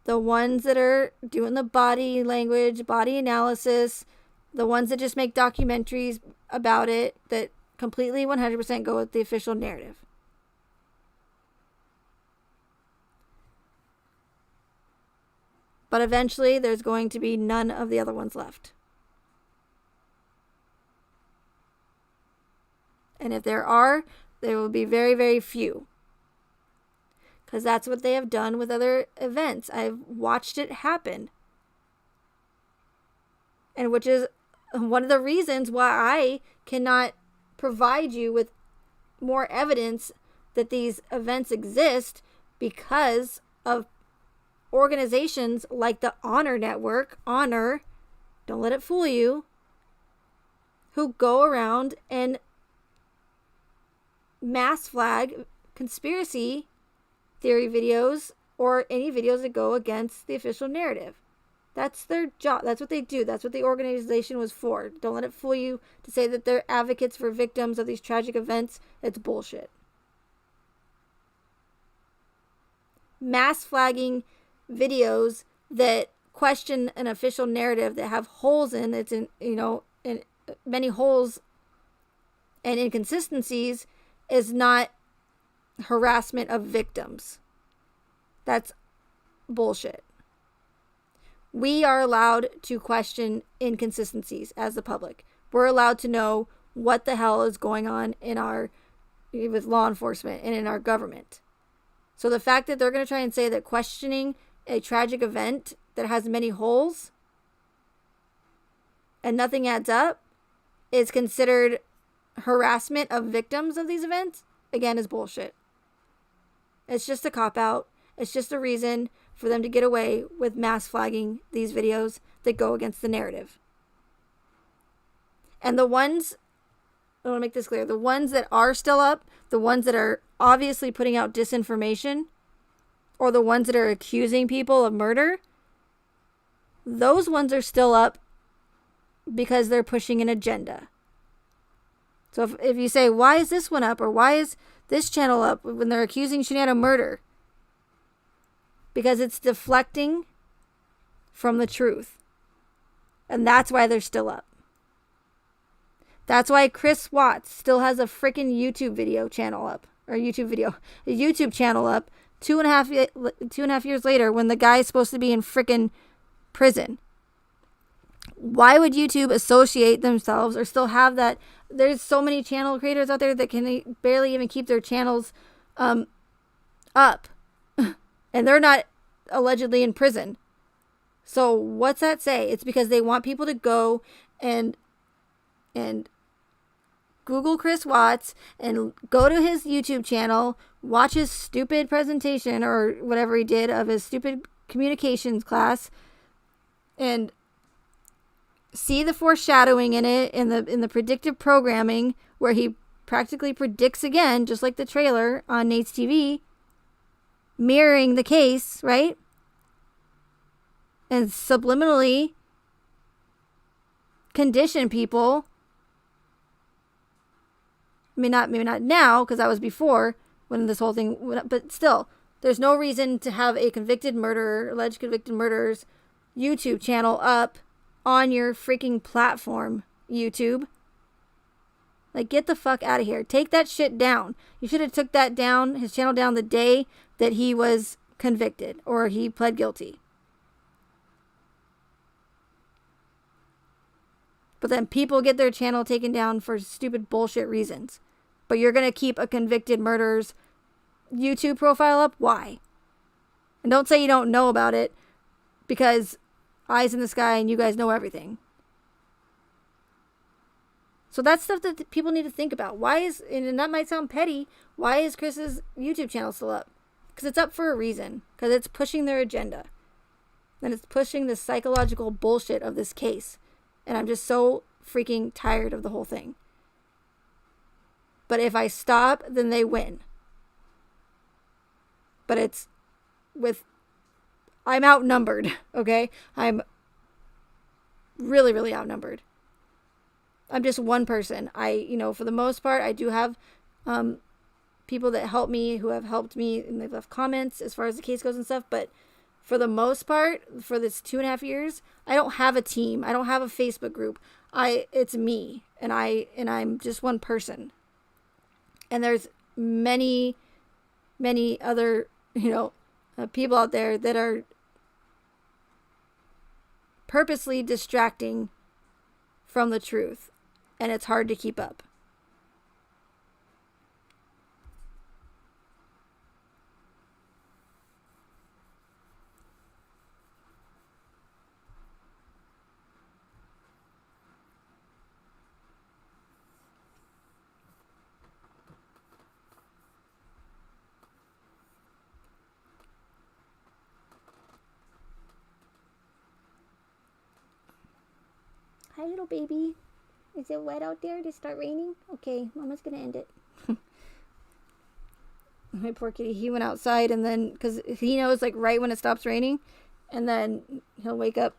the ones that are doing the body language, body analysis, the ones that just make documentaries about it that completely 100% go with the official narrative. But eventually there's going to be none of the other ones left. And if there are, there will be very, very few. Because that's what they have done with other events. I've watched it happen. And which is one of the reasons why I cannot provide you with more evidence that these events exist, because of organizations like the Honor Network, Honor, don't let it fool you, who go around and mass flag conspiracy theory videos, or any videos that go against the official narrative. That's their job. That's what they do. That's what the organization was for. Don't let it fool you to say that they're advocates for victims of these tragic events. It's bullshit. Mass flagging videos that question an official narrative, that have holes in it, in many holes and inconsistencies, is not harassment of victims. That's bullshit. We are allowed to question inconsistencies as the public. We're allowed to know what the hell is going on with law enforcement and in our government. So the fact that they're going to try and say that questioning a tragic event that has many holes and nothing adds up is considered harassment of victims of these events, again, is bullshit. It's just a cop-out. It's just a reason for them to get away with mass flagging these videos that go against the narrative. And the ones, I want to make this clear, the ones that are still up, the ones that are obviously putting out disinformation, or the ones that are accusing people of murder, those ones are still up because they're pushing an agenda. So if you say, why is this one up, or why is this channel up when they're accusing Shanann of murder? Because it's deflecting from the truth. And that's why they're still up. That's why Chris Watts still has a freaking YouTube video channel up, or a YouTube channel up 2.5 years later when the guy's supposed to be in freaking prison. Why would YouTube associate themselves or still have that? There's so many channel creators out there that can barely even keep their channels up. And they're not allegedly in prison. So what's that say? It's because they want people to go and Google Chris Watts and go to his YouTube channel, watch his stupid presentation or whatever he did of his stupid communications class, and see the foreshadowing in it, in the predictive programming where he practically predicts again, just like the trailer on Nate's TV, mirroring the case, right? And subliminally condition people. Maybe not now, because that was before when this whole thing went up, but still, there's no reason to have a alleged convicted murderer's YouTube channel up on your freaking platform, YouTube. Like, get the fuck out of here. Take that shit down. You should have took that down, his channel down, the day that he was convicted or he pled guilty. But then people get their channel taken down for stupid bullshit reasons. But you're going to keep a convicted murderer's YouTube profile up? Why? And don't say you don't know about it because eyes in the sky and you guys know everything. So that's stuff that people need to think about. And that might sound petty, why is Chris's YouTube channel still up? Because it's up for a reason. Because it's pushing their agenda. And it's pushing the psychological bullshit of this case. And I'm just so freaking tired of the whole thing. But if I stop, then they win. But I'm outnumbered, okay? I'm really, really outnumbered. I'm just one person. For the most part, I do have people that help me, who have helped me, and they've left comments as far as the case goes and stuff. But for the most part, for this 2.5 years, I don't have a team. I don't have a Facebook group. It's me, and I'm just one person. And there's many, many other, people out there that are purposely distracting from the truth. And it's hard to keep up. Hi, little baby. Is it wet out there? Did it start raining? Okay, Mama's gonna end it. My poor kitty. He went outside and then, because he knows like right when it stops raining, and then he'll wake up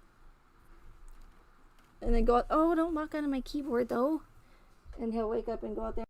and then go out. Oh, don't walk onto my keyboard though. And he'll wake up and go out there.